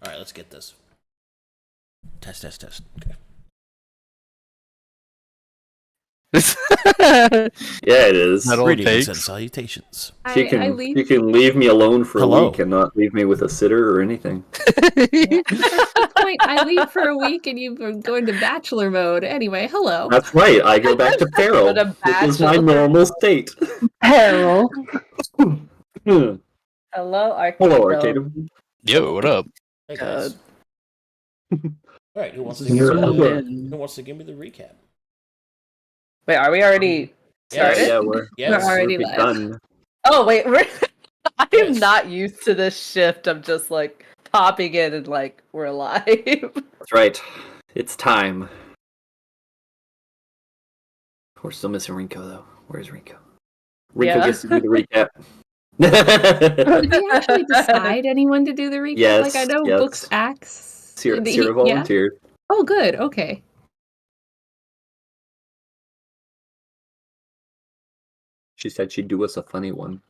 All right, let's get this. Test, test, test. Okay. Yeah, it is. That all it Greetings takes. and salutations. She can leave me alone for a week and not leave me with a sitter or anything. At this point, I leave for a week and you go into bachelor mode. Anyway, hello. That's right. I go back to feral. Go to This is my bachelor. normal state. Feral. Hello, Arcadum. Hello, Arcadum. Yo, what up? Hey guys. All right, who wants to give me the recap? Wait, are we already started? Yeah, we're already live. done. Oh wait, I am not used to this shift. I'm just like popping in and like we're live. That's right. It's time. We're still missing Rinko though. Where's Rinko? Rinko gets to do the recap. Did we actually decide anyone to do the recap? Yes, I know yes. Books Axe. Sierra volunteered. Oh, good. Okay. She said she'd do us a funny one.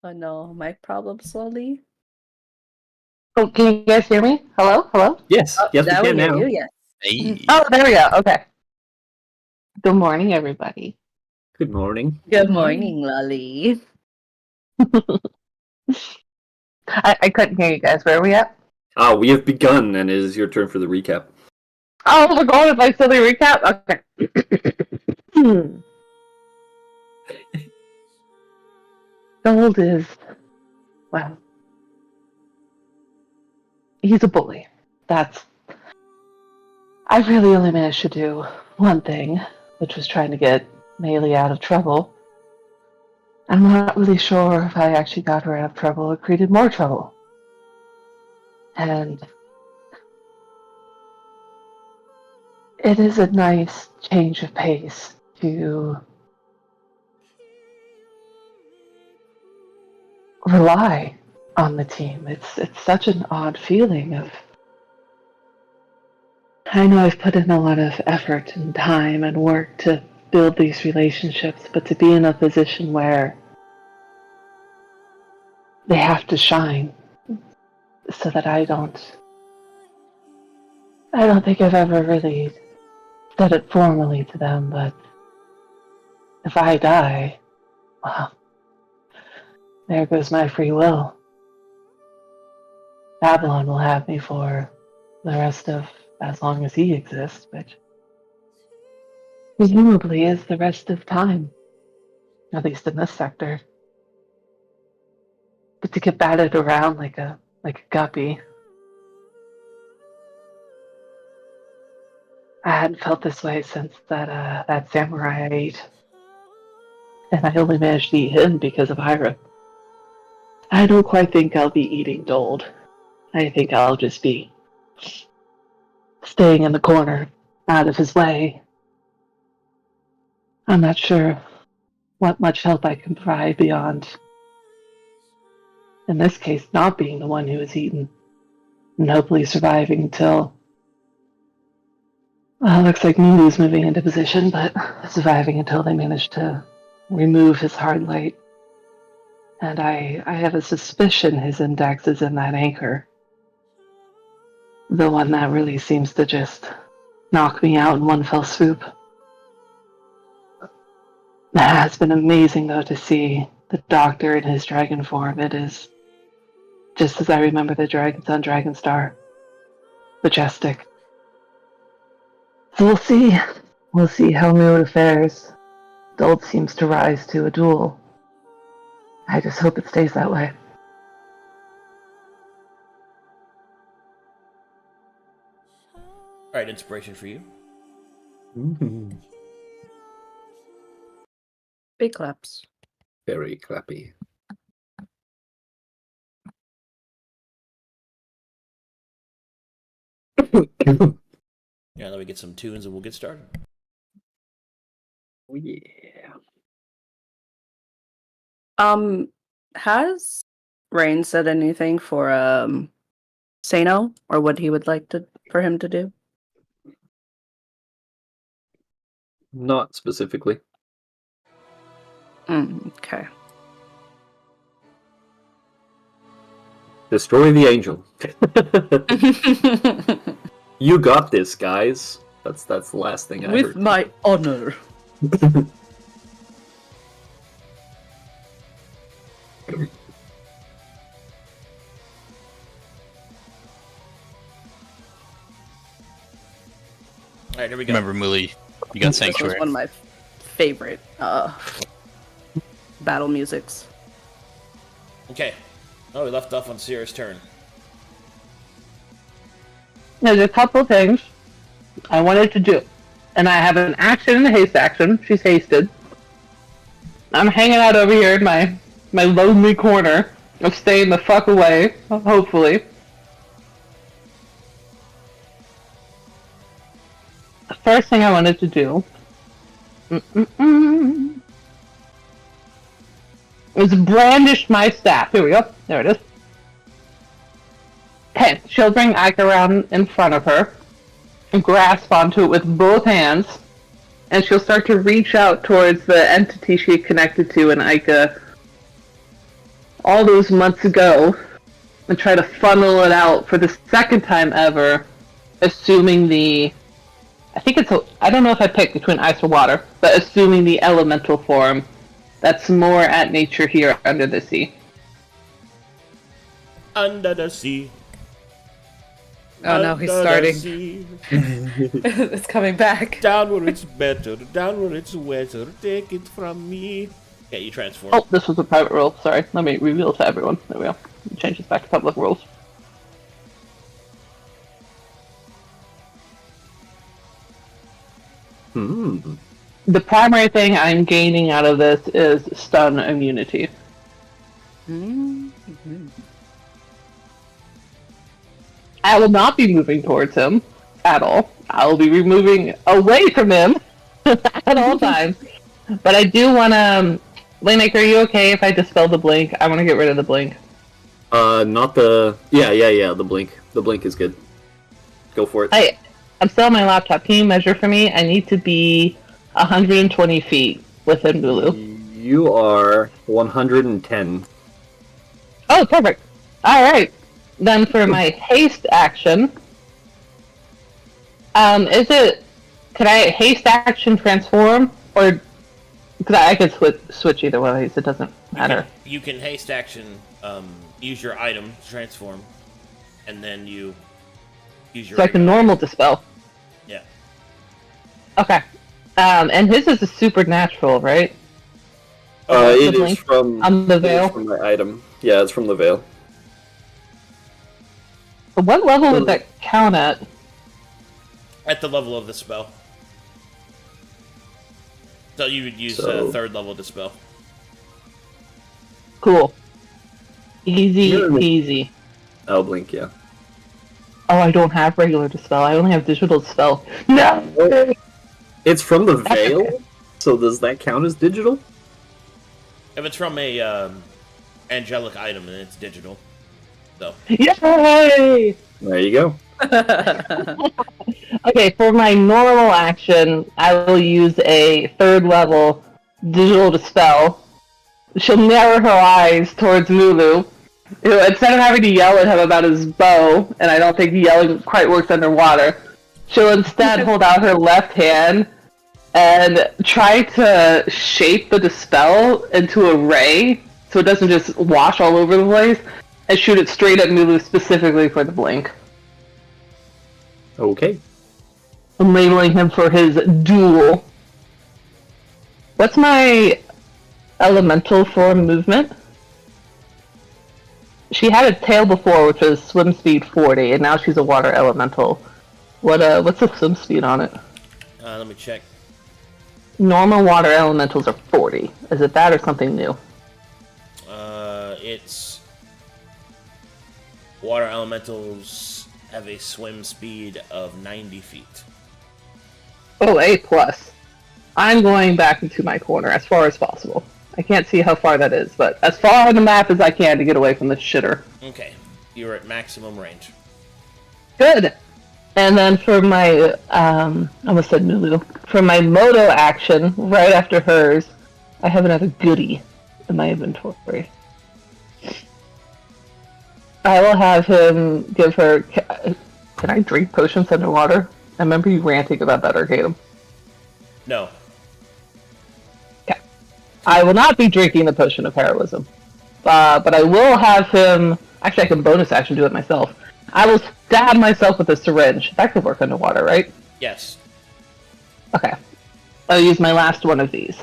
Oh no, mic problem slowly. Oh, can you guys hear me? Hello? Hello? Yes, Oh, yes, we now can hear now. you, yes. Hey. Oh, there we go. Okay. Good morning, everybody. Good morning. Good morning, Lolly. I couldn't hear you guys. Where are we at? We have begun, and it is your turn for the recap. Oh, we're going with my silly recap? Okay. Gold is, well, he's a bully. I really only managed to do one thing, which was trying to get Maylee out of trouble. I'm not really sure if I actually got her out of trouble or created more trouble. And it is a nice change of pace to rely on the team. It's such an odd feeling of, I know I've put in a lot of effort and time and work to build these relationships, but to be in a position where they have to shine so that I don't think I've ever really said it formally to them, but if I die, well, there goes my free will. Babylon will have me for the rest of as long as he exists, which presumably is the rest of time, at least in this sector. But to get batted around like a guppy, I hadn't felt this way since that samurai I ate, and I only managed to eat him because of Hira. I don't quite think I'll be eating Dold. I think I'll just be staying in the corner, out of his way. I'm not sure what much help I can provide beyond, in this case, not being the one who was eaten, and hopefully surviving until, well, looks like Lulu's moving into position, but surviving until they manage to remove his hard light. And I have a suspicion his index is in that anchor. The one that really seems to just knock me out in one fell swoop. It has been amazing, though, to see the Doctor in his dragon form. It is just as I remember the dragons on Dragonstar. Majestic. So we'll see. We'll see how Mood fares. Dold seems to rise to a duel. I just hope it stays that way. All right, inspiration for you. Big claps. Very clappy. Yeah, let me get some tunes and we'll get started. Oh, yeah. Has Rain said anything for Sano or what he would like for him to do? Not specifically. Okay. Destroy the angel. You got this, guys. That's the last thing I With heard. my honor. All right, here we go. Remember, Muli, you got This was Sanctuary. one of my favorite battle musics. Okay. Oh, we left off on Sierra's turn. There's a couple things I wanted to do. And I have an action and a haste action. She's hasted. I'm hanging out over here in my lonely corner of staying the fuck away, hopefully. The first thing I wanted to do is brandish my staff. Here we go. There it is. Okay, she'll bring Ike around in front of her and grasp onto it with both hands, and she'll start to reach out towards the entity she connected to in Ica all those months ago and try to funnel it out for the second time ever, assuming the... I don't know if I picked between ice or water, but assuming the elemental form that's more at nature here under the sea. Under the sea. Oh no, he's Under the starting. sea. It's coming back. Down where it's better, down where it's wetter, take it from me. Yeah, you transform. Oh, this was a private roll. Sorry, let me reveal to everyone. There we go. Change this back to public rolls. The primary thing I'm gaining out of this is stun immunity. I will not be moving towards him at all. I will be moving away from him at all times. But I do want to... Laymaker, are you okay if I dispel the blink? I want to get rid of the blink. Not the... Yeah, the blink. The blink is good. Go for it. I'm still on my laptop. Can you measure for me? I need to be 120 feet within Bulu. You are 110. Oh, perfect. Alright. Then for my haste action... Could I haste action transform? Or... Because I could switch either way, it doesn't matter. You can haste action, use your item to transform, and then you use your... So I can normal dispel. Yeah. Okay. And his is a supernatural, right? It the is blink from... on the it is veil? from my item. Yeah, it's from the veil. But what level would that count at? At the level of the spell. So you would use third level dispel. Cool. Easy peasy. I'll blink, yeah. Oh, I don't have regular dispel. I only have digital dispel. No! It's from the veil? So does that count as digital? If it's from a angelic item, then it's digital. So. Yay! There you go. Okay, for my normal action, I will use a third level digital dispel. She'll narrow her eyes towards Lulu. Instead of having to yell at him about his bow, and I don't think yelling quite works underwater, she'll instead hold out her left hand and try to shape the dispel into a ray so it doesn't just wash all over the place, and shoot it straight at Lulu specifically for the blink. Okay. I'm labeling him for his duel. What's my elemental form movement? She had a tail before, which was swim speed 40, and now she's a water elemental. What's the swim speed on it? Let me check. Normal water elementals are 40. Is it that or something new? It's... Water elementals have a swim speed of 90 feet. Oh, A+. I'm going back into my corner as far as possible. I can't see how far that is, but as far on the map as I can to get away from the shitter. Okay, you're at maximum range. Good! And then for my, I almost said Nulu. For my Moto action, right after hers, I have another goodie in my inventory. I will have him give her. Can I drink potions underwater? I remember you ranting about that, Arcadum. No. Okay. I will not be drinking the potion of heroism. But I will have him. Actually, I can bonus action do it myself. I will stab myself with a syringe. That could work underwater, right? Yes. Okay. I'll use my last one of these.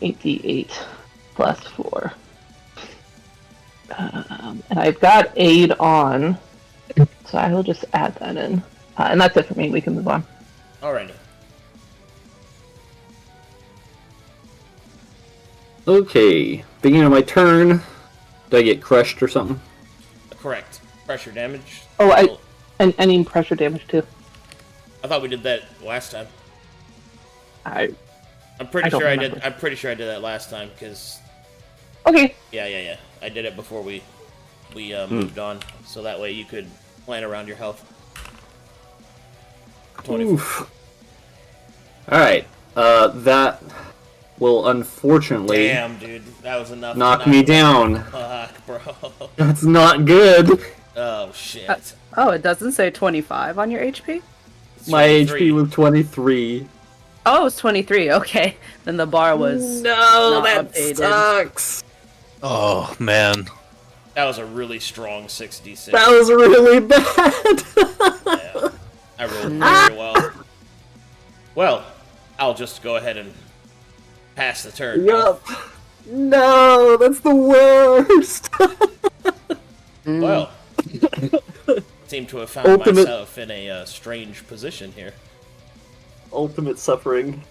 8d8 plus 4. And I've got aid on, so I will just add that in. And that's it for me. We can move on. Alrighty. Okay, beginning of my turn. Did I get crushed or something? Correct. Pressure damage. Oh, I need pressure damage too. I thought we did that last time. I I'm pretty don't sure I remember. did. I'm pretty sure I did that last time because Okay. yeah. I did it before we moved on, so that way you could plan around your health. 24. Oof. Alright, that will unfortunately Damn, dude, that was enough. to knock me down. Fuck, bro. That's not good. Oh shit. Oh, it doesn't say 25 on your HP? It's My 23. HP was 23. Oh, it's 23. Okay. Then the bar was No, not that updated. sucks. Oh man. That was a really strong 6d6. That was really bad. Yeah, I rolled very well. Well, I'll just go ahead and pass the turn. Yup. No, that's the worst. Well, seem to have found Ultimate- myself in a strange position here. Ultimate suffering.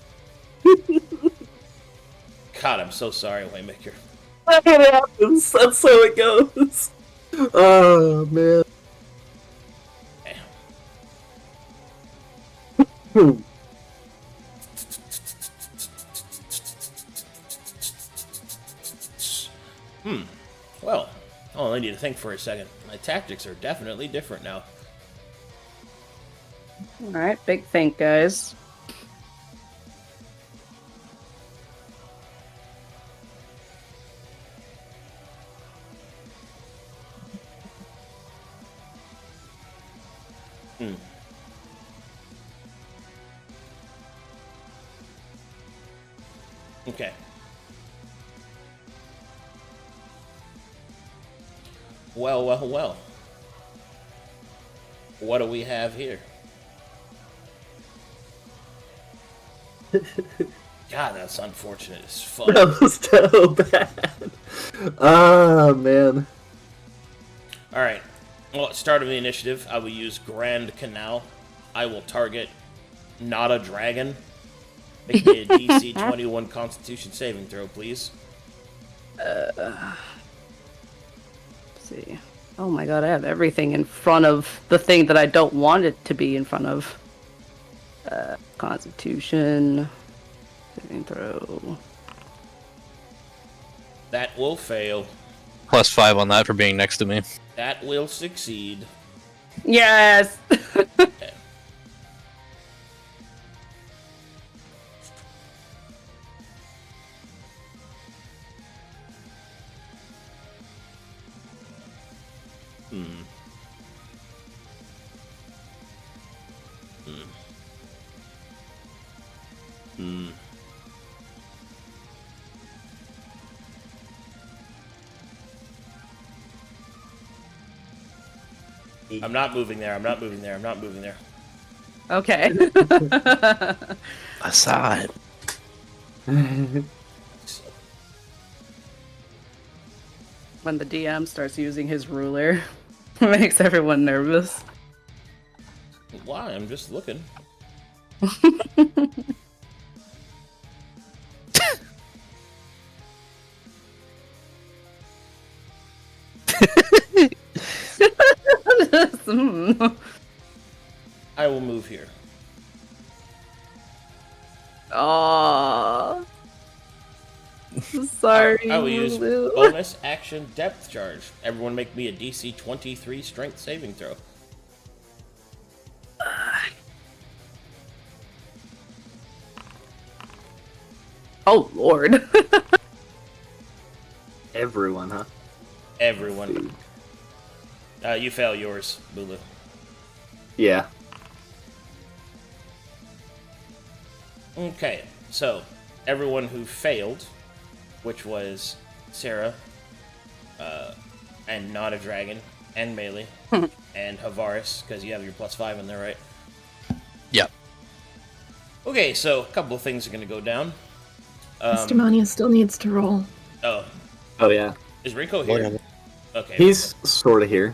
God, I'm so sorry, Waymaker. It happens. That's how it goes. Oh man. Damn. Well, I'll only need to think for a second. My tactics are definitely different now. Alright, big think, guys. Okay. Well. What do we have here? God, that's unfortunate as fuck. That was so bad. Ah man. Alright. Well, at start of the initiative, I will use Grand Canal. I will target not a dragon. Make me a DC 21 Constitution saving throw, please. Let's see. Oh my god, I have everything in front of the thing that I don't want it to be in front of. Constitution. Saving throw. That will fail. +5 on that for being next to me. That will succeed. Yes! Okay. I'm not moving there. I'm not moving there. Okay. I saw it. So, When the DM starts using his ruler, it makes everyone nervous. why? I'm just looking. I will move here. Aww. Sorry. I will use Lulu. bonus action depth charge. Everyone make me a DC 23 strength saving throw. Oh lord. Everyone, huh? Everyone. You fail yours, Bulu. Yeah. Okay, so everyone who failed, which was Sarah, and not a dragon, and Melee, and Havaris, because you have your +5 in there, right? Yep. Okay, so a couple of things are going to go down. Mr. Mania still needs to roll. Oh, Oh yeah. is Rinko here? Okay. He's sort of here.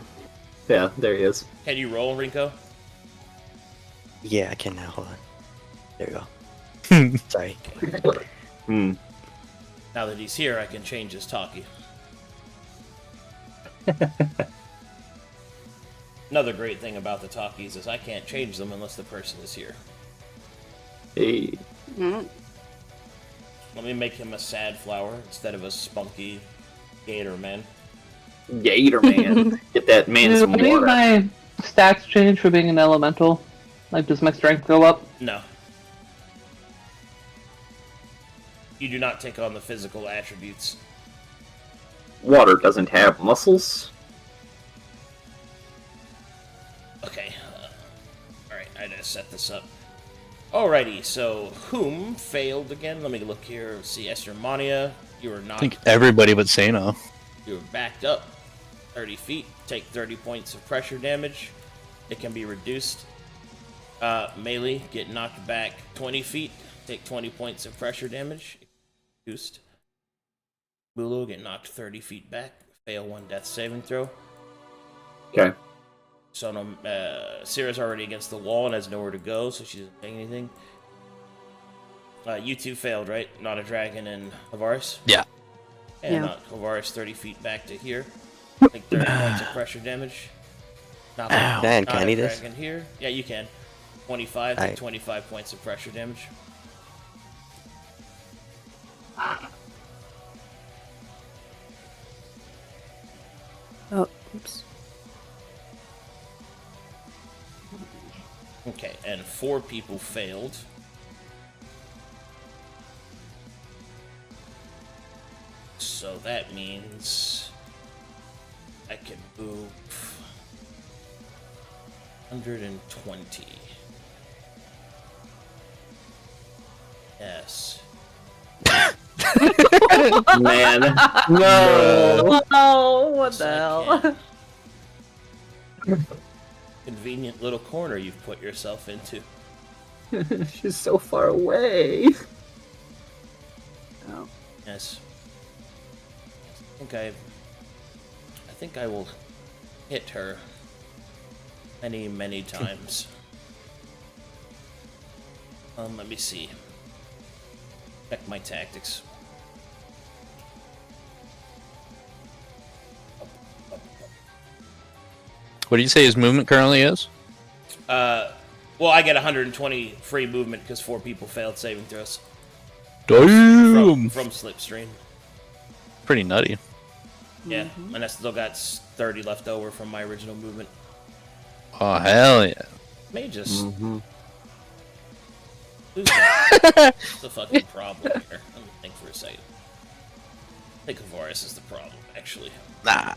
Yeah, there he is. Can you roll, Rinko? Yeah, I can now. Hold on. There we go. Sorry. Hmm. Now that he's here, I can change his talkie. Another great thing about the talkies is I can't change them unless the person is here. Hey. Let me make him a sad flower instead of a spunky gator man. Gator man. Get that man some Do any of water. my stats change for being an elemental? Like, does my strength go up? No. You do not take on the physical attributes. Water doesn't have muscles. Okay. Alright, I gotta set this up. Alrighty, so whom failed again? Let me look here. See, Esther Mania, you were I not. think everybody but Sano. You were backed up 30 feet. Take 30 points of pressure damage. It can be reduced. Melee, get knocked back 20 feet. Take 20 points of pressure damage. Reduced. Bulu, get knocked 30 feet back. Fail 1 death saving throw. Okay. So Sierra's already against the wall and has nowhere to go, so she doesn't take anything. You two failed, right? Not a dragon and Havaris? Yeah. And Yeah. not Havaris 30 feet back to here. Take 30 points of pressure damage. Not Ow. Man, not can I a need this? dragon here. Yeah, you can. 25, Alright. 25 points of pressure damage. Oh, oops. Okay, and 4 people failed. So that means I can move 120. Yes. Man. No. Oh, what the Yes, I hell? can. Convenient little corner you've put yourself into. She's so far away. Oh. Yes. I think I will hit her many, many times. Let me see. Check my tactics. What do you say his movement currently is? Well, I get 120 free movement because 4 people failed saving throws Damn! from Slipstream. Pretty nutty. Yeah, and I still got 30 left over from my original movement. Oh, hell yeah. May just Mm-hmm. who's the fucking problem here? Let me think for a second. I think Havaris is the problem, actually. Nah.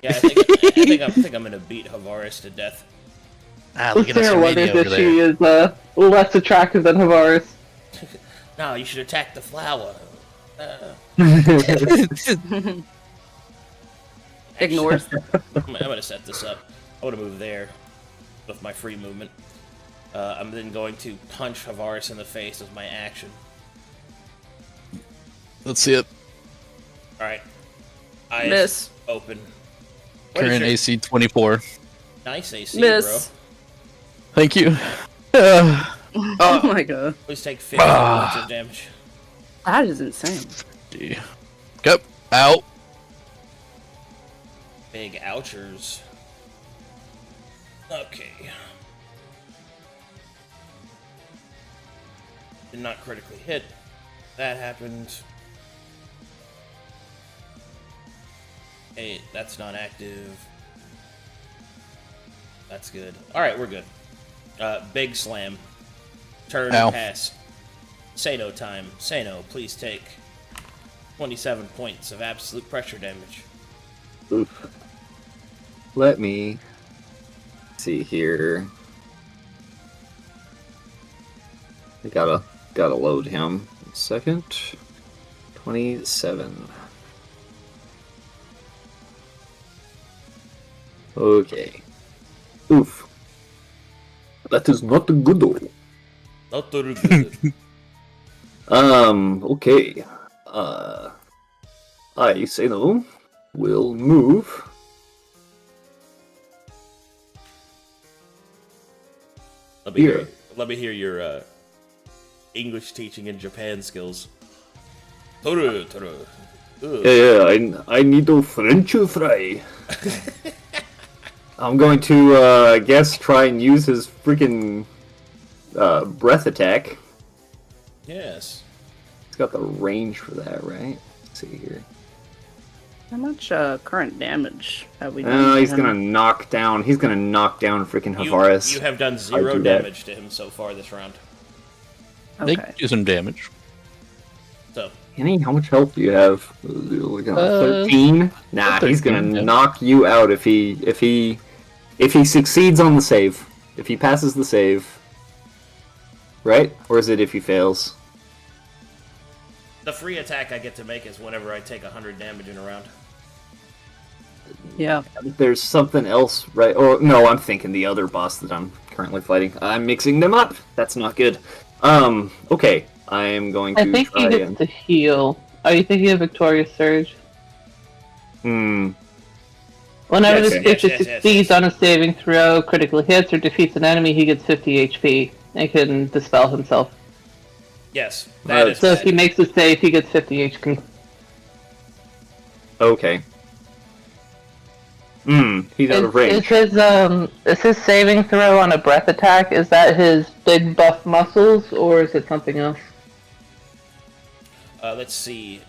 Yeah, I think I'm gonna beat Havaris to death. Look at us Sarah wonders radio if over she there. is less attractive than Havaris. No, you should attack the flower. Ignores. I'm gonna set this up. I want to move there with my free movement. I'm then going to punch Havaris in the face as my action. Let's see it. All right. Eyes Miss. open. What is Current your- AC 24. Nice AC, Miss. Thank you. Oh my god. bro. Please take 50 points of damage. That is insane. Go. Out. Big ouchers. Okay. Did not critically hit. That happened. Hey, that's not active. That's good. Alright, we're good. Big slam. Turn Ow. pass. Sano time. Sano, please take 27 points of absolute pressure damage. Oof. Let me see here. I gotta load him. A second. 27. Okay. Oof. That is not good though. Not too good. Okay. I say no. Will move. Let me hear your English teaching in Japan skills. Toru. Yeah, I need a French fry. I'm going to, I guess, try and use his freaking breath attack. Yes. He's got the range for that, right? Let's see here. How much current damage have we done? He's gonna knock down. He's gonna knock down freaking Havaris. You have done I 0 do that. damage to him so far this round. They Okay. can do some damage. So Kenny, how much health do you have? 13. Nah, he's 13, gonna yeah. knock you out if he succeeds on the save. If he passes the save, right? Or is it if he fails? the free attack I get to make is whenever I take 100 damage in a round. Yeah. There's something else, right? Or no, I'm thinking the other boss that I'm currently fighting. I'm mixing them up. That's not good. Okay. I am going to I think try he gets and... to heal. Are you thinking of Victorious Surge? Hmm. Whenever Yes, the yes, creature yes, succeeds on a saving throw, critically hits, or defeats an enemy, he gets 50 HP and can dispel himself. Yes, that is So if bad. he makes a save, he gets 50 HP. Okay. He's out of range. Is his saving throw on a breath attack, is that his big buff muscles, or is it something else? Let's see.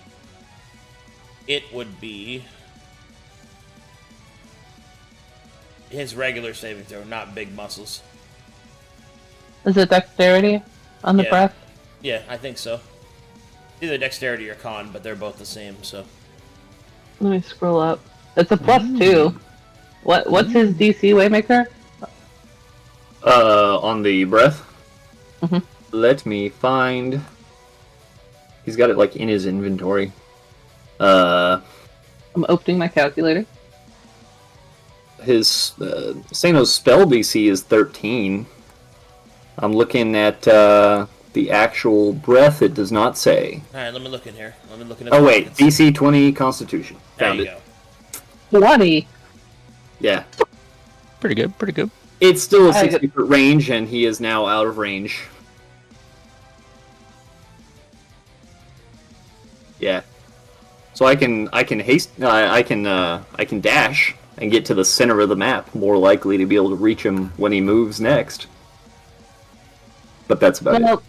It would be his regular saving throw, not big muscles. Is it dexterity on the Yeah. breath? Yeah, I think so. Either dexterity or con, but they're both the same, so. Let me scroll up. It's a +2. What's his DC, Waymaker? On the breath? Mhm. Let me find... He's got it, like, in his inventory. I'm opening my calculator. His, Sano's spell DC is 13. I'm looking at, the actual breath, it does not say. Alright, let me look in here. Let me look in Oh, wait, pockets. DC 20 Constitution. There Found you it. go. 20. Yeah. Pretty good, pretty good. It's still a I 60-foot range, and he is now out of range. Yeah. So I can dash and get to the center of the map, more likely to be able to reach him when he moves next. But that's about Well, it.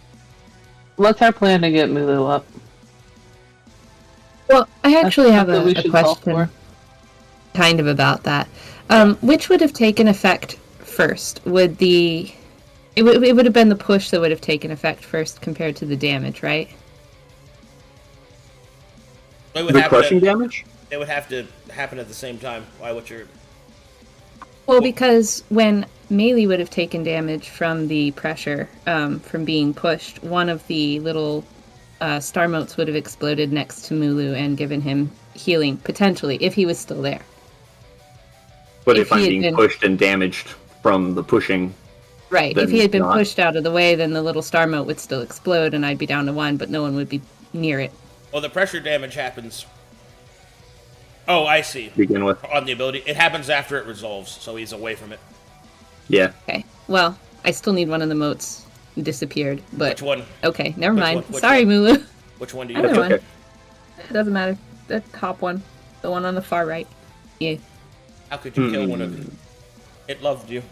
what's our plan to get Mulu up? Well, I actually have something we a should call question for. kind of about that. Which would have taken effect first? It would have been the push that would have taken effect first compared to the damage, right? It would The have crushing to, damage? It would have to happen at the same time. Why? What's your... Well, because when Melee would have taken damage from the pressure, from being pushed, one of the little star motes would have exploded next to Mulu and given him healing, potentially, if he was still there. But If if I'm he had being been- pushed and damaged from the pushing... Right. Then If he had been not. pushed out of the way, then the little star mote would still explode and I'd be down to 1, but no one would be near it. Well, the pressure damage happens... Oh, I see. to begin with. On the ability. It happens after it resolves, so he's away from it. Yeah. Okay. Well, I still need one of the motes disappeared, but Which one? okay, never Which mind. one? Which Sorry, one? Mulu. Which one do you Either That's one. okay. It doesn't matter. The top one. The one on the far right. Yeah. How could you kill one of them? It loved you.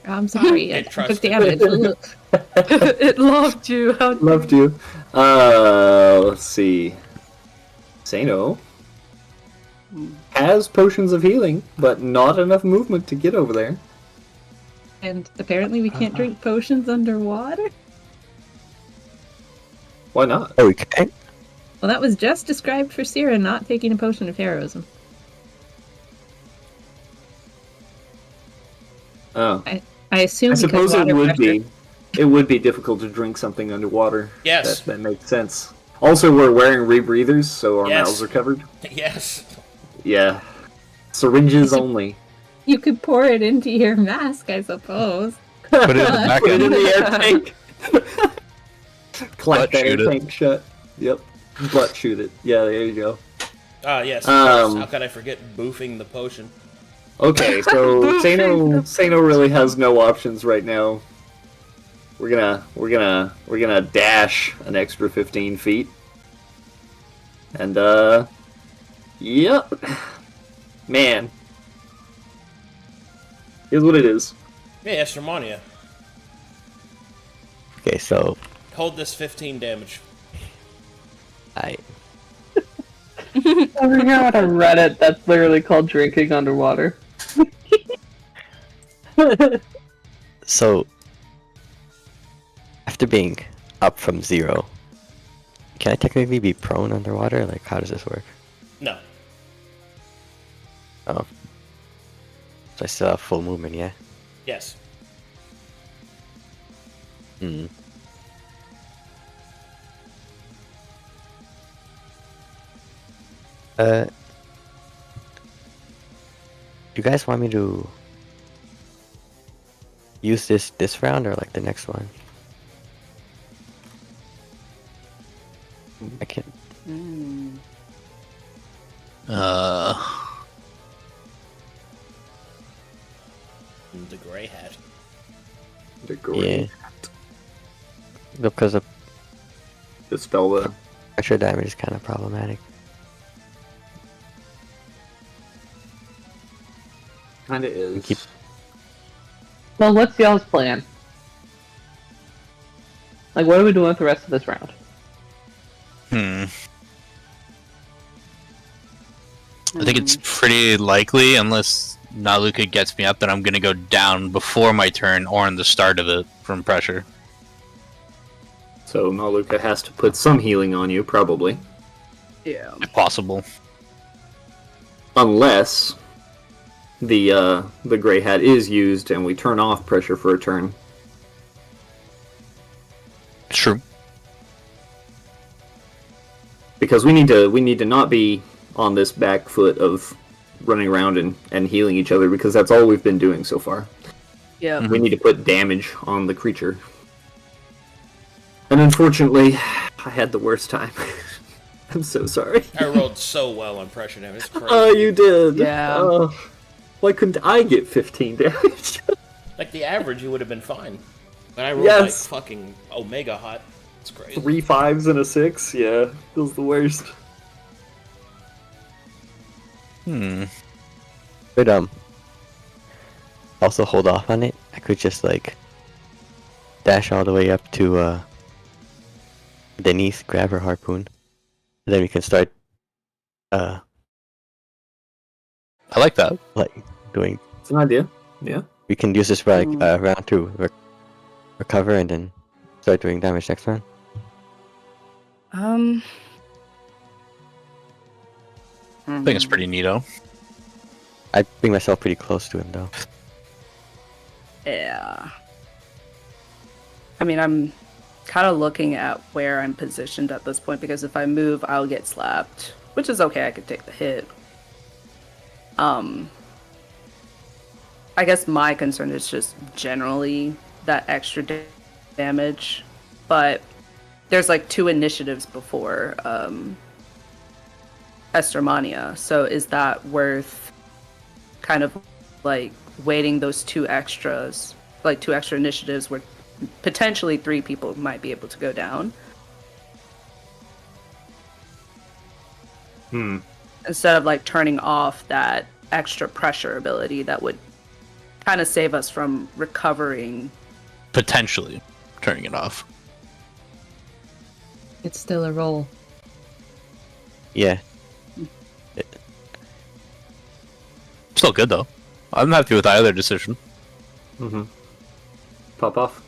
I'm sorry. I It took trusted. damage. Ugh. It loved you. How Loved you. Let's see. Sano has potions of healing, but not enough movement to get over there. And apparently we can't drink potions underwater? Why not? Okay. Well, that was just described for Sierra not taking a potion of heroism. Oh. I assume I because suppose it water would pressure. be. It would be difficult to drink something underwater. Yes. That makes sense. Also, we're wearing rebreathers, so our Yes. mouths are covered. Yes. Yeah. Syringes only. You could pour it into your mask, I suppose. Put it in the back Put it in end. the air tank. Clap Butt that air shoot it. tank shut. Yep. Butt shoot it. Yeah, there you go. Ah, yes. Of course. Um, How could I forget boofing the potion? Okay, so Sano really has no options right now. We're gonna dash an extra 15 feet. And yep. Man. Here's what it is. Hey, Astromonia. Okay, so Hold this 15 damage. I I forgot on Reddit that's literally called drinking underwater. so after being up from 0, can I technically be prone underwater? Like, how does this work? No. Oh, so I still have full movement, yeah. Yes. Hmm. Do you guys want me to use this round or like the next one? I can. The gray hat. The green. Yeah. Because of Dispel the. extra damage is kind of problematic. Kinda is. Keep- Well, what's y'all's plan? Like, what are we doing with the rest of this round? I think it's pretty likely, unless Naluka gets me up, that I'm gonna go down before my turn or in the start of it from pressure. So Naluka has to put some healing on you, probably. Yeah. If possible. Unless the gray hat is used and we turn off pressure for a turn. True. Because we need to not be on this back foot of running around and healing each other, because that's all we've been doing so far. Yeah. We need to put damage on the creature. And unfortunately, I had the worst time. I'm so sorry. I rolled so well on pressure damage. It's crazy. Oh, you did. Yeah. Why couldn't I get 15 damage? Like the average, you would have been fine. But I rolled Yes. like fucking Omega hot. It's crazy. 3 5s and a 6. Yeah, that was the worst. Could also hold off on it. I could just like dash all the way up to Denise, grab her harpoon, and then we can start I like that. like doing. It's an idea. Yeah. We can use this for like round 2, recover, and then start doing damage next round. I think it's pretty neato. I bring myself pretty close to him though. Yeah. I mean, I'm kind of looking at where I'm positioned at this point, because if I move, I'll get slapped, which is okay. I could take the hit. I guess my concern is just generally that extra damage, but there's like 2 initiatives before Estermania, so is that worth kind of like waiting those 2 extras, like 2 extra initiatives where potentially 3 people might be able to go down? Instead of like turning off that extra pressure ability that would kind of save us from recovering. Potentially turning it off. It's still a roll. Yeah. Still good though. I'm happy with either decision. Mm-hmm. Pop off.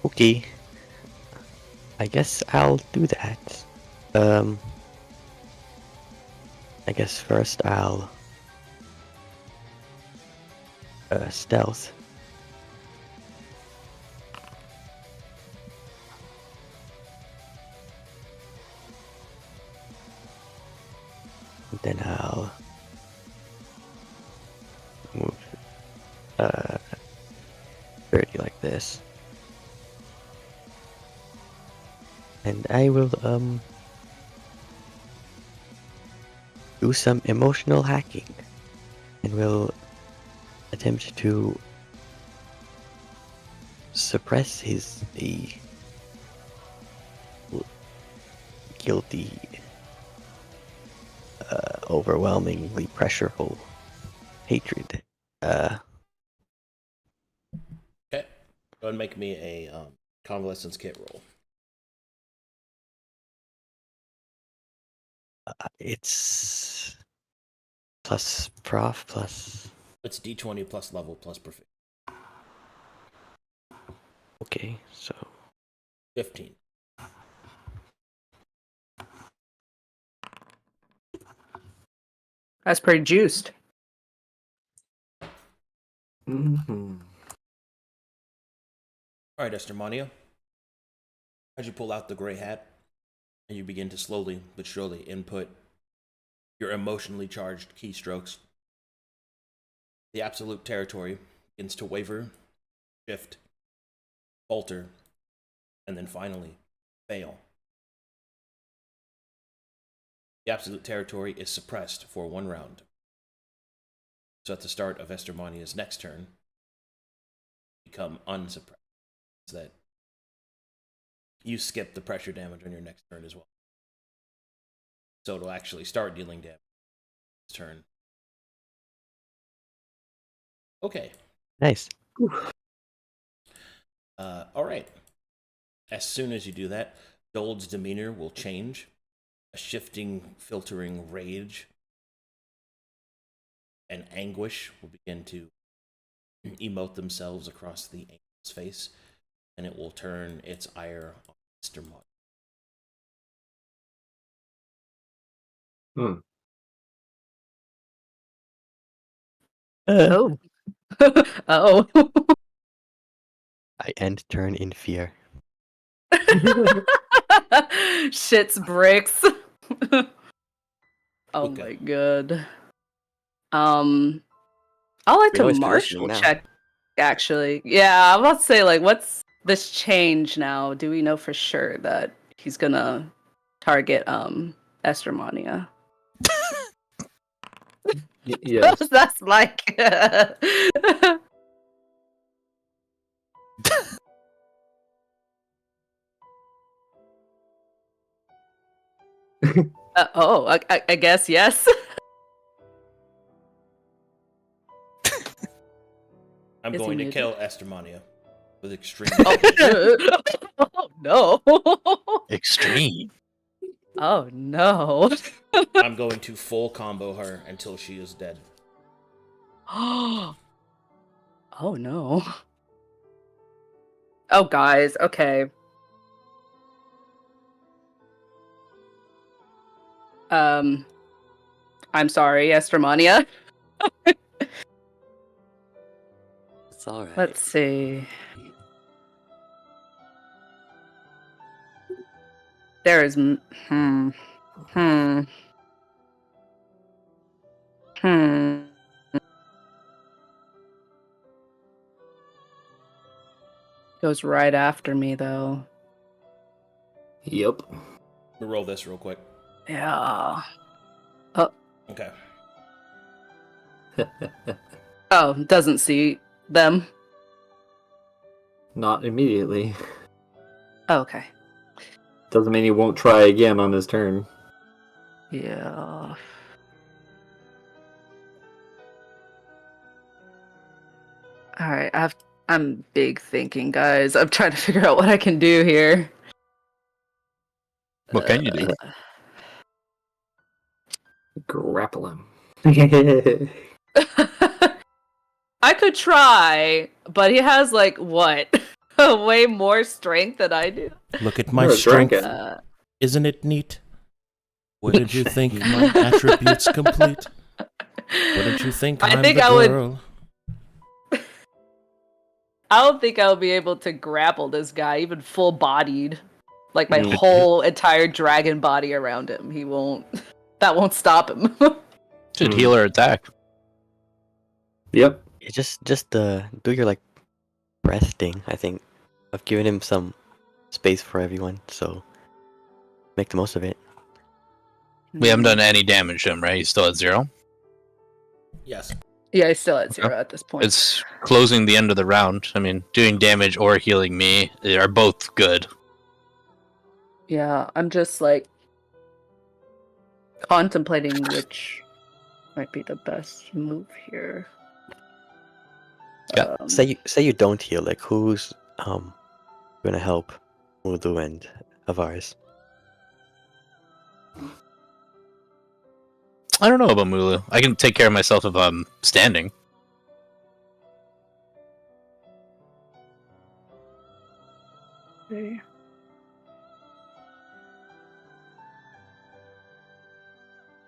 Okay. I guess I'll do that. I guess first I'll stealth. Then I'll move 30 like this. And I will do some emotional hacking and will attempt to suppress the guilty, overwhelmingly pressureful hatred. Okay. Go ahead and make me a convalescence kit roll. It's plus prof plus. It's d20 plus level plus proficiency. Okay, so 15. That's pretty juiced. Mm-hmm. All right, Esther Mania. As you pull out the gray hat, and you begin to slowly but surely input your emotionally charged keystrokes, the absolute territory begins to waver, shift, falter, and then finally fail. The absolute territory is suppressed for 1 round. So at the start of Esther Mania's next turn, become unsuppressed. So that you skip the pressure damage on your next turn as well. So it'll actually start dealing damage this turn. Okay. nice. All right. As soon as you do that, Dold's demeanor will change. A shifting, filtering rage and anguish will begin to emote themselves across the angel's face, and it will turn its ire on Mr. Mott. Oh. Oh. I end turn in fear. Shit's bricks. Oh Okay. my god. I'll like We to know his martial positioning now. check. Actually, yeah, I'm about to say like, what's this change now? Do we know for sure that he's gonna target Esther Mania? Yes. That's like. I guess yes. I'm Is he going to muted? kill Esther Mania with extreme. Oh no! Extreme. Oh no! I'm going to full combo her until she is dead. Oh no! Oh guys, okay. I'm sorry, Esther Mania. It's alright. Let's see. There is Goes right after me though. Yep. Let me roll this real quick. Yeah. Okay. Oh, doesn't see them. Not immediately. Oh, okay. Doesn't mean he won't try again on his turn. Yeah. All right, I'm big thinking, guys. I'm trying to figure out what I can do here. What can you do? Grapple him. I could try, but he has like what? Way more strength than I do. Look at my You're a strength. dragon. Isn't it neat? Wouldn't you think my attributes complete? Wouldn't you think I I'm think the I would- girl? I don't think I'll be able to grapple this guy, even full bodied. Like my Mm. whole entire dragon body around him. He won't. That won't stop him. Should heal or attack. Yep. Yeah, just do your like breath thing. I think I've given him some space for everyone, so make the most of it. We haven't done any damage to him, right? He's still at 0. Yes. Yeah, he's still at 0 at this point. It's closing the end of the round. I mean, doing damage or healing me are both good. Yeah, I'm just like contemplating which might be the best move here. Yeah, Say you don't heal. Like who's gonna help Mudu and Avaris? I don't know about Mulu. I can take care of myself if I'm standing. Okay.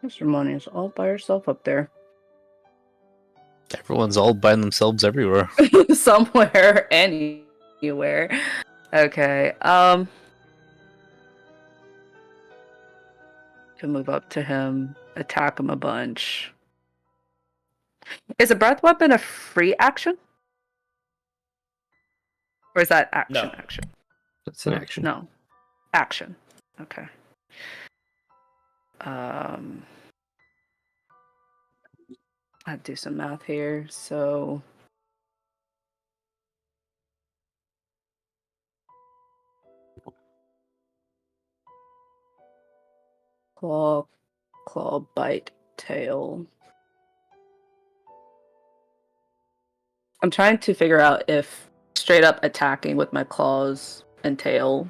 Mr. Money is all by herself up there. Everyone's all by themselves everywhere. Somewhere, anywhere. Okay, can move up to him, attack him a bunch. Is a breath weapon a free action? Or is that action? No. Action? That's an action. No. Action. Okay. I'll do some math here. So claw, bite, tail. I'm trying to figure out if straight up attacking with my claws and tail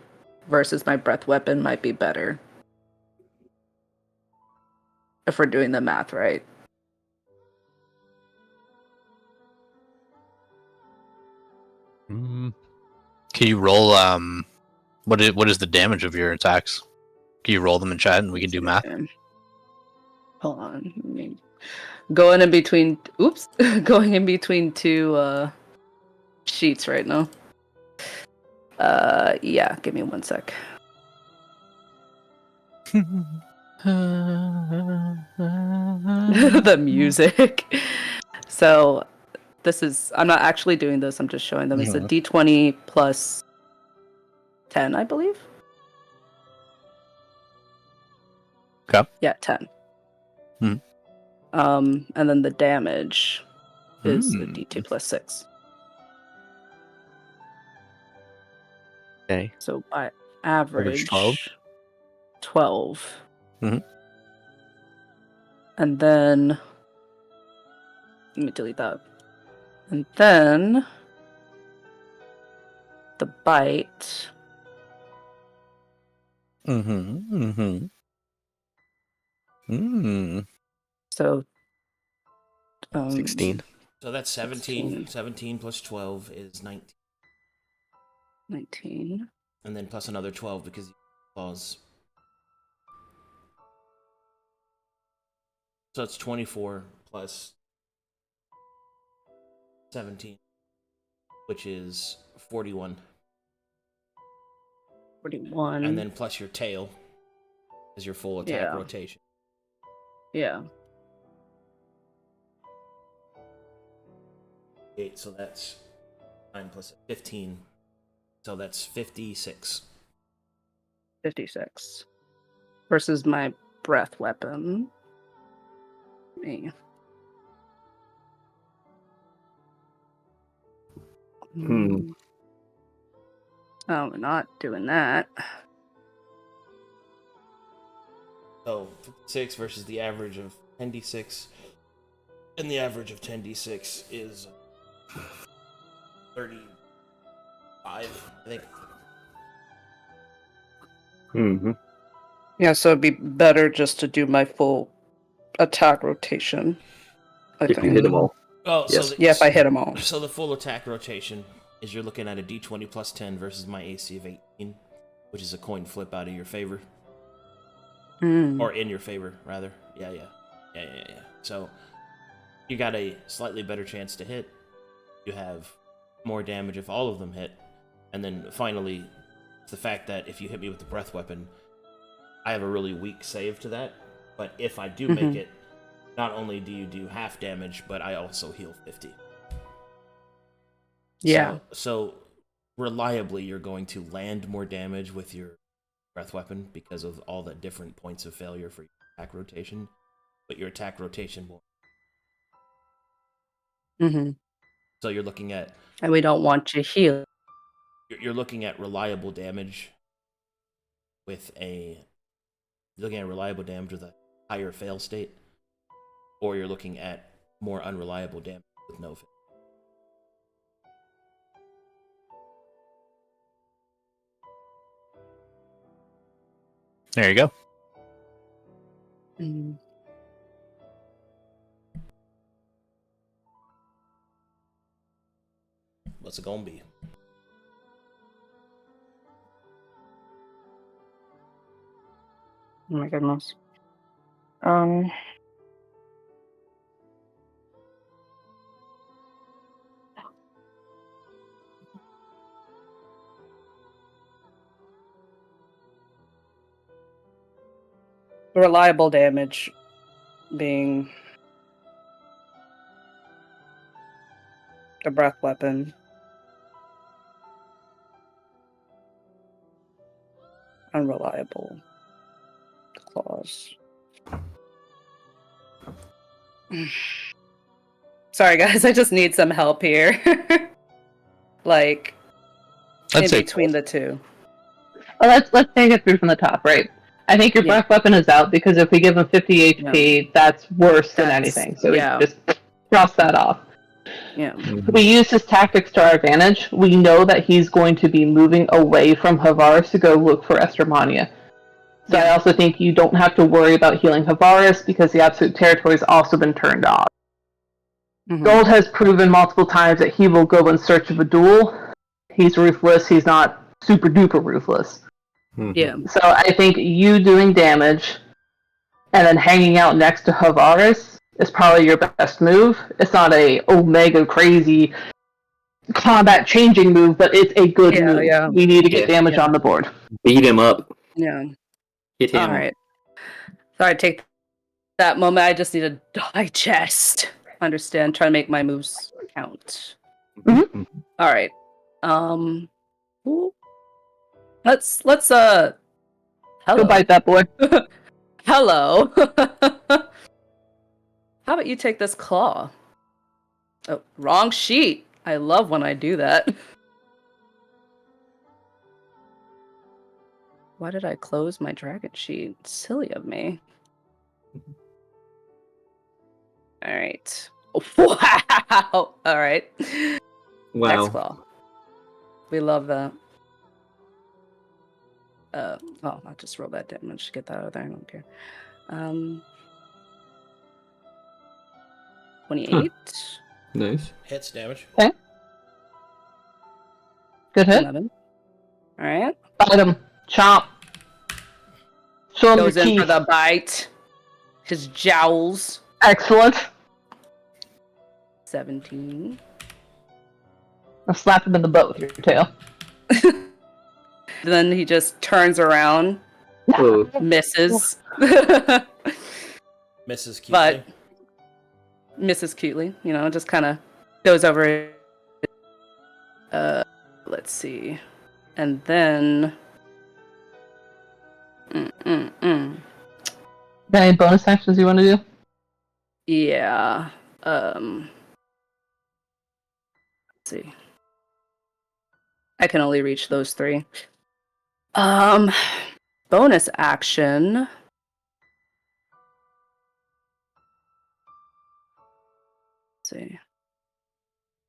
versus my breath weapon might be better. If we're doing the math right. Can you roll? What is the damage of your attacks? Can you roll them in chat and we can do math? Hold on. Let me- Going in between. Oops. Going in between two sheets right now. Yeah. Give me 1 sec. The music. So this is. I'm not actually doing this. I'm just showing them. It's a D20 plus 10, I believe. Okay. Yeah, 10. Hmm. And then the damage is a D2 plus 6. Okay. So by average, 12? 12. Mhm. And then let me delete that. And then the bite. So 16. So that's 17. 16. 17 plus 12 is 19. 19. And then plus another 12 because you claws. So it's 24 plus 17, which is 41. 41. And then plus your tail is your full attack Yeah. rotation. Yeah. 8, so that's 9 plus 15. So that's 56. 56. Versus my breath weapon. Me. Hmm. Oh, we're not doing that. So 56 versus the average of 10d6. And the average of 10d6 is 35, I think. Mm-hmm. Yeah, so it'd be better just to do my full attack rotation. If you hit them all. Oh, Yes. so Yeah, if I hit them all. So the full attack rotation is you're looking at a d20 plus 10 versus my AC of 18. which is a coin flip out of your favor. Mm. Or in your favor, rather. Yeah. So, you got a slightly better chance to hit. You have more damage if all of them hit. And then finally, the fact that if you hit me with the breath weapon, I have a really weak save to that. But if I do make it, not only do you do half damage, but I also heal 50. Yeah. So reliably, you're going to land more damage with your breath weapon because of all the different points of failure for your attack rotation. But your attack rotation will. Mm-hmm. So you're looking at. And we don't want you heal. You're looking at reliable damage with a. You're looking at reliable damage with a higher fail state, or you're looking at more unreliable damage with no fail. There you go. Mm. What's it gonna be? Oh my goodness. Reliable damage being the breath weapon. Unreliable claws. Sorry guys, I just need some help here. Like I'd in say between the two. Well, let's take it through from the top, right? I think your breath weapon is out because if we give him 50 HP, that's worse than anything. So we just cross that off. Yeah. We use his tactics to our advantage. We know that he's going to be moving away from Havaris to go look for Estromania. So I also think you don't have to worry about healing Havaris because the Absolute Territory has also been turned off. Gold has proven multiple times that he will go in search of a duel. He's ruthless. He's not super duper ruthless. Yeah. So I think you doing damage and then hanging out next to Havaris is probably your best move. It's not a mega crazy combat changing move, but it's a good move. Yeah. We need to get damage on the board. Beat him up. Yeah. Hit him. All right. Sorry, take that moment. I just need to digest, understand, try to make my moves count. Mm-hmm. All right. Let's hello. Go bite that boy. Hello. How about you take this claw? Oh, wrong sheet. I love when I do that. Why did I close my dragon sheet? Silly of me. All right. Wow. All right. Wow. Next claw. We love that. I'll just roll that damage to get that out of there. I don't care. 28. Nice. Hits damage. Okay. Good hit. 11. All right. Bite him. Chomp. Show him Goes your in teeth. for the bite. His jowls. Excellent. 17. I'll slap him in the butt with your tail. Then he just turns around, Whoa. misses. Misses cutely. But misses cutely, just kind of goes over it. Let's see. And then Got any bonus actions you want to do? yeah. Let's see. I can only reach those 3. Bonus action. Let's see.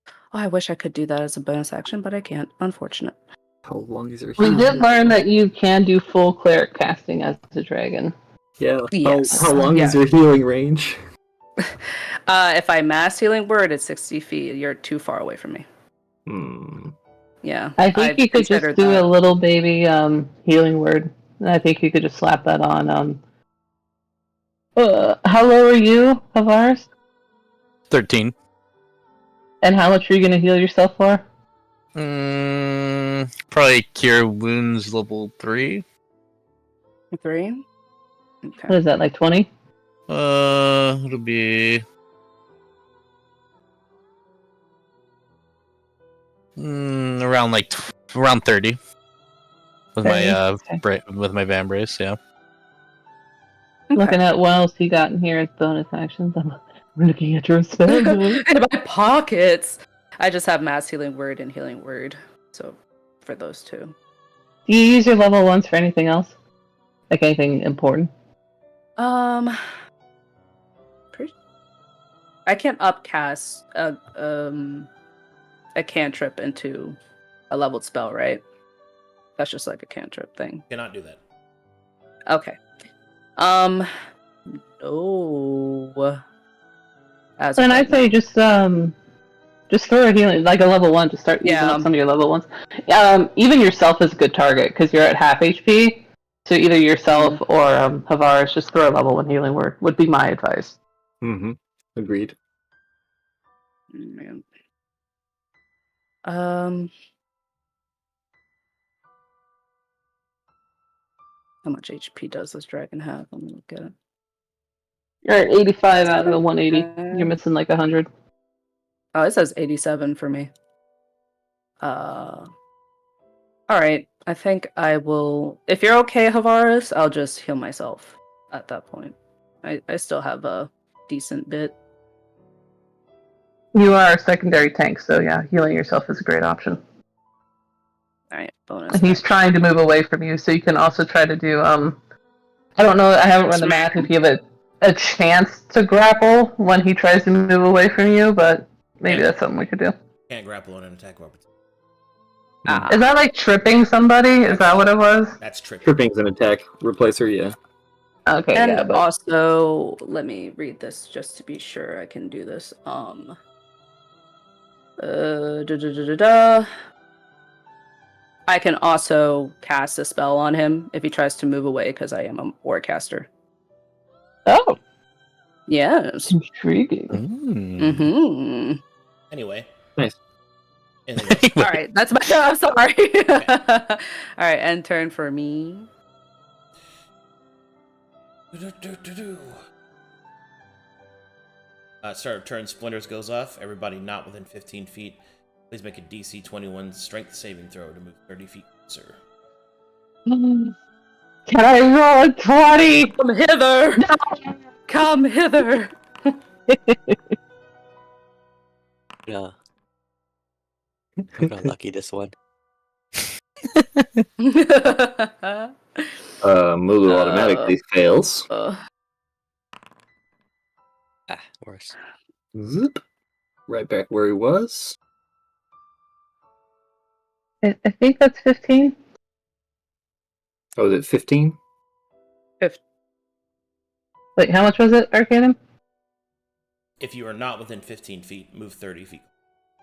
Oh, I wish I could do that as a bonus action, but I can't. Unfortunate. How long is your We healing? did learn that you can do full cleric casting as a dragon. Yeah. Yes. How long is your healing range? If I mass healing word, it's 60 feet. You're too far away from me. Yeah. I think you could just considered do that. a little baby healing word. I think you could just slap that on. How low are you, Havars? 13. And how much are you going to heal yourself for? Probably cure wounds level 3. 3. Okay. What is that, like 20? It'll be around 30 with 30? my Okay. with my van brace. Yeah. Looking at what else you got in here as bonus actions. I'm looking at your spell. In my pockets. I just have mass healing word and healing word. So for those two. Do you use your level 1s for anything else? Like anything important? I can't upcast a cantrip into a leveled spell, right? That's just like a cantrip thing. Cannot do that. Okay. No. As Then of I'd right say just throw a healing, like a level 1 to start using Yeah. up some of your level 1s. Even yourself is a good target, because you're at half HP, so either yourself or Havaris, just throw a level 1 healing word, would be my advice. Mm-hmm. Agreed. Man. How much HP does this dragon have? Let me look at it. You're at 85 out of the 180. You're missing like 100. Oh, it says 87 for me. Alright. I think I will... If you're okay, Havaris, I'll just heal myself at that point. I still have a decent bit. You are a secondary tank, so yeah, healing yourself is a great option. Alright, bonus. And he's trying to move away from you, so you can also try to do, I don't know, I haven't run the math if you have a chance to grapple when he tries to move away from you, but maybe that's something we could do. Can't grapple on an attack of opportunity. Is that like tripping somebody? Is that what it was? That's tripping. Tripping's an attack replacer, yeah. Okay, And yeah, but also, let me read this just to be sure I can do this. I can also cast a spell on him if he tries to move away because I am a warcaster. oh, Yes. intriguing. Mm-hmm. Anyway. Nice. All right, that's my. I'm sorry. All right, end turn for me. Start of turn, splinters goes off. Everybody not within 15 feet. Please make a DC 21 strength saving throw to move 30 feet closer. Can I roll a 20? Come hither. No. Come hither. Yeah. I'm not lucky this one. Mulu automatically fails. Worse. Zip. Right back where he was. I think that's 15. Oh, is it 15? Wait, how much was it, Arcadum? If you are not within 15 feet, move 30 feet.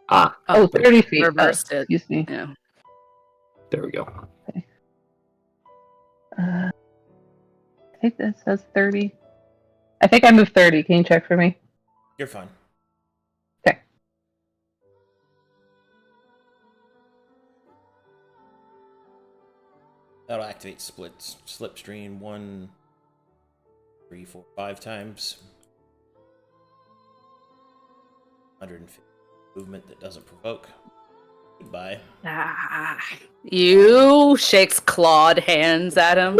Ah. Oh, 30 feet. Reversed it. Excuse me. Yeah. There we go. Okay. I think that says 30. I think I moved 30. Can you check for me? You're fine. Okay. That'll activate slipstream 1, 3, 4, 5 times. 150 movement that doesn't provoke. Goodbye. You shakes clawed hands at him.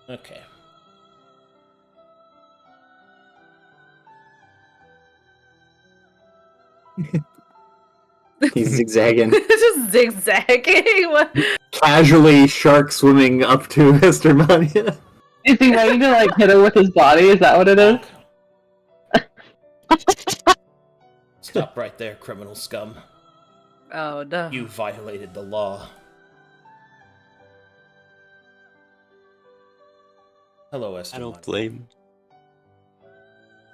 Okay. He's zigzagging. Just zigzagging. What? Casually shark swimming up to Mr. Mania. Is he ready to like hit her with his body? Is that what it is? Stop right there, criminal scum. Oh no. You violated the law. Hello, Esther. I don't blame.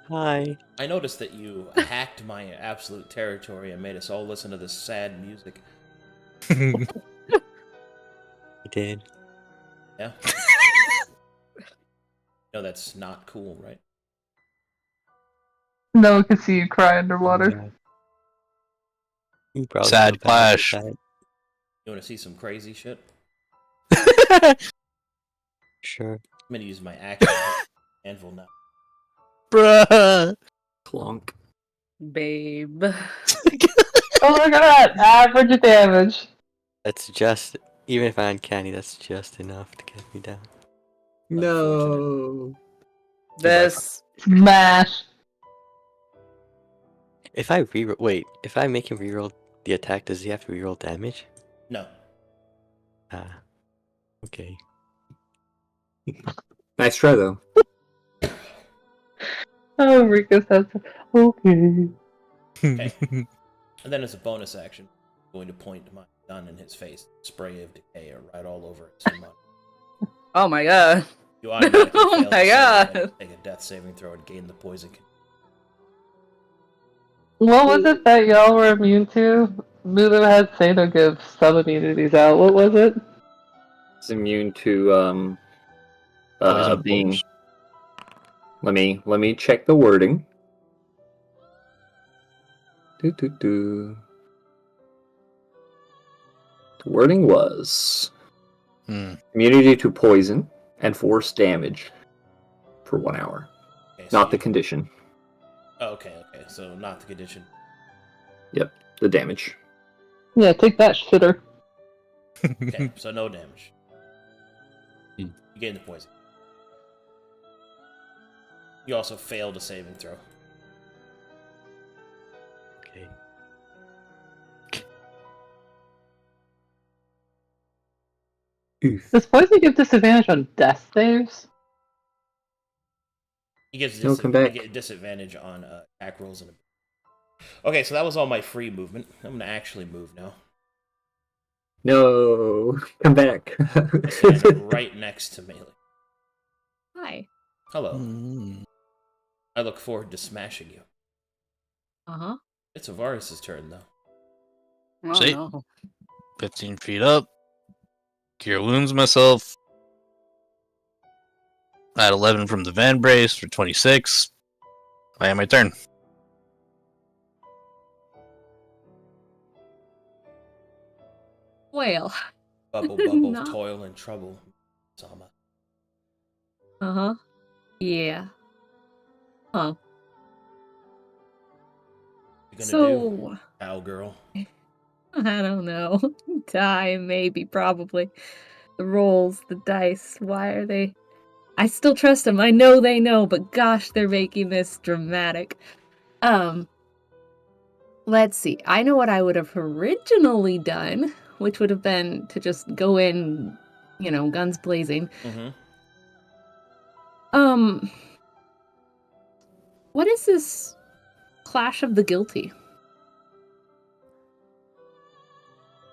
Hi. I noticed that you hacked my absolute territory and made us all listen to this sad music. You did. Yeah? No, that's not cool, right? No one can see you cry underwater. Yeah. You probably Sad feel bad clash. about You want to see some crazy shit? that. Sure. I'm gonna use my action anvil now. Bruh. Clunk. Babe. Oh, look at that! Average damage. That's just, even if I'm uncanny, that's just enough to get me down. No. This. Smash. If I reroll, wait, if I make him reroll the attack, does he have to reroll damage? No. Ah. Okay. Nice try though. Oh, Rika says, okay. Okay. And then as a bonus action, I'm going to point my gun in his face. Spray of decay right all over it. So Oh my god. you automatically Oh fail to my save god. and take a death saving throw and gain the poison. What was it that y'all were immune to? Mulu had Sato give sub-immunities out. What was it? It's immune to Poison being. force. Let me check the wording. The wording was immunity to poison and force damage for 1 hour. Okay, so Not the you- condition. Oh, okay. So not the condition. Yep, the damage. Yeah, take that, shitter. Okay, so no damage. Hmm. You gain the poison. You also failed a saving throw. Okay. Does poison give disadvantage on death saves? He gives No, come back. disadvantage on attack rolls. Okay, so that was all my free movement. I'm gonna actually move now. No, come back. Stand right next to Melee. Hi. Hello. Mm. I look forward to smashing you. Uh-huh. It's Avaris' turn, though. Oh See? no. 15 feet up. Cure wounds myself. Add 11 from the Van Brace for 26. I am my turn. Well. Bubble, bubble, No. toil and trouble. Sama. Uh-huh. Yeah. Huh. You gonna do, So, cowgirl? I don't know. Die, maybe, probably. The rolls, the dice, why are they... I still trust them. I know they know, but gosh, they're making this dramatic. Let's see. I know what I would have originally done, which would have been to just go in, guns blazing. Mm-hmm. What is this Clash of the Guilty?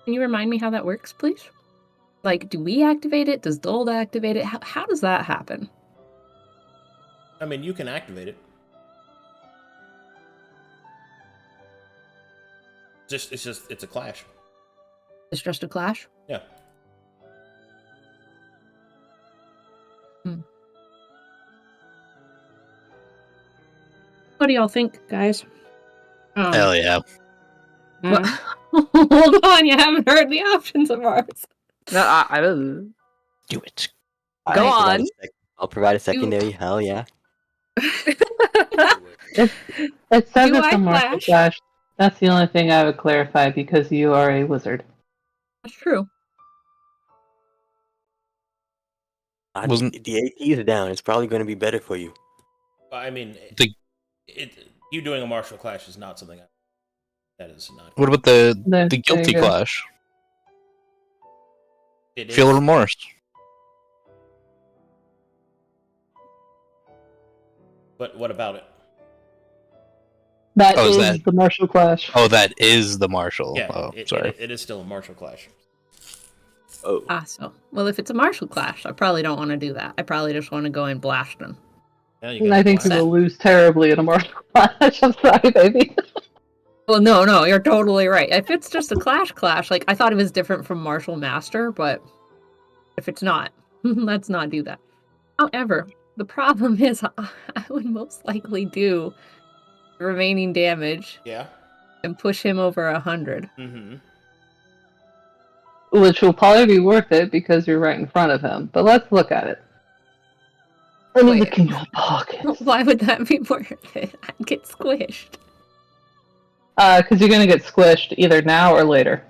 Can you remind me how that works, please? Like, do we activate it? Does Dold activate it? How does that happen? I mean, you can activate it. It's a clash. It's just a clash? Yeah. What do y'all think, guys? Hell yeah. What? Hold on, you haven't heard the options of ours. No, I Do it. Go on. I'll provide a secondary. Hell yeah. It says Do it's I a martial flash? clash. That's the only thing I would clarify because you are a wizard. That's true. Wasn't- The APs are down. It's probably going to be better for you. I mean, The- you doing a martial clash is not something that is not. What about There the guilty you go. clash? It Feel is- remorse. But what about it? That Oh, is is that- the martial clash. Oh, that is the martial. Yeah, Oh, it, sorry. it is still a martial clash. Oh. So. Well, if it's a martial clash, I probably don't want to do that. I probably just want to go and blast them. Now you And got I think blast. we will lose terribly in a martial clash. I'm sorry, baby. Well, no, you're totally right. If it's just a clash, like I thought it was different from Martial Master, but if it's not, let's not do that. However, the problem is I would most likely do the remaining damage Yeah. and push him over 100. Mm-hmm. Which will probably be worth it because you're right in front of him. But let's look at it. Let me Wait. look in your pockets. Why would that be worth it? I'd get squished. Because you're gonna get squished either now or later.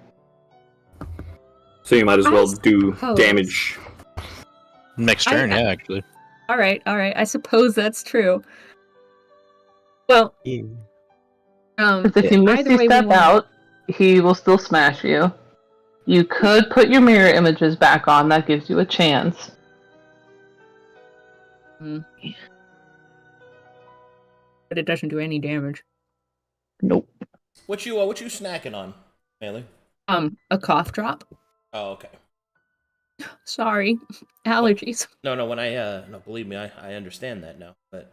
So you might as I well do suppose. damage. Next turn, yeah, actually. All right. I suppose that's true. Well, Yeah. Because if you either misty way we step want- out, he will still smash you. You could put your mirror images back on. That gives you a chance. but it doesn't do any damage. Nope. What you snacking on, Bailey? A cough drop. Oh, okay. Sorry, allergies. No, when I no, believe me, I understand that now. But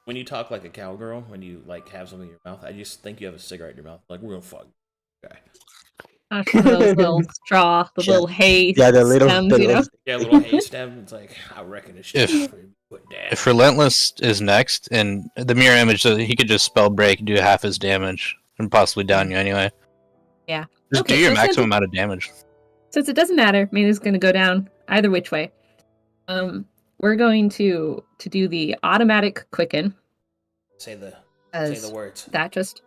when you talk like a cowgirl, when you like have something in your mouth, I just think you have a cigarette in your mouth. Like we're gonna fuck. Okay. That's one of those little straw, the Yeah. little hay Yeah, the little, stems, the you know? little Yeah, a little hay stem. It's like I reckon it's just put down. If Relentless is next, and the mirror image, so he could just spell break and do half his damage, and possibly down you anyway. Yeah. Just Okay, do your so since maximum amount of damage. Since it doesn't matter, Mina's gonna go down either which way. We're going to do the automatic quicken. Say the As words. that just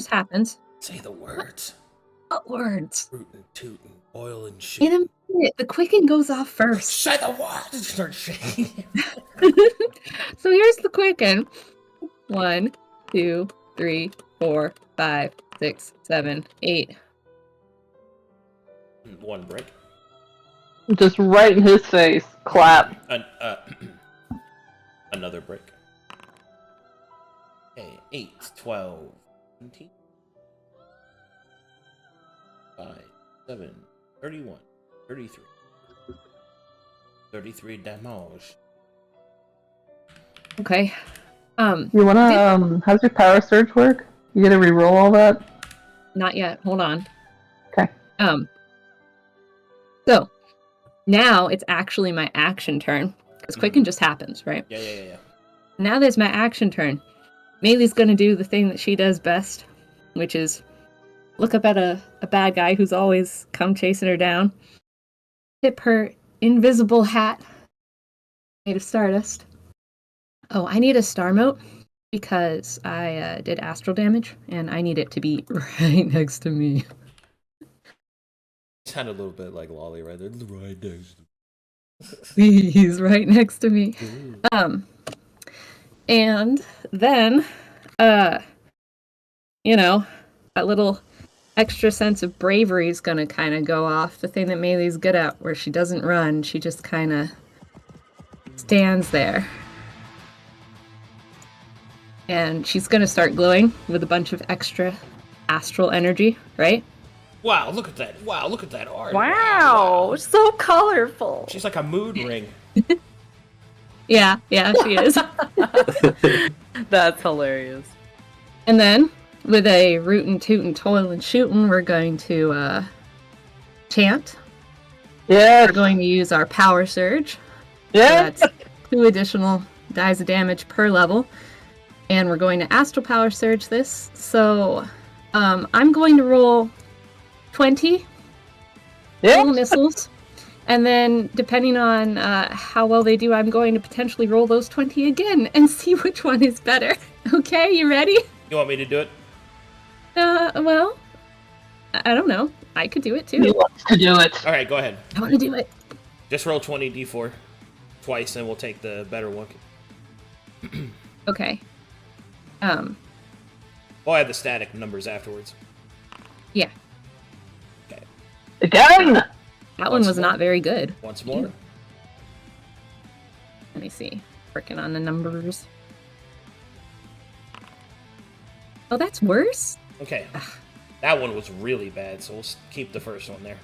happens. Say the words. What words? Rootin', tootin', boilin' In shit. a minute, the quicken goes off first. Say the words. Start shaking. So here's the quicken. 1, 2, 3, 4, 5, 6, 7, 8. One break. Just right in his face. Clap. Another break. Okay, 8, 12, 17, 5, 7, 31, 33. 33 damage. Okay. You wanna, how's your power surge work? You gonna re-roll all that? Not yet. Hold on. Okay. So now it's actually my action turn because quicken just happens, right? Yeah. Now there's my action turn. Maylee's gonna do the thing that she does best, which is look up at a bad guy who's always come chasing her down, tip her invisible hat made of stardust. Oh, I need a star mote because I did astral damage and I need it to be right next to me. Sounded a little bit like Lolly right there. Right next. He's right next to me. And then, you know, that little extra sense of bravery is gonna kind of go off. The thing that Melee's good at, where she doesn't run, she just kind of stands there. And she's gonna start glowing with a bunch of extra astral energy, right? Wow, look at that. Wow, look at that art. Wow, so colorful. She's like a mood ring. Yeah, she is. That's hilarious. And then, with a rootin' tootin' toilin' shootin', we're going to chant. Yes. We're going to use our power surge. Yes. So that's 2 additional dies of damage per level. And we're going to astral power surge this. So I'm going to roll 20 little missiles. And then, depending on how well they do, I'm going to potentially roll those 20 again and see which one is better. Okay, you ready? You want me to do it? Well, I don't know. I could do it too. He wants to do it. All right, go ahead. I want to do it. Just roll 20 d4 twice, and we'll take the better one. Okay. I'll add the static numbers afterwards. Yeah. Okay. Again. That one was not very good. Once more. Let me see. Working on the numbers. Oh, that's worse? Okay. That one was really bad, so we'll keep the first one there.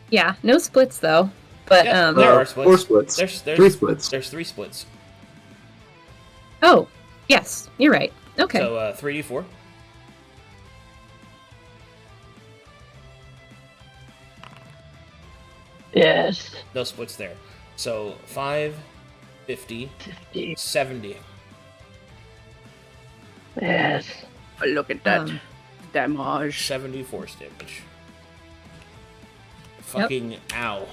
Yeah, no splits though. But Yeah, there are splits. 4 splits. There's 3 splits. There's 3 splits. oh, yes, you're right. Okay. So 3d4. Yes. No splits there. So 5, 50, 50. 70. Yes. Look at that Um, damage. 70 force damage. Fucking ow.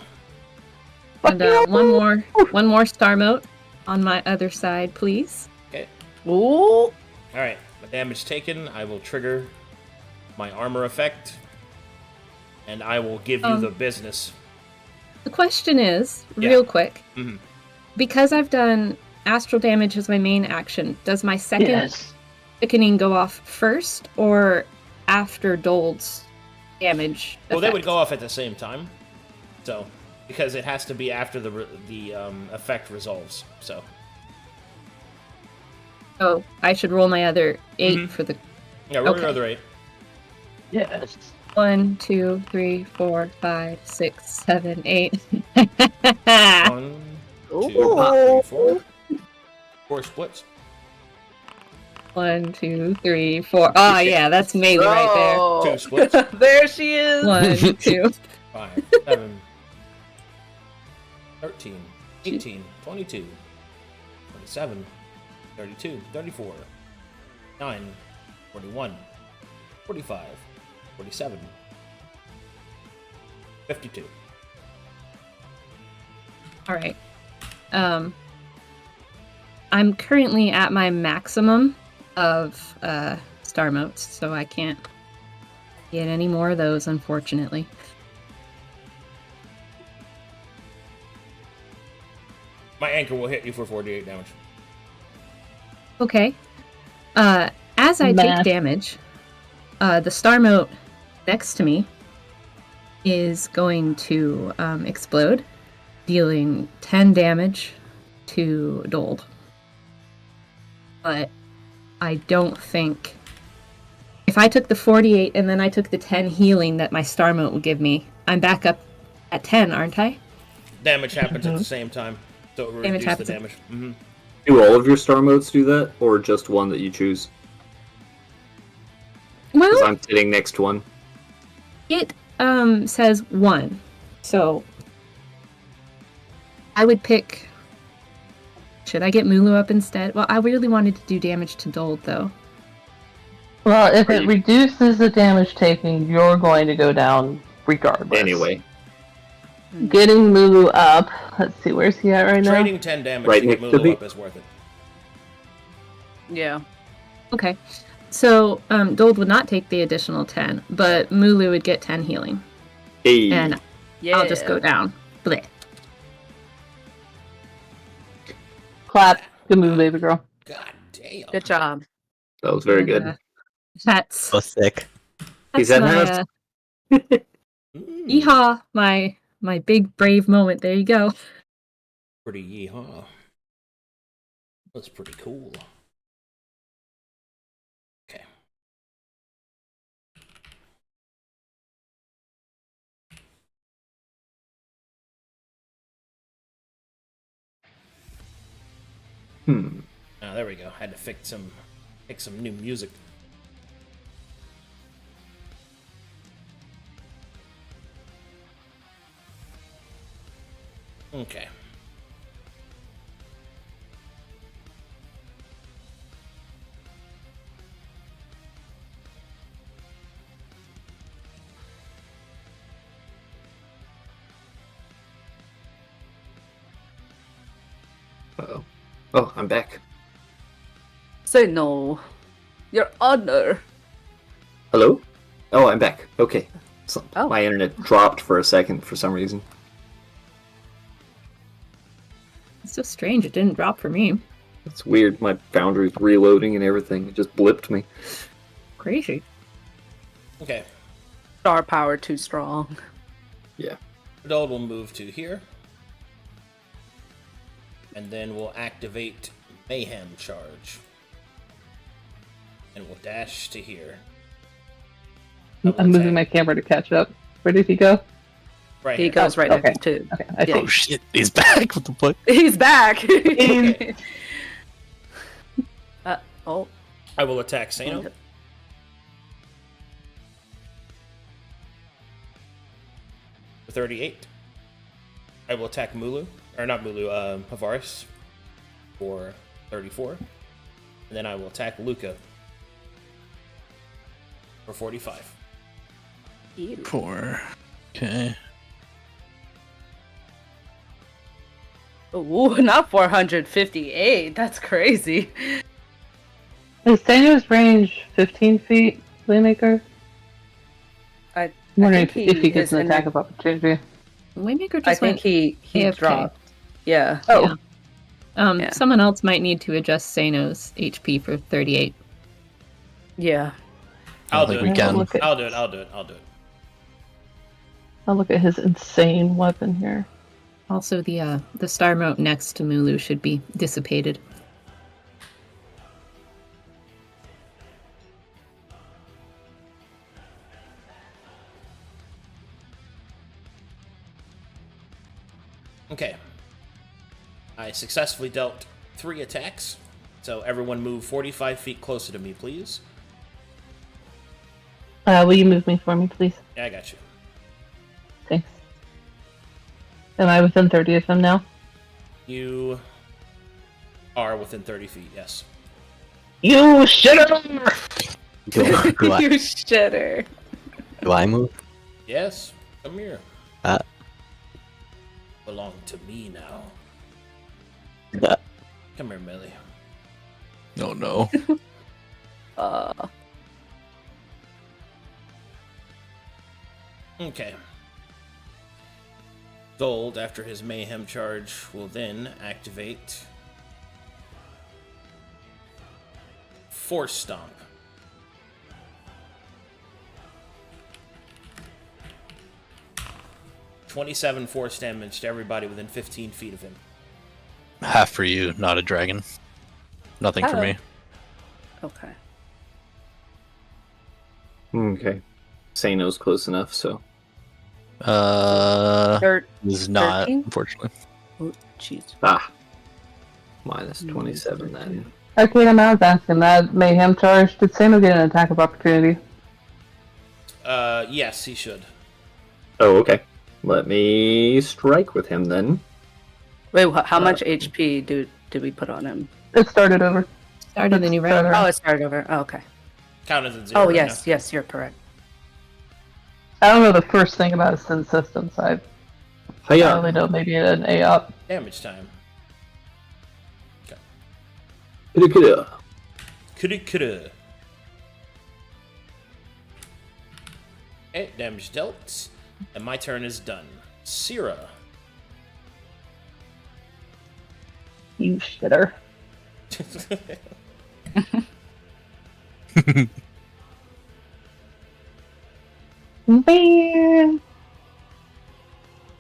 And one more star mote on my other side, please. Okay. Ooh. Alright. The damage taken, I will trigger my armor effect. And I will give you the business. The question is, Yeah. real quick, Mhm. because I've done astral damage as my main action, does my second Yes. thickening go off first or after Dold's damage? Well, they would effect? go off at the same time. So, because it has to be after the effect resolves. So, Oh, I should roll my other 8 Mhm. for the yeah, roll Okay. your other 8. Yes. 1, 2, 3, 4, 5, 6, 7, 8. 1, 2, 3, 4. 4 splits. 1, 2, 3, 4. Oh, yeah, that's melee right Oh. 2 splits. There she is. there. 1, 2. 5, 7, 13, 18, 22, 27, 32, 34, 9, 41, 45, 47, 52. All right. I'm currently at my maximum of star motes, so I can't get any more of those, unfortunately. My anchor will hit you for 48 damage. Okay. As I Math. take damage, the star mote next to me is going to explode, dealing 10 damage to Dold. But I don't think... If I took the 48 and then I took the 10 healing that my star mote would give me, I'm back up at 10, aren't I? Damage happens at the same time, so it will Damage reduce the happens at- damage. Mm-hmm. Do all of your star modes do that, or just one that you choose? Because Well, I'm sitting next to one. it says 1. So I would pick... Should I get Mulu up instead? Well, I really wanted to do damage to Dold, though. Well, if Are it you- reduces the damage taken, you're going to go down regardless. Anyway, Getting Lulu up. Let's see, where's he at right now? Trading 10 damage Right to get next to Mulu the- up is worth it. Yeah. Okay. So Dold would not take the additional 10, but Mulu would get 10 healing. hey, And Yeah. I'll just go down. Blech. Clap. Good move, baby girl. God damn. Good job. that was very And, good. That's So sick. He's that's at my half. yeehaw, my big brave moment. There you go. Pretty yeehaw. That's pretty cool. Okay. Ah, there we go. Had to pick some new music. Okay. Uh-oh. Oh, I'm back. Say no. Your honor. Hello? Oh, I'm back. Okay. So, Oh. My internet dropped for a second for some reason. It's so strange. It didn't drop for me. It's weird. My Foundry's reloading and everything. It just blipped me. Crazy. Okay. Star power too strong. Yeah. Dold will move to here. And then we'll activate Mayhem Charge. And we'll dash to here. I'm moving my camera to catch up. Where did he go? Right He here. goes right okay. next to. Okay, I Yeah. see. Oh shit, he's back. What the fuck? He's back. Okay. Oh. I will attack Sano. For 38. I will attack Mulu. Or not Mulu, Havaris. For 34. And then I will attack Luca. For 45. 4. Okay. Ooh, not 458. That's crazy. Is Sanyo's range 15 feet, Playmaker? I I'm wondering think if he gets his an attack ener- of opportunity. Waymaker I just think went he AFK. dropped. Yeah. Oh, Yeah. Someone else might need to adjust Sano's HP for 38. Yeah. I'll think do we it. can. I'll do it. I'll look at his insane weapon here. Also, the star mote next to Mulu should be dissipated. Okay. I successfully dealt 3 attacks. So everyone move 45 feet closer to me, please. Will you move me for me, please? Yeah, I got you. Thanks. Am I within 30 of him now? You are within 30 feet, yes. You shitter! You shitter. Do I move? Yes, come here. Uh. Belong to me now. Uh. Come here, Millie. Oh no. Okay. Gold, after his mayhem charge, will then activate Force Stomp. $27 force damage to everybody within 15 feet of him. Half for you, not a dragon. Nothing for me. Okay. Okay. Sano's close enough, so. Is not, 13? unfortunately. Oh, jeez. Ah. Minus 27 then. Arcadum, I was asking that mayhem charge. Did Samo get an attack of opportunity? Yes, he should. Oh, okay. Let me strike with him then. Wait, how much HP did we put on him? It started over. Started the new round. Oh, it started over. Oh, okay. Count as a 0 Oh, right yes, now. yes, you're correct. I don't know the first thing about a Sin system, so I Hiya! only know maybe an A up. Damage time. Kida. Coulda. 8 damage dealt. And my turn is done. Syrah. You shitter. Man.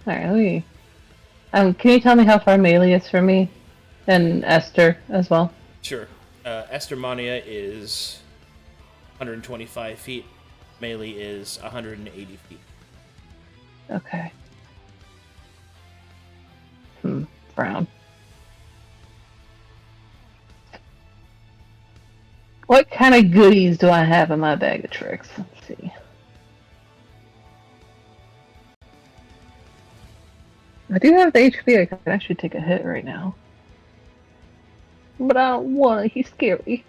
Alright, let me. Can you tell me how far Melee is from me? And Esther as well. Sure. Esther Mania is 125 feet. Melee is 180 feet. Okay. Brown. What kind of goodies do I have in my bag of tricks? Let's see. I do have the HP. I could actually take a hit right now. But I don't want to. He's scary.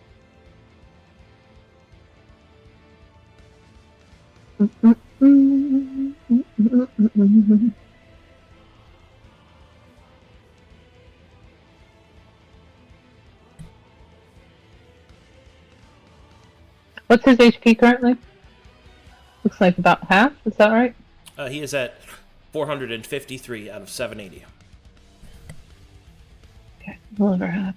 What's his HP currently? Looks like about half. Is that right? He is at 453 out of 780. Okay, a little over half.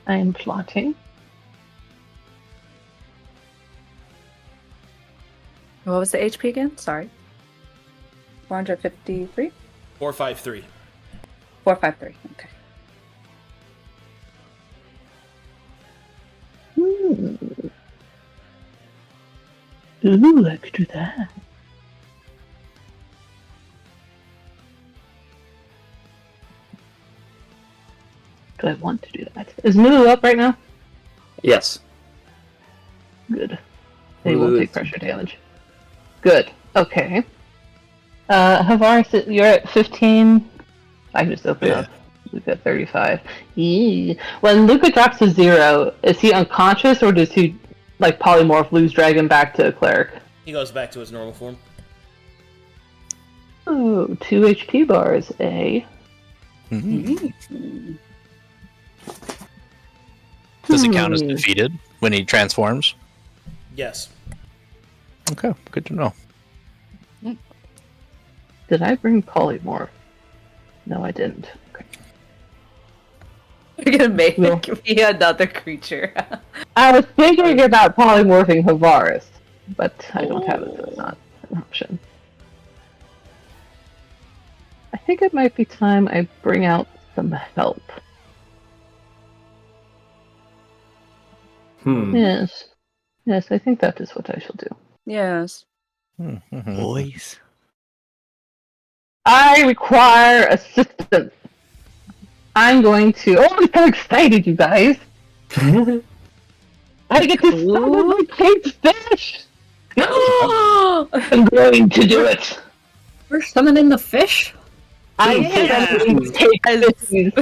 I am plotting. What was the HP again? Sorry. 453? 453. 453. Okay. Ooh, I could do that. Do I want to do that? Is Mulu up right now? Yes. Good. They won't Mulu take is- pressure damage. Good. Okay. Havaris, you're at 15. I can just open up. We've got 35. Yee. When Luca drops to 0, is he unconscious or does he, like, polymorph, lose dragon back to cleric? He goes back to his normal form. Oh, 2 HP bars, eh? Does it count as defeated when he transforms? Yes. Okay, good to know. Did I bring polymorph? No, I didn't. Okay. We're gonna make No. me another creature. I was thinking about polymorphing Havaris, but I don't have it, so it's not an option. I think it might be time I bring out some help. Yes. Yes, I think that is what I shall do. Yes. Boys. I require assistance. I'm going to. Oh, I'm so excited, you guys! I get to summon my caged fish! I'm going to do it! We're summoning the fish? I am caged fishes.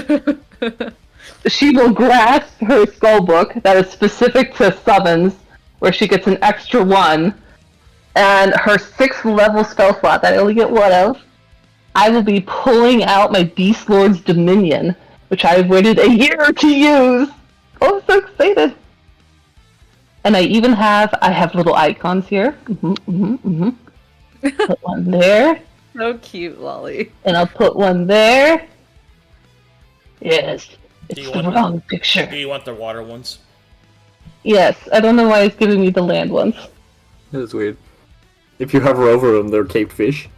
She will grasp her skull book that is specific to summons, where she gets an extra 1, and her 6th level spell slot that I only get 1 of. I will be pulling out my Beast Lord's Dominion, which I've waited a year to use. Oh, I'm so excited! And I have little icons here. Put one there, So cute, Lolly. and I'll put one there. Yes, Do it's you the want- wrong picture. Do you want the water ones? Yes, I don't know why it's giving me the land ones. That is weird. If you hover over them, they're caped fish.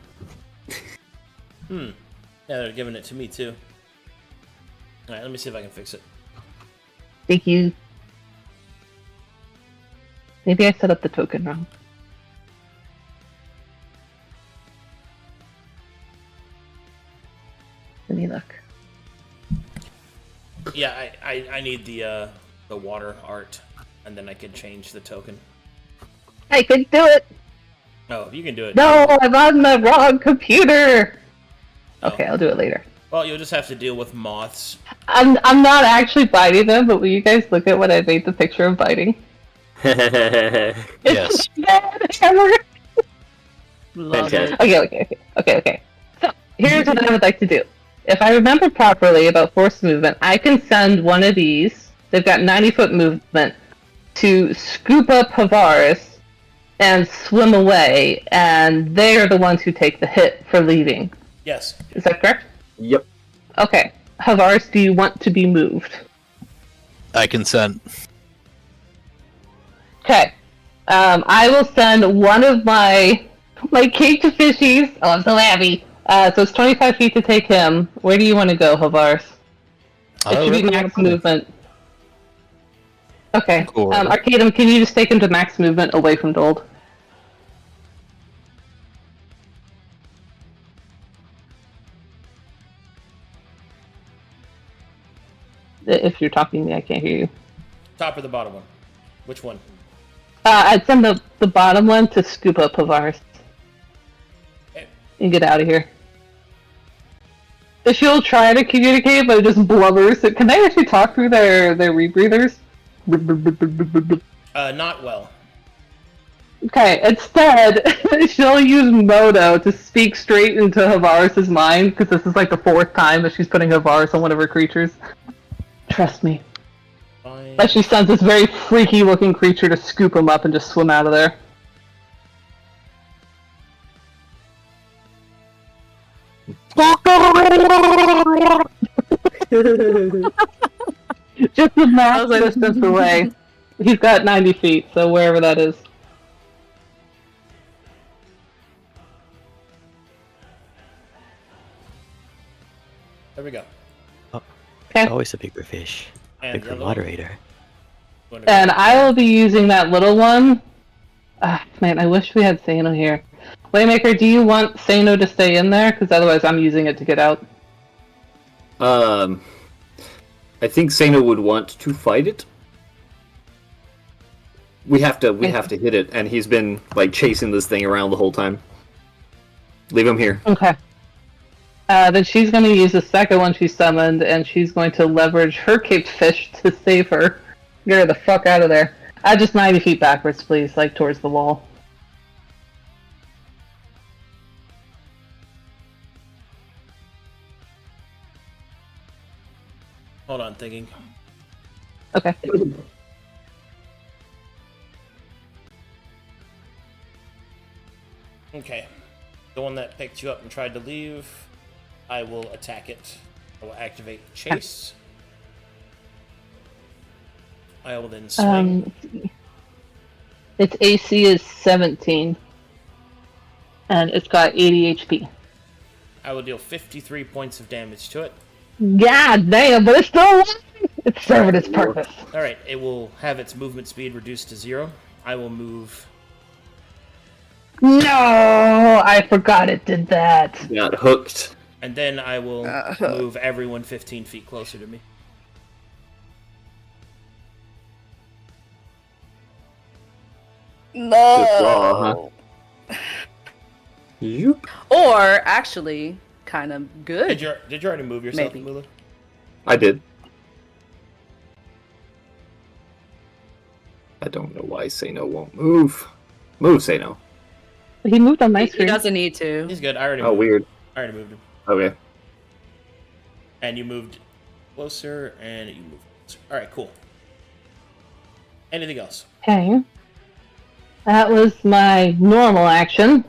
Yeah, they're giving it to me too. Alright, let me see if I can fix it. Thank you. Maybe I set up the token wrong. Let me look. Yeah, I need the water art, and then I can change the token. I could do it! Oh, you can do it. No, I'm on the wrong computer! Oh. Okay, I'll do it later. Well, you'll just have to deal with moths. I'm not actually biting them, but will you guys look at what I made the picture of biting? Yes. Bad hammer! Love Fantastic. it. Okay. So, here's what I would like to do. If I remember properly about force movement, I can send one of these, they've got 90-foot movement, to scoop up Havaris and swim away, and they are the ones who take the hit for leaving. Yes. Is that correct? Yep. Okay. Havaris, do you want to be moved? I consent. Okay. I will send one of my cage fishies. Oh, I'm so happy. So it's 25 feet to take him. Where do you want to go, Havaris? It should be max movement. Okay. Cool. Arcadum, can you just take him to max movement away from Dold? If you're talking to me, I can't hear you. Top or the bottom one? Which one? I'd send the bottom one to scoop up Havaris. Okay. And get out of here. She'll try to communicate, but it just blubbers. Can they actually talk through their rebreathers? Not well. Okay, instead, she'll use Modo to speak straight into Havaris' mind, because this is like the 4th time that she's putting Havaris on one of her creatures. Trust me. Fine. But she sends this very freaky looking creature to scoop him up and just swim out of there. Just the max distance away. He's got 90 feet, so wherever that is. There we go. Okay. Always a bigger fish. And Bigger yellow. moderator. And I will be using that little one Man, I wish we had Sano here. Waymaker, do you want Sano to stay in there? Because otherwise I'm using it to get out. I think Sano would want to fight it. We have to hit it, and he's been like chasing this thing around the whole time. Leave him here. Okay. Then she's going to use the second one she summoned, and she's going to leverage her caped fish to save her. Get her the fuck out of there. Just 90 feet backwards, please, like towards the wall. Hold on, thinking. Okay. Okay. The one that picked you up and tried to leave, I will attack it. I will activate Chase. I will then swing. Let's see. Its AC is 17. And it's got 80 HP. I will deal 53 points of damage to it. God damn, but it's still alive! It's serving its purpose. Alright, it will have its movement speed reduced to 0. I will move. No! I forgot it did that. Got hooked. And then I will move everyone 15 feet closer to me. No. Yoop. Or actually, kind of good. Did you already move yourself, Maybe. Mulu? I did. I don't know why Sano won't move. Move, Sano. He moved on my He screen. doesn't need to. He's good. I already Oh, moved weird. him. I already moved him. Okay. And you moved closer, and you moved closer. Alright, cool. Anything else? Okay. That was my normal action.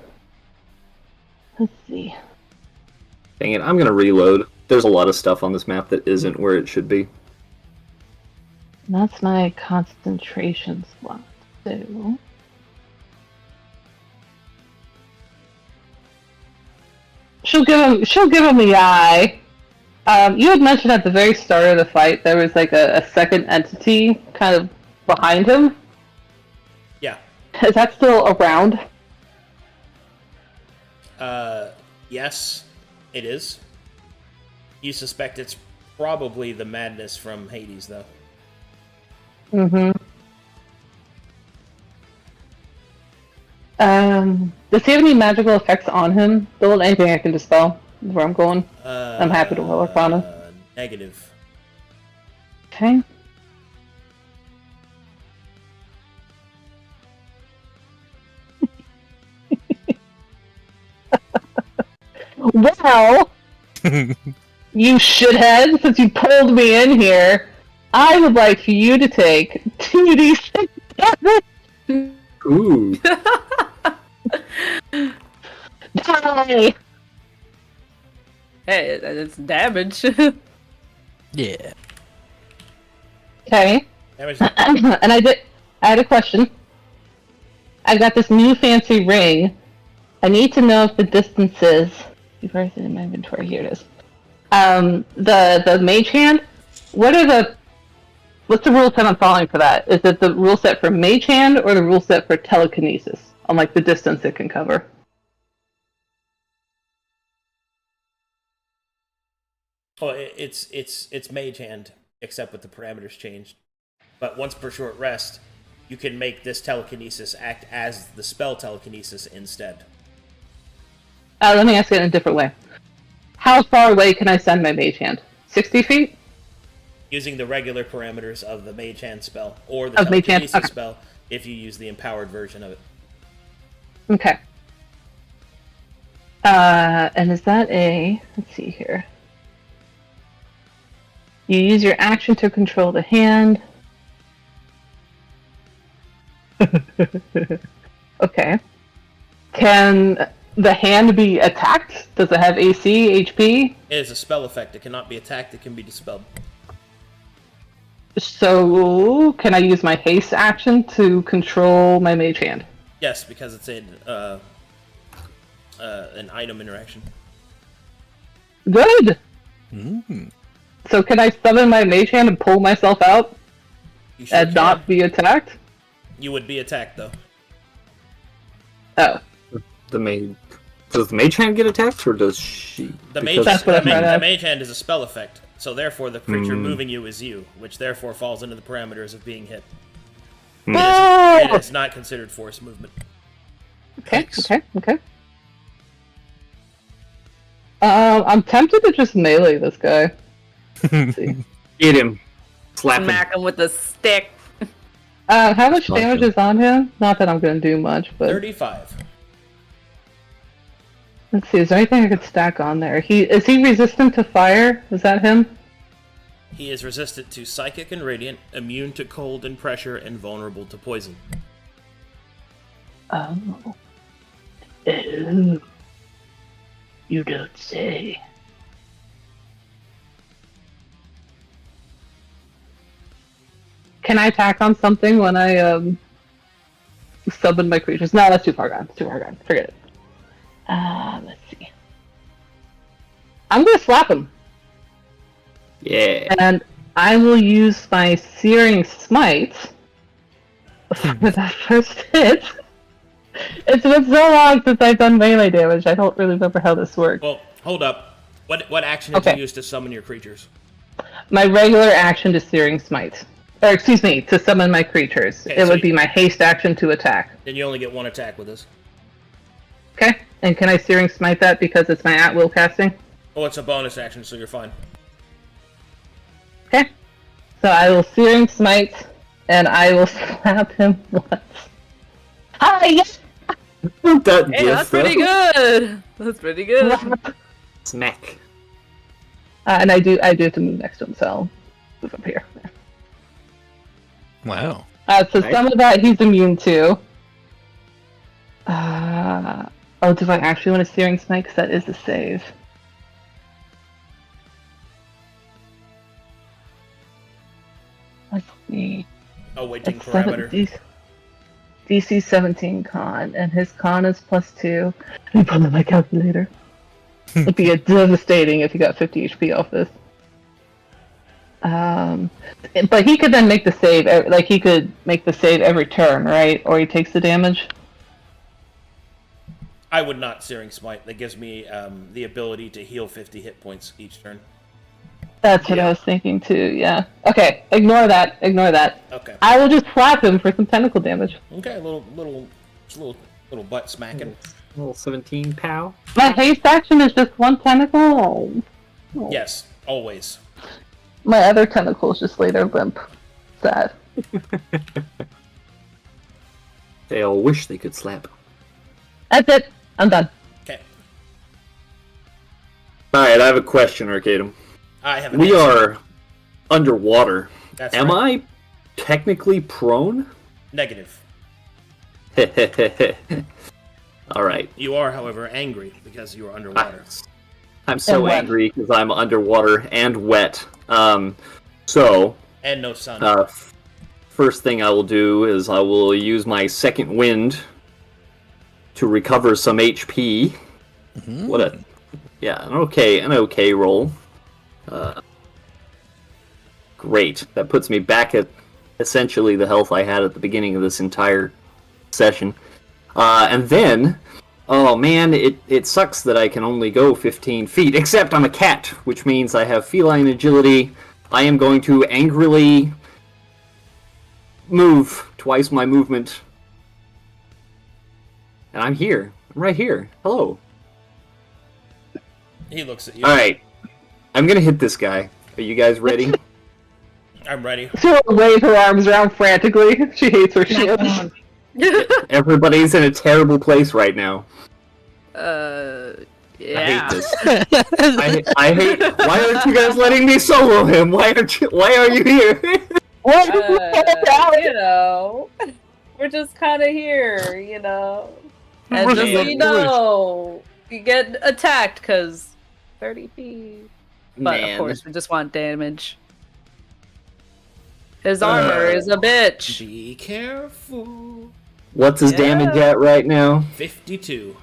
Let's see. Dang it, I'm gonna reload. There's a lot of stuff on this map that isn't where it should be. That's my concentration slot, too. She'll give him the eye. You had mentioned at the very start of the fight there was like a second entity kind of behind him. Yeah. Is that still around? Yes, it is. You suspect it's probably the madness from Hades, though. Mm-hmm. Does he have any magical effects on him? Build anything I can dispel where I'm going? I'm happy to roll Arcana. Negative. Okay. Well, you shithead, since you pulled me in here, I would like for you to take 2d6 damage. Ooh. Die! Hey, it's damage. Yeah. Okay. Damage. And I had a question. I got this new fancy ring. I need to know if the distances. Where's it in my inventory? Here it is. The mage hand. What's the rule set I'm following for that? Is it the rule set for mage hand or the rule set for telekinesis? On like the distance it can cover. Oh, it's mage hand, except with the parameters changed. But once per short rest, you can make this telekinesis act as the spell telekinesis instead. Let me ask it in a different way. How far away can I send my mage hand? 60 feet? Using the regular parameters of the mage hand spell, or the Of mage hand, telekinesis okay. spell, if you use the empowered version of it. Okay. And is that let's see here. You use your action to control the hand. Okay. Can the hand be attacked? Does it have AC, HP? It is a spell effect. It cannot be attacked. It can be dispelled. So, can I use my haste action to control my mage hand? Yes, because it's an item interaction. Good! Mm. So can I summon my mage hand and pull myself out You sure and can. not be attacked? You would be attacked, though. Oh, The mage. Does the mage hand get attacked, or does she? The because- mage hand is a spell effect, so therefore the creature moving you is you, which therefore falls into the parameters of being hit. It is not considered force movement. okay. I'm tempted to just melee this guy. Let's see. Get him. Slap him. Smack him with a stick. How much Not damage good. is on him? Not that I'm going to do much, but 35. let's see. Is there anything I could stack on there? Is he resistant to fire? Is that him? He is resistant to psychic and radiant, immune to cold and pressure, and vulnerable to poison. Oh. Oh. You don't say. Can I attack on something when I summon my creatures? No, that's too far gone. Forget it. Let's see. I'm gonna slap him. Yeah. And I will use my Searing Smite for that first hit. It's been so long since I've done melee damage, I don't really remember how this works. Well, hold up. What action did Okay. you use to summon your creatures? My regular action to Searing Smite. Or, excuse me, to summon my creatures. Okay, It so would be my haste action to attack. Then you only get one attack with this. Okay? And can I Searing Smite that because it's my at-will casting? Oh, it's a bonus action, so you're fine. Okay. So I will Searing Smite, and I will slap him once. Hi! Yes! Hey, that's pretty good. That's pretty good. Smack. And I do have to move next to him, so I'll move up here. Wow. So Nice. some of that he's immune to. Do I actually want to Searing Smite? Because that is a save. Let's see. Awaiting It's parameter. DC 17 con, and his con is +2. Let me pull up my calculator. It'd be devastating if he got 50 HP off this. But he could then make the save, like he could make the save every turn, right? Or he takes the damage? I would not Searing Smite. That gives me the ability to heal 50 hit points each turn. That's what I was thinking too, yeah. Okay, ignore that. Okay. I will just slap him for some tentacle damage. Okay, a little butt smacking. Little 17 pow. My haste action is just one tentacle. Oh. Yes, always. My other tentacle is just later limp. Sad. They all wish they could slap. That's it. I'm done. Okay. Alright, I have a question, Arcadum. I have an We answer. are underwater. That's Am right. I technically prone? Negative. Alright. You are, however, angry because you are underwater. I'm so And wet. angry because I'm underwater and wet. So, And no sun. first thing I will do is I will use my second wind to recover some HP. What a... Yeah, an okay roll. Great. That puts me back at essentially the health I had at the beginning of this entire session. And then, oh man, it sucks that I can only go 15 feet, except I'm a cat, which means I have feline agility. I am going to angrily move twice my movement. And I'm here. I'm right here. Hello. He looks at you. Alright. I'm gonna hit this guy. Are you guys ready? I'm ready. She'll wave her arms around frantically. She hates her shield. Everybody's in a terrible place right now. Yeah. I hate this. I hate. Why aren't you guys letting me solo him? Why are you here? You know, we're just kind of here, you know. And just so you know, you get attacked because 30 feet. But Man. of course, we just want damage. His armor is a bitch. Be careful. What's his damage at right now? 52.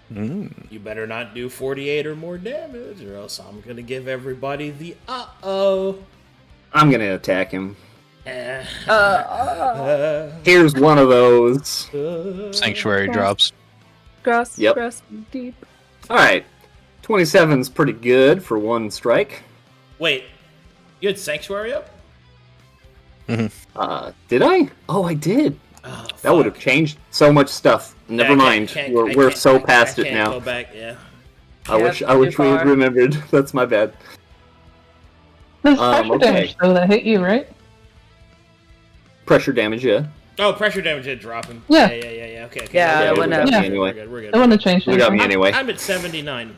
You better not do 48 or more damage, or else I'm gonna give everybody the uh-oh. I'm gonna attack him. Here's one of those. Sanctuary drops. Grass, Yep. grass deep. All right, 27's pretty good for one strike. Wait, you had Sanctuary up? Did I? Oh, I did. Oh, That would have fuck. changed so much stuff. Never Yeah, I mind. can't- We're I we're can't- so I past it can't now. Go back, yeah. I Yep, wish we too had far. remembered. That's my bad. There's pressure okay. damage though that hit you, right? Pressure damage, yeah. Oh, pressure damage did drop him. Yeah. Yeah. Okay. Yeah, Yeah, it we went got up. me Yeah. anyway. We're good. We're I good. want to change We got me that. anyway. I'm at 79.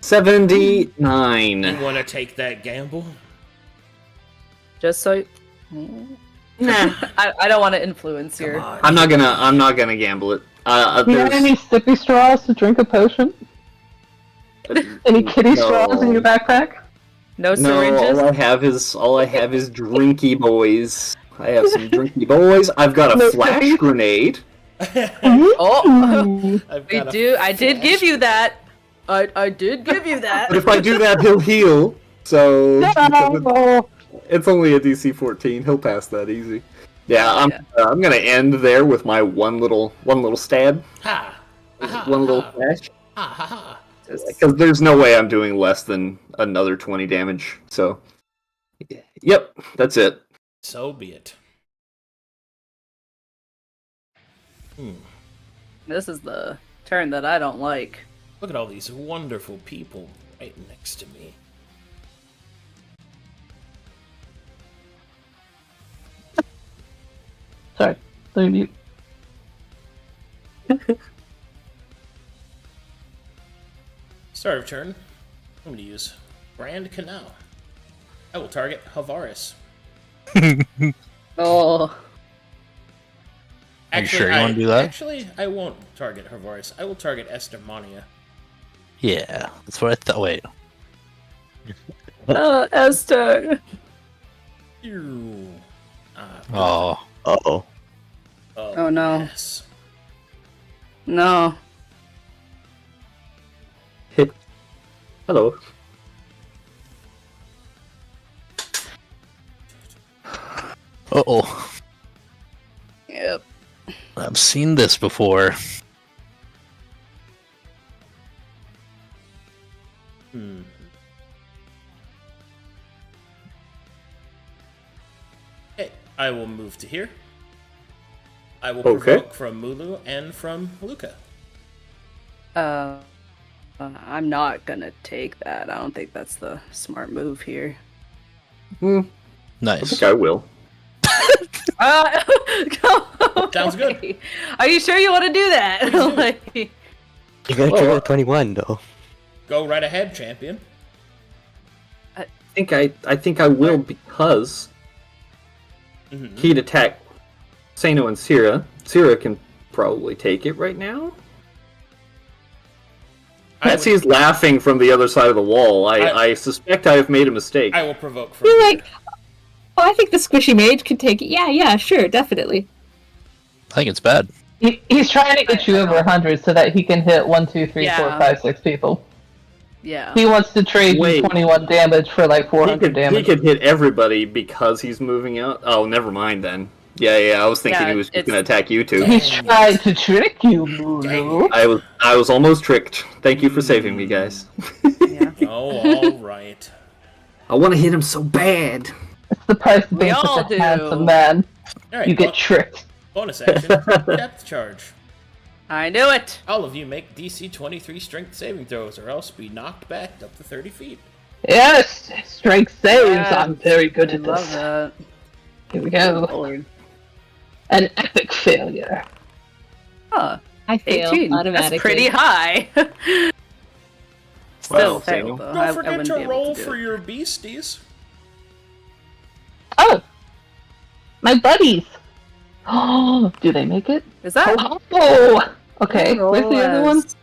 79. You want to take that gamble? Just so. Nah, I don't want to influence Come your. on. I'm not gonna gamble it. Do you have There's- any sippy straws to drink a potion? Any kitty No. straws in your backpack? No No, syringes. all I have is drinky boys. I have some drinky boys. I've got a No flash cookies? grenade. Oh, I've we got a do. I did give you that. I did give you But that. if I do that, he'll heal. So No. it's only a DC 14. He'll pass that easy. Yeah, I'm gonna end there with my one little stab, Ha! one little flash. Ha ha ha! Because there's no way I'm doing less than another 20 damage. So, yep, that's it. So be it. This is the turn that I don't like. Look at all these wonderful people right next to me. Sorry. Let me mute. Start of turn. I'm going to use Grand Canal. I will target Havaris. Oh, Are you sure you wanna do that? Actually, I won't target Havaris. I will target Estermania. Yeah, that's what I thought. Wait. Esther. Ew. Oh. Uh-oh. Oh, no. Yes. No. Hello. Uh-oh. Yep. I've seen this before. Hmm. Okay, I will move to here. I will Okay. provoke from Mulu and from Luca. I'm not gonna take that. I don't think that's the smart move here. I Nice. think I will. Go Sounds good. away. Are you sure you want to do that? Please do. Like, You gotta trigger the 21 though. Go right ahead, champion. I think I will because Mhm. he'd attack Sano and Syrah. Syrah can probably take it right now. I Betsy's laughing from the other side of the wall. I- I suspect I have made a mistake. I will provoke from You're here. like, oh, I think the squishy mage could take it. Yeah, sure, definitely. I think it's bad. He's trying to get you over 100 so that he can hit 1, 2, 3, 4, Yeah. 5, 6 people. yeah. He wants to trade you Wait. 21 damage for like 400 he damage. could hit everybody because he's moving out. Oh, never mind then. Yeah. I was thinking Yeah, he was just it's- going to attack you two. He's trying to trick you, Lulu. I was almost tricked. Thank you for saving me, guys. Yeah. Oh, all right. I want to hit him so bad. It's the price of We being all such a do. handsome man. All right. You get tricked. bonus action. Depth charge. I knew it. All of you make DC 23 strength saving throws, or else be knocked back up to 30 feet. Yes, strength saves. Yes, I'm very good I at love this. that. Here we go. Lord. An epic failure. Huh. I fail 18. automatically. That's pretty high. Still Well, failed, though. Don't I forget wouldn't to be able roll do for it. your beasties. Oh, my buddies. Oh, do they make it? Is that Oh, okay. roll Where's the other one? as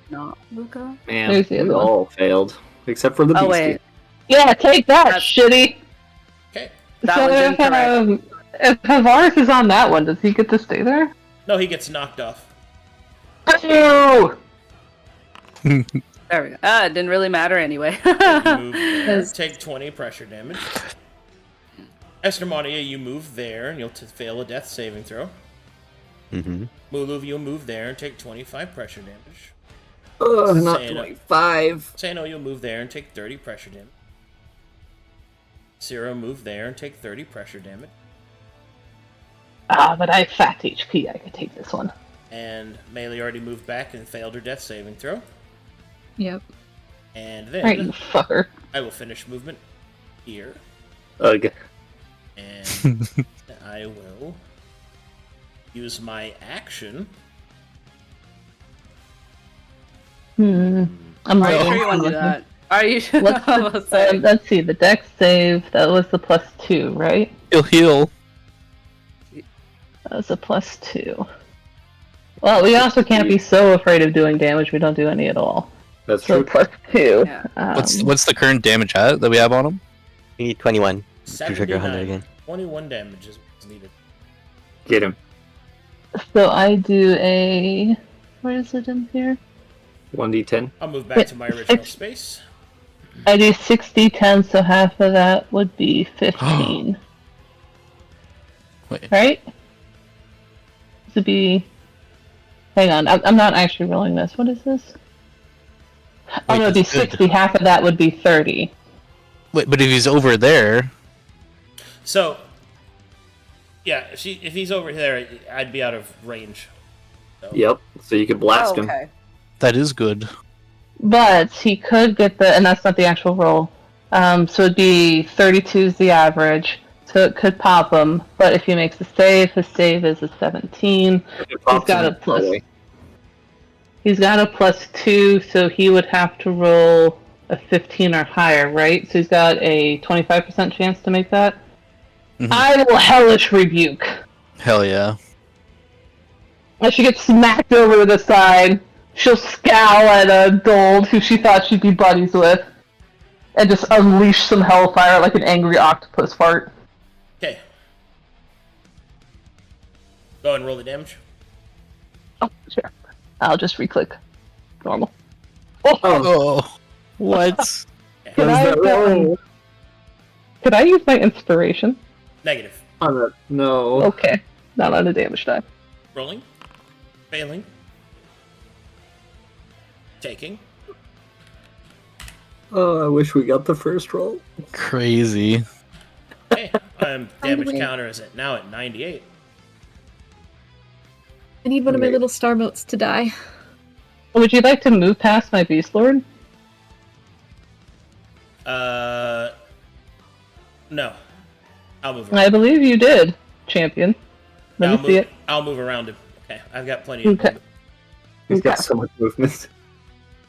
not Luca? Man, There's the we other one. all failed. Except for the Oh beastie. wait, Yeah, take that, That's- shitty. Okay. that So was if, incorrect. if Havaris is on that one, does he get to stay there? No, he gets knocked off. Oh! There we go. It didn't really matter anyway. Move there. Take 20 pressure damage. Estermonia, you move there, and you'll fail a death saving throw. Mm-hmm. Mulu, you'll move there and take 25 pressure damage. Oh, not Say no. 25. Sano, you'll move there and take 30 pressure damage. Zero, move there and take 30 pressure damage. Ah, but I have fat HP. I could take this one. And Melee already moved back and failed her death saving throw. Yep. And Alright, you then fucker. I will finish movement here. Ugh. And I will use my action. I'm Are you looking. sure you want to do that? Are you sure? What's I was the, gonna say. let's see, the dex save, that was the +2, right? He'll heal. That was a +2. Well, we also can't be so afraid of doing damage we don't do any at all. That's So true. +2. Yeah. What's the current damage at that we have on him? You need 21 to trigger 100 79. again. 21 damage is needed. Get him. So I do a... Where is it in here? 1d10. I'll move back to my original space. I do 60, 10, so half of that would be 15. Wait. Right? This would be... Hang on, I'm not actually rolling this. What is this? Oh, no, it'd be that's good. 60. Half of that would be 30. Wait, but if he's over there, So, yeah, if he's over there, I'd be out of range. So, Yep. So you could blast Oh, him. okay. that is good. But he could get the... And that's not the actual roll. So it'd be 32 is the average. So it could pop him. But if he makes a save, his save is a 17. It pops got him a plus. away. He's got a +2, so he would have to roll a 15 or higher, right? So he's got a 25% chance to make that. Mhm. I will hellish rebuke. Hell yeah. As she gets smacked over to the side, she'll scowl at Gold, who she thought she'd be buddies with, and just unleash some hellfire like an angry octopus fart. Okay. Go ahead and roll the damage. Oh, sure. I'll just re-click. Normal. Oh, what? Can I use my inspiration? Negative. No. Okay. Not on a damage die. Rolling. Failing. Taking. Oh, I wish we got the first roll. Crazy. Okay. Damage counter is now at 98. I need one of my Great. little star motes to die. Would you like to move past my Beast Lord? No. I'll move around. I believe you did, champion. Let me see it. I'll move around him. Okay, I've got plenty of Okay. movement. He's got so much movement.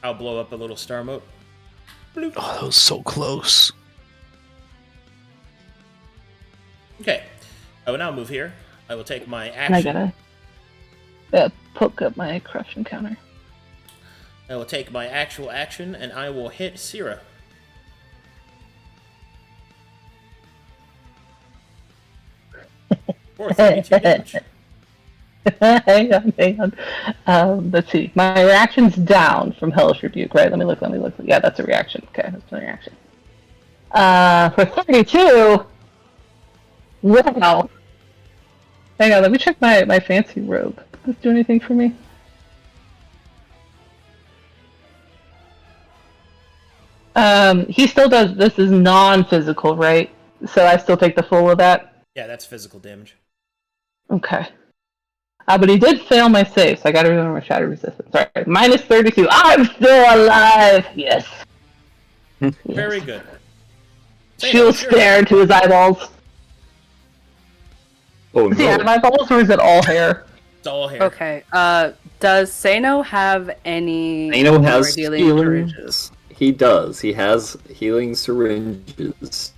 I'll blow up a little star mote. Oh, that was so close. Okay. I will now move here. I will take my And I action. gotta poke up my crush encounter. I will take my actual action and I will hit Syrah. For 32 damage. hang on. Let's see. My reaction's down from Hellish Rebuke, right? Let me look. Yeah, that's a reaction. Okay, that's a reaction. For 32... Wow. Hang on, let me check my fancy robe. Does this do anything for me? He still does... This is non-physical, right? So I still take the full of that? Yeah, that's physical damage. Okay. But he did fail my save, so I gotta remember my shadow resistance. Alright, minus 32. I'm still alive! Yes. Very good. She'll stare into his eyeballs. Oh Does he have no. eyeballs, or is it all hair? It's all hair. Okay. Does Sano have any Ano more has healing healing. syringes? He does. He has healing syringes.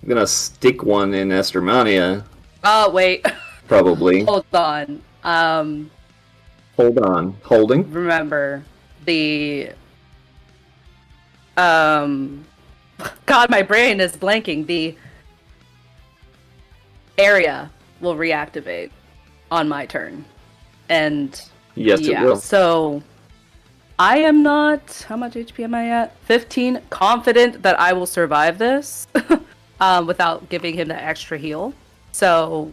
I'm gonna stick one in Estermania, Oh wait. probably. Hold on. Hold on. Holding. Remember the God, my brain is blanking. The area will reactivate on my turn. And Yes, yeah, it will. so I am not, how much HP am I at? 15, confident that I will survive this. without giving him the extra heal. So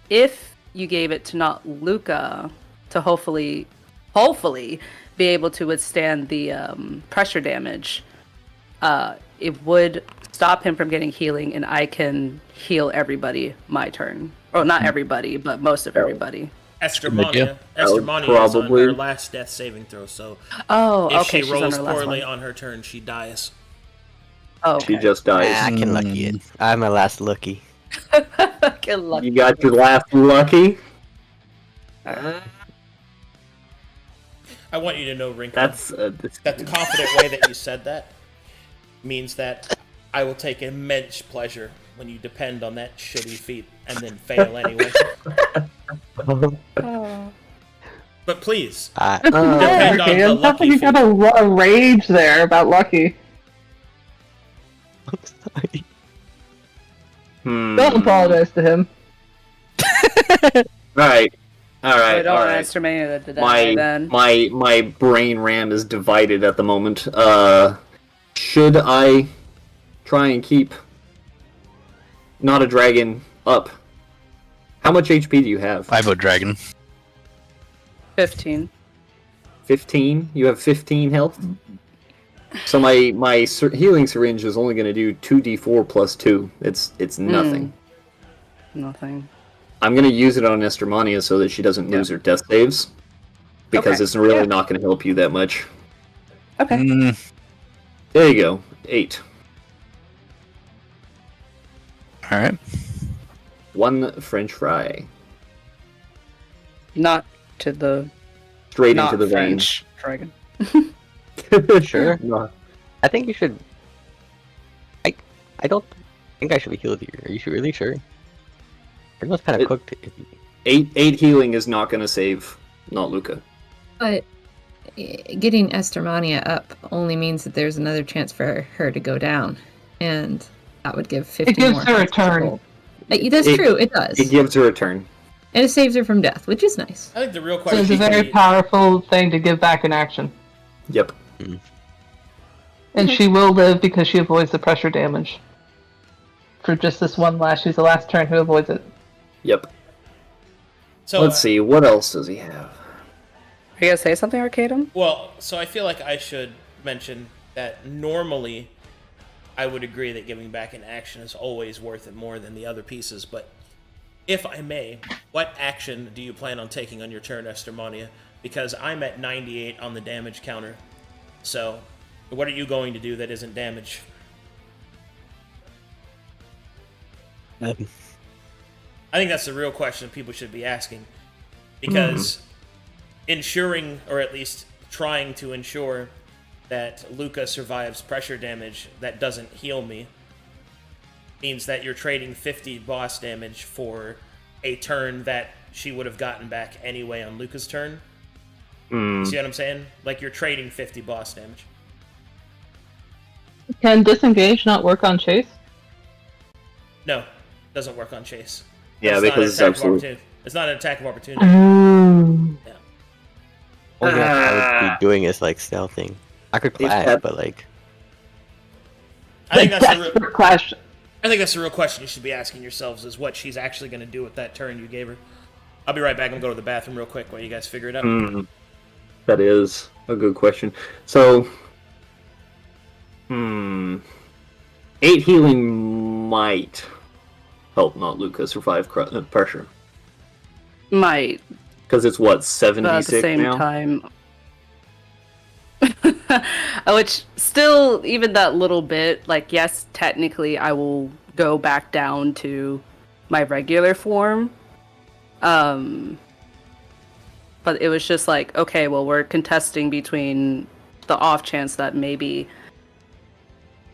if you gave it to not Luca to hopefully be able to withstand the pressure damage, it would stop him from getting healing, and I can heal everybody my turn. Or not everybody, but most of everybody. Estermania is on probably- her last death saving throw, so Oh, if okay. she she's on rolls her last poorly one. on her turn, she dies. Oh, okay. She just dies. I can lucky it. I'm my last lucky. Get lucky. You got your last lucky. I want you to know, Rinko, That's that the confident way that you said that means that I will take immense pleasure when you depend on that shitty feat and then fail anyway. But please, depend on Okay, the it sounds like lucky you feat. got a rage there about Lucky. I'm sorry. Don't apologize to him. Right. All I right. don't All want right. Estermania to die then. My brain RAM is divided at the moment. Should I try and keep not a dragon up? How much HP do you have? I vote dragon. 15. 15. You have 15 health. So my healing syringe is only going to do 2d4 plus 2. It's nothing. Nothing. I'm going to use it on Estermania so that she doesn't lose her death saves. Because Okay. it's really not going to help you that much. Okay. There you go. 8. Alright. 1 French fry. Not to the Straight not into the French dragon. vein. Sure. No. I think you should. I don't think I should be healed here. Are you really sure? Everyone's kind of cooked. 8 healing is not going to save not Luca. But getting Estermania up only means that there's another chance for her to go down, and that would give 50 gives more. her a hits to turn. roll. That's true, it does. It gives her a turn. And it saves her from death, which is nice. I think the real So question it's a should very be, powerful thing to give back in action. Yep. And she will live because she avoids the pressure damage. For just this one last, she's the last turn who avoids it. Yep. so, Let's see, what else does he have? Are you gonna say something, Arcadum? Well, so I feel like I should mention that normally I would agree that giving back in action is always worth it more than the other pieces, but if I may, what action do you plan on taking on your turn, Estermania? Because I'm at 98 on the damage counter. So, what are you going to do that isn't damage? I think that's the real question people should be asking. Because ensuring, or at least trying to ensure, that Luca survives pressure damage that doesn't heal me means that you're trading 50 boss damage for a turn that she would have gotten back anyway on Luca's turn. You see what I'm saying? Like, you're trading 50 boss damage. Can disengage not work on chase? No, doesn't work on chase. Yeah, not because an it's attack of absolute. opportunity. It's not an attack of opportunity. Only thing I would be doing is like stealthing. I could clash, that- but like I think that's the real, Clash. I think that's the real question you should be asking yourselves, is what she's actually going to do with that turn you gave her. I'll be right back. I'm going to go to the bathroom real quick while you guys figure it out. That is a good question. So, 8 healing might help not Luca survive pressure. Might. Because it's what, But at 76 the same now? time. Which still, even that little bit, like, yes, technically I will go back down to my regular form. But it was just like, okay, well, we're contesting between the off chance that maybe,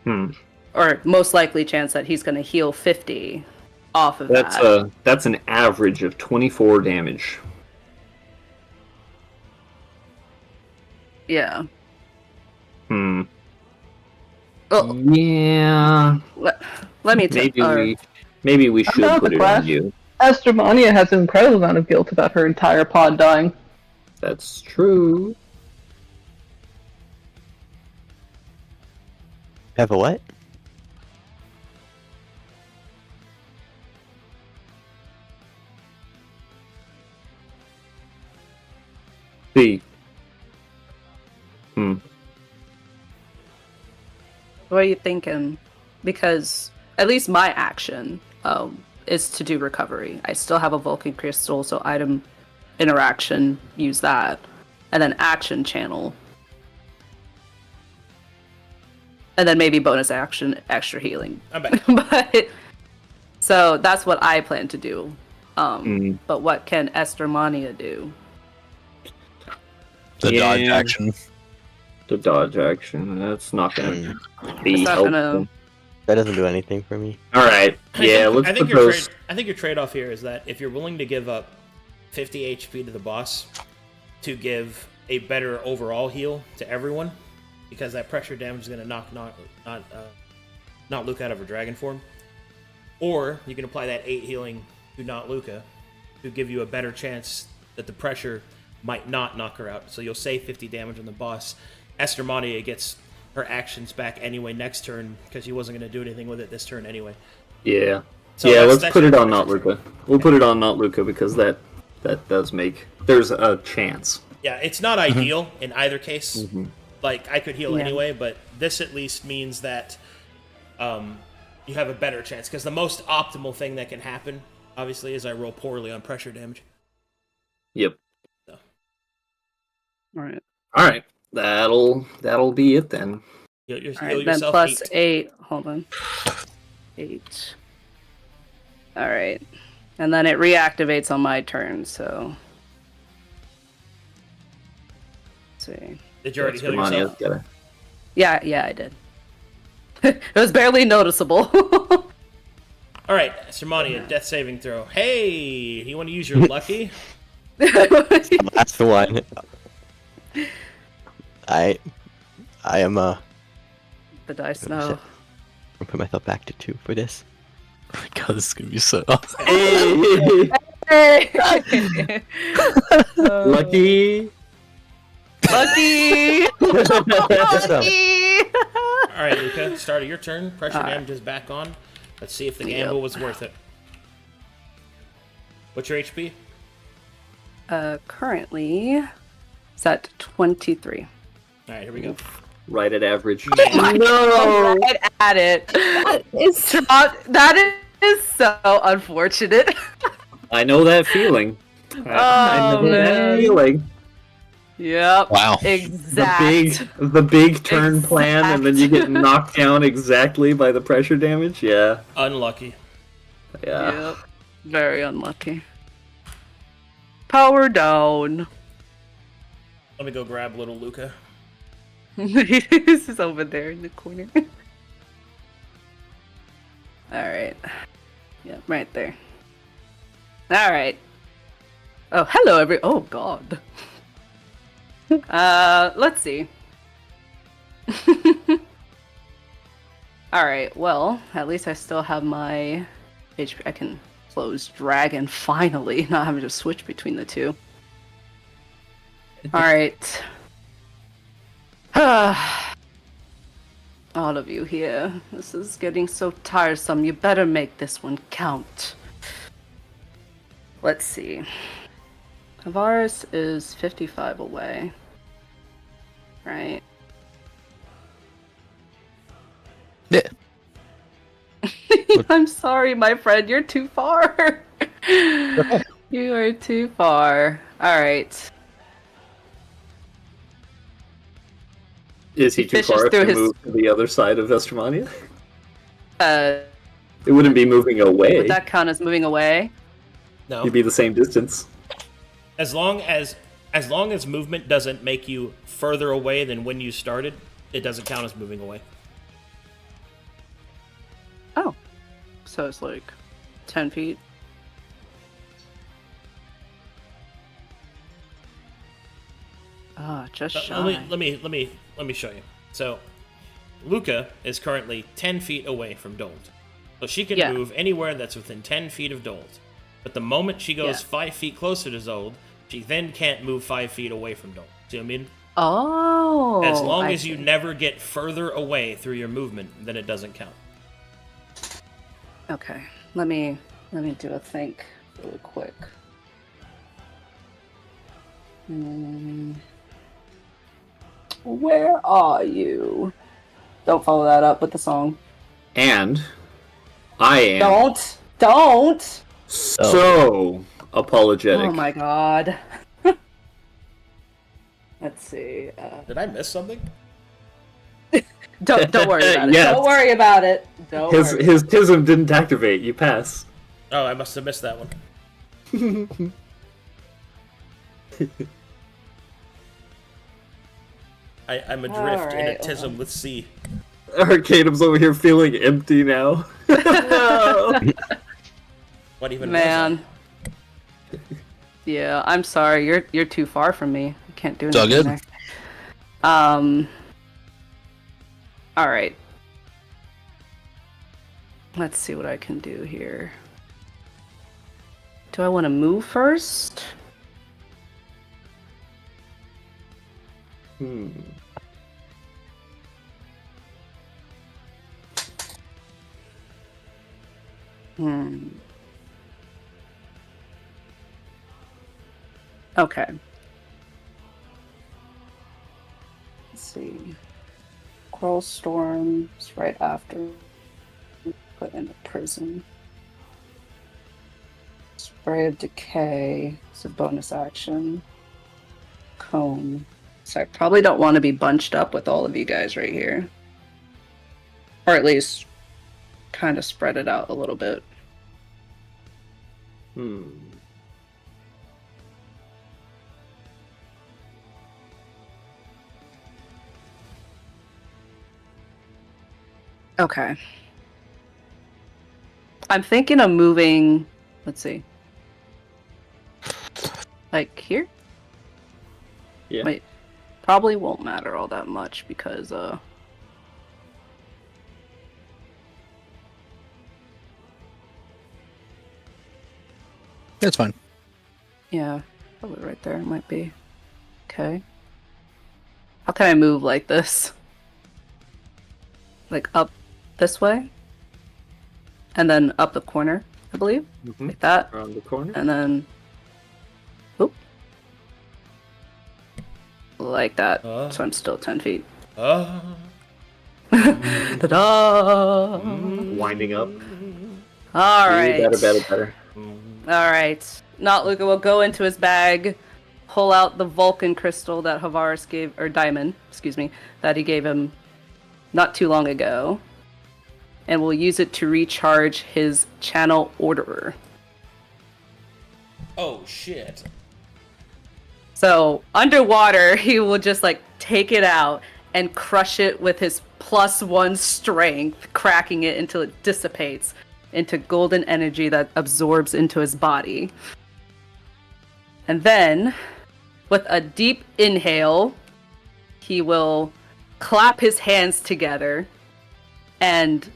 or most likely chance that he's going to heal 50 off of that. That's an average of 24 damage. Yeah. Well, Oh, yeah. let me tell Maybe we should down put with it on Clash. you. Estermania has an incredible amount of guilt about her entire pod dying. That's true. have a what? See. What are you thinking? Because at least my action is to do recovery. I still have a Vulcan crystal, so item interaction, use that, and then action channel, and then maybe bonus action, extra healing. I'm back. But so that's what I plan to do. But what can Esther Mania do? The dodge action. The dodge action. That's not gonna be It's not helpful. gonna. That doesn't do anything for me. All right. Yeah, let's put those. I think your trade-off here is that if you're willing to give up 50 HP to the boss to give a better overall heal to everyone, because that pressure damage is going to knock Luca out of her dragon form, or you can apply that 8 healing to not Luca to give you a better chance that the pressure might not knock her out. So you'll save 50 damage on the boss. Esther Mania gets her actions back anyway next turn because she wasn't going to do anything with it this turn anyway. Yeah. So yeah, that's let's put it your on not pressure Luca. We'll put it on not Luca because that does make there's a chance. Yeah, it's not ideal in either case. Mm-hmm. Like, I could heal Yeah. anyway, but this at least means that you have a better chance. Because the most optimal thing that can happen, obviously, is I roll poorly on pressure damage. Yep. So. All right. All right. That'll be it then. Heal All right, then yourself plus 8. 8. Hold on. 8. All right. And then it reactivates on my turn, so. Let's see. Did you already heal Mania's yourself? gotta- Yeah, I did. It was barely noticeable. All right, Sermania, death saving throw. Hey, you want to use your lucky? That's the one. I am The dice shit. now. I'll put myself back to 2 for this. Oh my god, this is gonna be so. Lucky. Lucky! All right, Luca, start of your turn. Pressure damage is back on. Let's see if the gamble was worth it. What's your HP? Currently, it's at 23. All right, here we go. Right at average. No! Right at it. That is so unfortunate. I know that feeling. I know that man. feeling. Yep. Wow. Exact. The big turn plan, and then you get knocked down exactly by the pressure damage. Yeah. Unlucky. Yeah. Yep. Very unlucky. Power down. Let me go grab little Luca. This is over there in the corner. Alright. Yep, right there. Alright. Oh, hello, oh, God. Let's see. Alright, well, at least I still have my HP. I can close Dragon finally, not having to switch between the two. Alright. All of you here. This is getting so tiresome. You better make this one count. Let's see. Tavares is 55 away. Right? Yeah. I'm sorry, my friend. You're too far. You are too far. Alright. Is he too Fishes far through to his- move to the other side of Vestromania? It It wouldn't be moving away. would that count as moving away? No. You'd be the same distance. As long as movement doesn't make you further away than when you started, it doesn't count as moving away. Oh. So it's like 10 feet. Ah, just shy. Let me show you. So, Luca is currently 10 feet away from Dold. So she can Yeah. move anywhere that's within 10 feet of Dold. But the moment she goes Yeah. 5 feet closer to Zold, she then can't move 5 feet away from Dold. See what I mean? Oh. As long I as you see. never get further away through your movement, then it doesn't count. Okay. Let me do a think really quick. Where are you? Don't follow that up with the song. And I am Don't! so apologetic. Oh my god. Let's see. Did I miss something? Don't worry about it. Yes. Don't worry about it. Don't worry. His tism didn't activate. You pass. Oh, I must have missed that one. I'm adrift in a Alright, tism with C. Arcadum's over here feeling empty now. No. What even Man. Yeah, I'm sorry. You're too far from me. I can't do It's all anything good. there. All right. Let's see what I can do here. Do I want to move first? Okay. Let's see. Coral Storm is right after. Put in a prison. Spray of Decay is a bonus action. Cone. So I probably don't want to be bunched up with all of you guys right here. Or at least kind of spread it out a little bit. Okay. I'm thinking of moving, let's see. Like here? Yeah. Wait. Probably won't matter all that much because That's fine. yeah, probably right there might be. Okay. How can I move like this? Like up this way? And then up the corner, I believe. Like that. Around the corner. And then oop. Like that. So I'm still 10 feet. Ta-da! Winding up. Alright. Better. Alright. Not Luca will go into his bag, pull out the Vulcan crystal that Havaris gave, or diamond, excuse me, that he gave him not too long ago. And will use it to recharge his channel orderer. Oh, shit. So, underwater, he will just, like, take it out and crush it with his +1 strength, cracking it until it dissipates into golden energy that absorbs into his body. And then, with a deep inhale, he will clap his hands together, and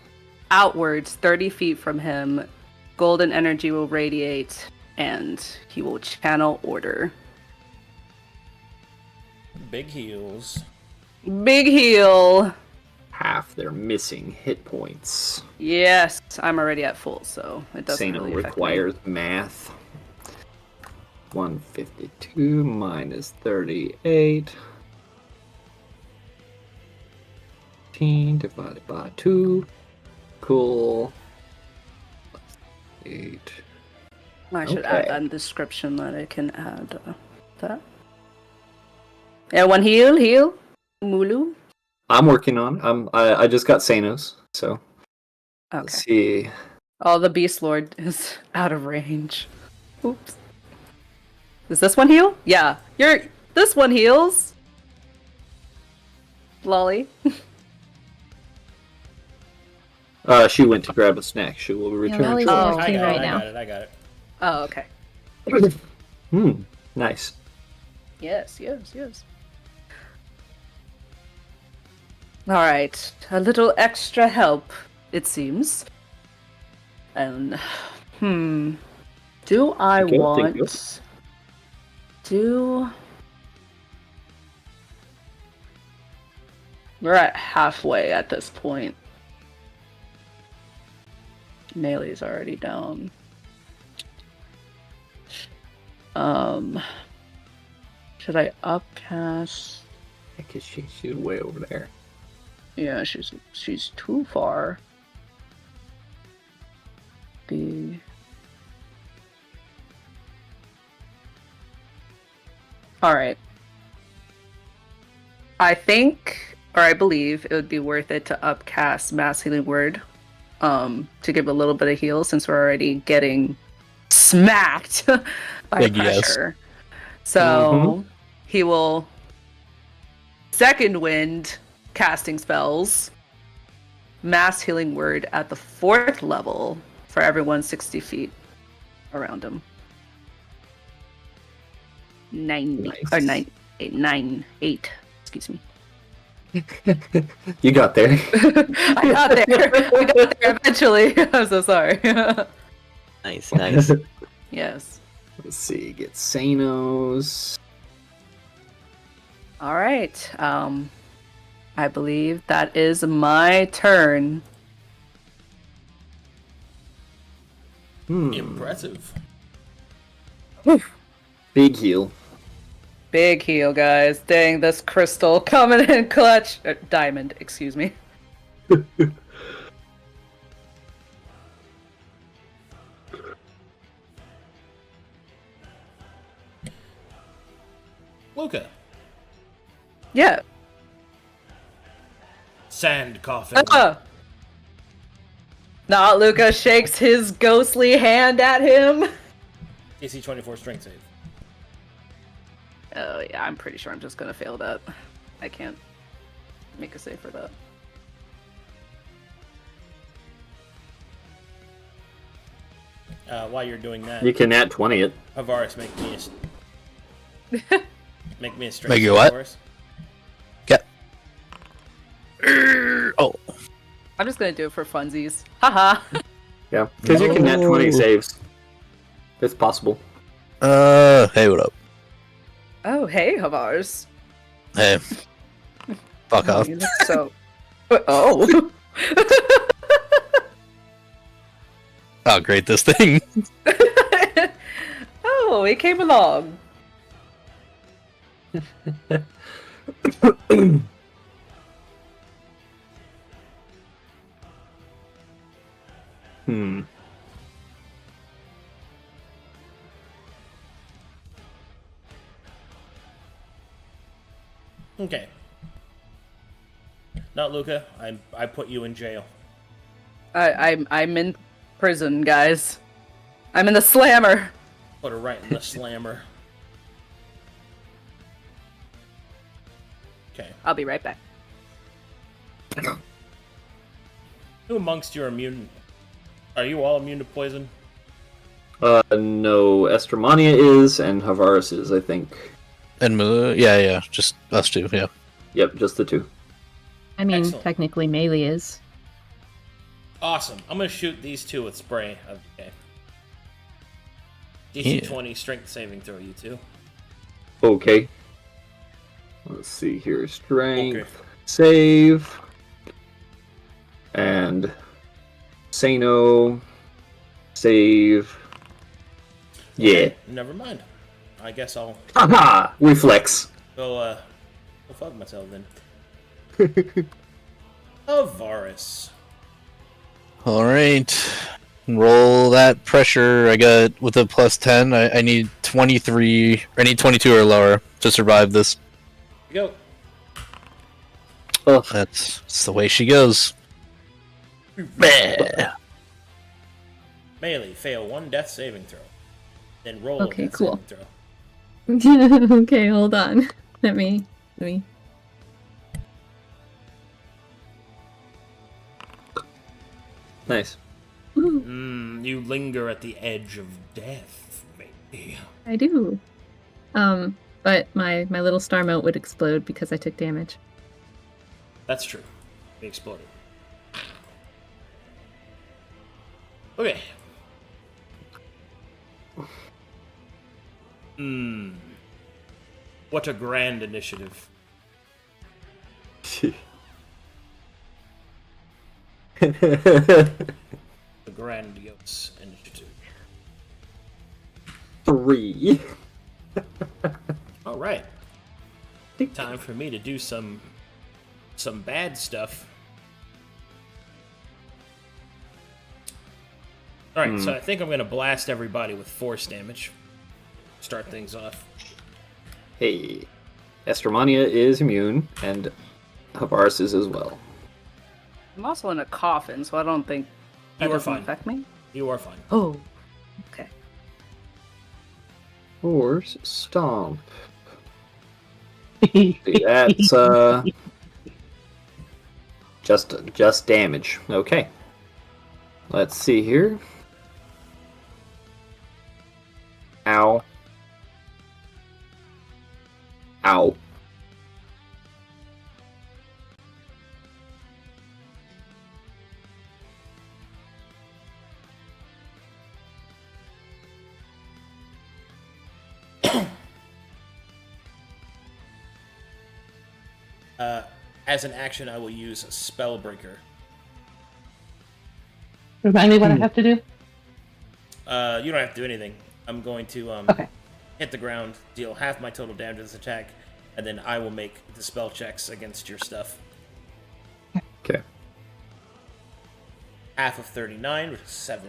outwards, 30 feet from him, golden energy will radiate, and he will channel order. Big heels. Big heal. Half their missing hit points. Yes, I'm already at full, so it doesn't Sano really affect me. requires math. 152 minus 38. 15 divided by 2. Cool. 8. I should Okay. add that in the description that I can add that. Yeah, one heal. Mulu. I'm working on. I just got Sano's, so let's Okay. see. Oh, the Beast Lord is out of range. Oops. Does this one heal? Yeah. This one heals. Lolly. She went to grab a snack. She will return. Lolly's shortly. working I got right it, now. I got it. Oh, okay. Nice. Yes. Alright. A little extra help, it seems. And, do I Okay, thank want... you. We're at halfway at this point. Melee's already down. Should should I upcast? Because she's way over there. Yeah, she's too far. Alright. I think, or I believe, it would be worth it to upcast Mass Healing Word to give a little bit of heal since we're already getting smacked by Big yes. pressure. So he will second wind casting spells, Mass Healing Word at the 4th level for everyone 60 feet around him. 90 Nice. or 8, excuse me. You got there. I got there. I got there eventually. I'm so sorry. Nice, nice. Yes. Let's see. Get Sanos. All right. I believe that is my turn. Impressive. Big heal. Big heal, guys. Dang, this crystal coming in clutch. Diamond, excuse me. Luca. Yeah. Sand coffin. Nah, Luca shakes his ghostly hand at him. AC 24 strength save. Oh, yeah, I'm pretty sure I'm just gonna fail that. I can't make a save for that. While you're doing that, You can add 20 it. Avaris, make me a strength Make you save, what? Avaris. Get. Oh. I'm just gonna do it for funsies. Haha. Yeah, because you can add 20 saves. It's possible. Hey, what up? Oh, hey, Havars. Hey. Fuck off. You look so. Oh. Oh, great, this thing. Oh, he came along. Okay. Not Luca. I put you in jail. I'm in prison, guys. I'm in the slammer. Put her right in the slammer. Okay. I'll be right back. Who amongst you are immune? Are you all immune to poison? No, Estromania is, and Havaris is, I think. And yeah, just us two, yeah. Yep, just the two. I mean, Excellent. technically melee is. Awesome. I'm gonna shoot these two with spray. Okay. DC Yeah. 20 strength saving throw, you two. Okay. Let's see here. Strength, Okay. save, and Sano, save. Yeah. Okay, never mind. I guess I'll Haha! Reflex. go fuck myself then. Avaris. Alright. Roll that pressure. I got with a plus 10. I need 23. I need 22 or lower to survive this. Go. Oh, That's the way she goes. Bah. Melee, fail one death saving throw. Then roll Okay, a death cool. saving throw. Okay, hold on. Let me. nice. You linger at the edge of death, maybe. I do. But my little star mote would explode because I took damage. That's true. It exploded. Okay. What a grand initiative. A grandiose initiative. 3. All right. Time for me to do some bad stuff. Alright, so I think I'm going to blast everybody with force damage. Start things off. Hey, Estermania is immune, and Havaris is as well. I'm also in a coffin, so I don't think that You are doesn't fine. affect me. You are fine. Oh, okay. Force Stomp. That's just damage. Okay. Let's see here. Ow. Ow. As an action, I will use Spellbreaker. Remind me what I have to do? You don't have to do anything. I'm going to Okay. hit the ground, deal half my total damage to this attack, and then I will make the spell checks against your stuff. Okay. Half of 39, which is 7.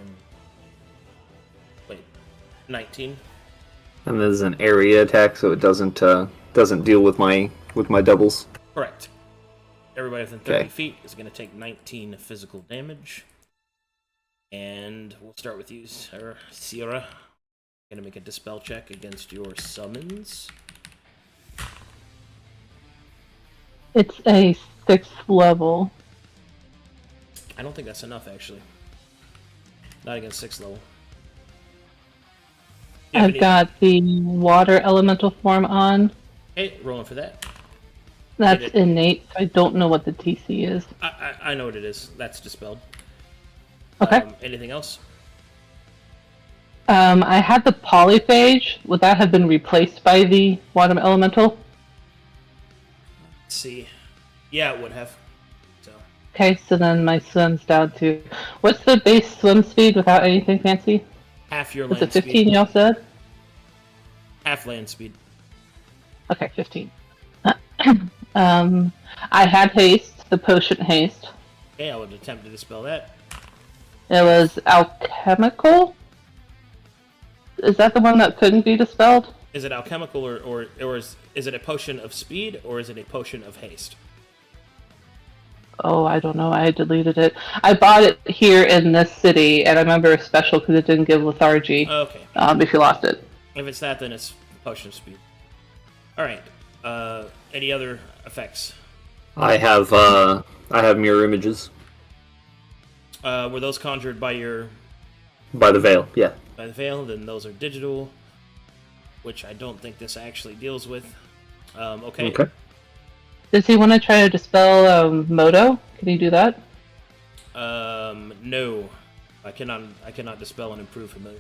Wait, 19. And there's an area attack, so it doesn't deal with my doubles. Correct. Everybody within 30 Okay. feet is going to take 19 physical damage. And we'll start with you, Sierra. Going to make a dispel check against your summons. It's a 6th level. I don't think that's enough, actually. Not against 6th level. You have I've any- got the water elemental form on. Hey, rolling for that. That's Did it- innate. I don't know what the TC is. I know what it is. That's dispelled. Okay. Anything else? I had the polyphage. Would that have been replaced by the water elemental? Let's see. Yeah, it would have. So Okay, so then my swim's down to... What's the base swim speed without anything fancy? half your Was land it 15 speed. y'all said? Half land speed. Okay, 15. I had haste, the potion haste. Okay, I would attempt to dispel that. It was alchemical? Is that the one that couldn't be dispelled? Is it alchemical or is it a potion of speed or is it a potion of haste? Oh, I don't know. I deleted it. I bought it here in this city, and I remember it's special because it didn't give lethargy Okay. if you lost it. If it's that, then it's potion of speed. All right. Any other effects? I have mirror images Were those conjured by by the veil. Yeah. by the veil? Then those are digital, which I don't think this actually deals with. Okay. Okay. Does he want to try to dispel Moto? Can he do that? No, I cannot dispel and improve familiar.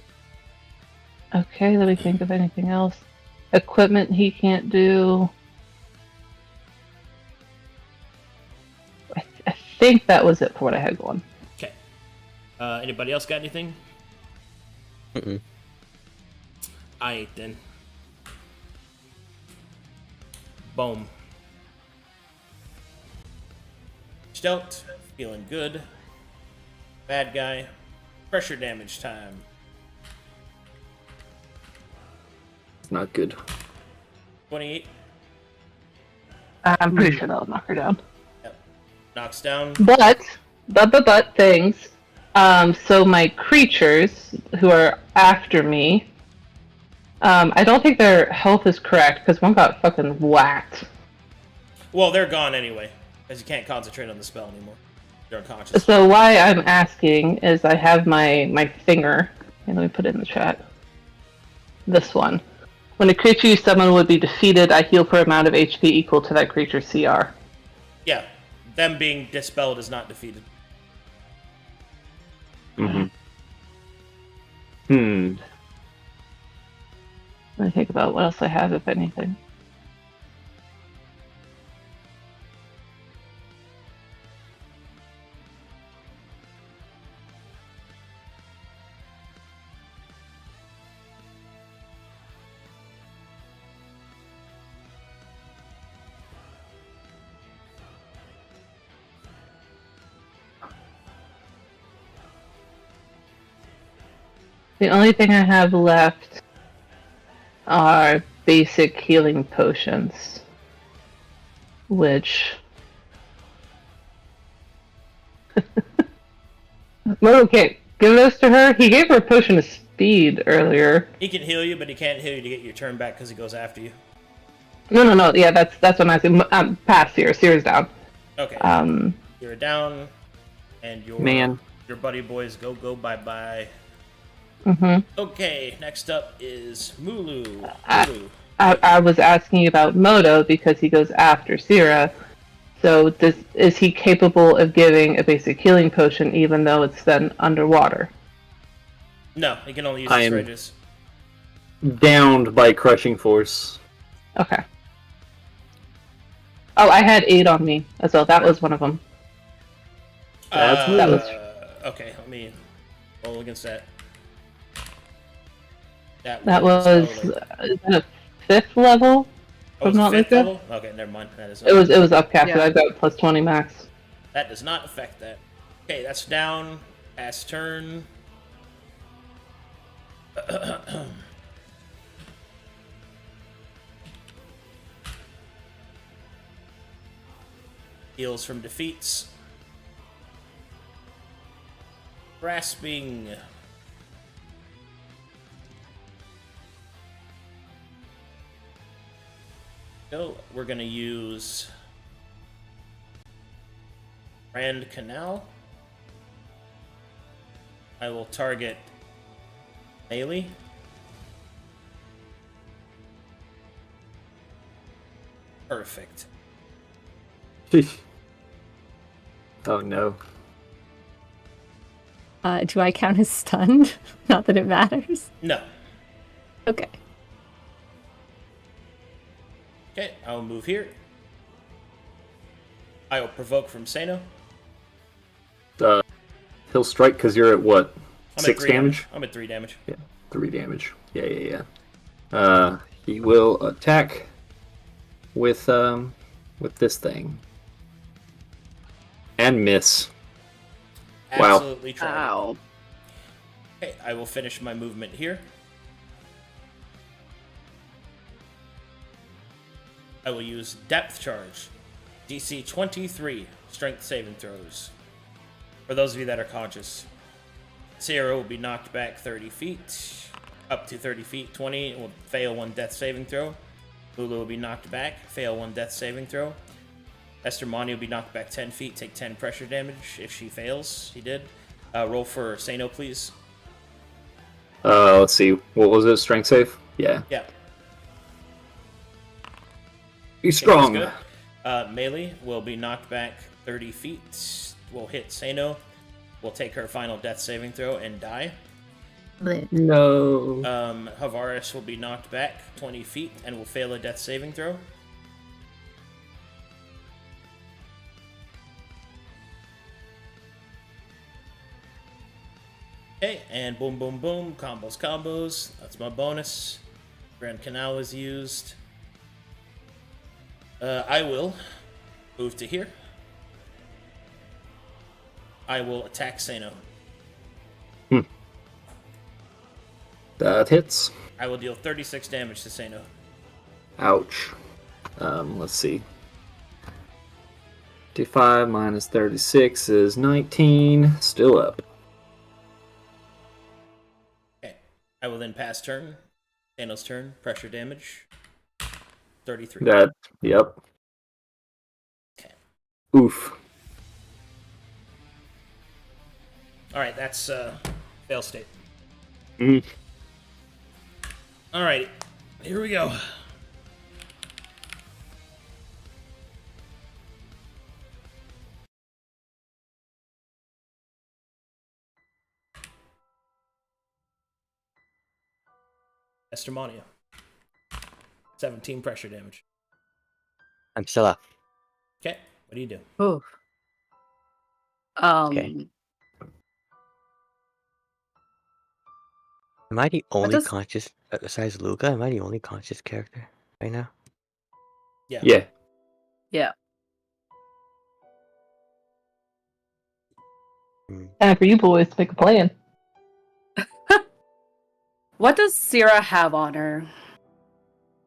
Okay, let me think of anything else. Equipment he can't do. I think that was it for what I had going. Okay. Anybody else got anything? Mm-mm. Aight then. Boom. Stoked. Feeling good. Bad guy. Pressure damage time. It's not good. 28. I'm pretty sure that'll knock her down. Yep. Knocks down. But things. So my creatures who are after me, I don't think their health is correct because one got fucking whacked. Well, they're gone anyway, because you can't concentrate on the spell anymore. They're unconscious. So why I'm asking is I have my finger, and let me put it in the chat. This one. When a creature you summon would be defeated, I heal for an amount of HP equal to that creature's CR. Yeah. Them being dispelled is not defeated. Mm-hmm. Let me think about what else I have, if anything. The only thing I have left are basic healing potions, which. Well, okay, give those to her. He gave her a potion of speed earlier. He can heal you, but he can't heal you to get your turn back because he goes after you. No. Yeah, that's what I'm asking. Pass here. Seer's down. Okay. You're down, and your buddy boys go bye. Okay, next up is Mulu. I was asking about Moto because he goes after Sierra. So is he capable of giving a basic healing potion even though it's then underwater? No, he can only use his rages. Downed by crushing force. Okay. Oh, I had 8 on me as well. That was one of them. That was okay. Let me roll against that. That was is that a 5th level? Oh, it was 5th level? Okay, never mind. That is. It was upcapped. Yeah. I've got plus 20 max. That does not affect that. Okay, that's down. Pass turn. Heals from defeats. Grasping. So we're gonna use Grand Canal. I will target melee. Perfect. Oh no. Do I count as stunned? Not that it matters. No. Okay. Okay, I will move here. I will provoke from Sano. He'll strike because you're at what? I'm 6 at 3 damage? I'm at 3 damage. Yeah, 3 damage. Yeah. He will attack with this thing. And miss. Absolutely try. Ow. Okay, I will finish my movement here. I will use Depth Charge. DC 23 Strength Saving Throws. For those of you that are conscious. Sierra will be knocked back 30 feet. Up to 30 feet. 20 will fail 1 Death Saving Throw. Lulu will be knocked back. Fail 1 Death Saving Throw. Esther Moni will be knocked back 10 feet. Take 10 pressure damage if she fails. He did. Roll for Sano, please. Let's see. What was it? Strength save? Yeah. Yeah. He's strong. Okay, that's good. Melee will be knocked back 30 feet. Will hit Sano. Will take her final death saving throw and die. No. Havaris will be knocked back 20 feet and will fail a death saving throw. Okay, and boom, boom, boom. Combos. That's my bonus. Grand Canal is used. I will move to here. I will attack Sano. That hits. I will deal 36 damage to Sano. Ouch. Let's see. 55 minus 36 is 19. Still up. Okay. I will then pass turn. Sano's turn. Pressure damage. 33. Yep. Okay. Oof. Alright, that's fail state. Mm. Alright, here we go. Estermania. 17 pressure damage. I'm still up. Okay, what do you do? Oof. Okay. Am I the only does- conscious, besides Luca, am I the only conscious character right now? Yeah. Yeah. Time for you boys to make a plan. What does Sierra have on her?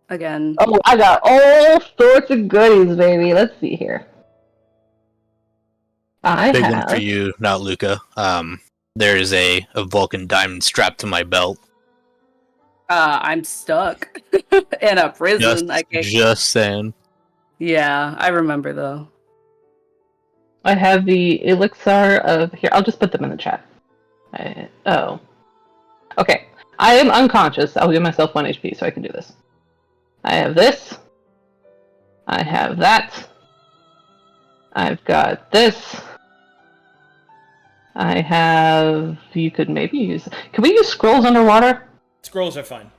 Again. Oh, I got all sorts of goodies, baby. Let's see here. I Big have. one for you, not Luca. There is a Vulcan diamond strapped to my belt. I'm stuck in a prison. Just saying. Yeah, I remember though. I have the elixir of here. I'll just put them in the chat. Oh, okay. I am unconscious. I'll give myself 1 HP so I can do this. I have this. I have that. I've got this. I have. You could maybe use. Can we use scrolls underwater? Scrolls are fine.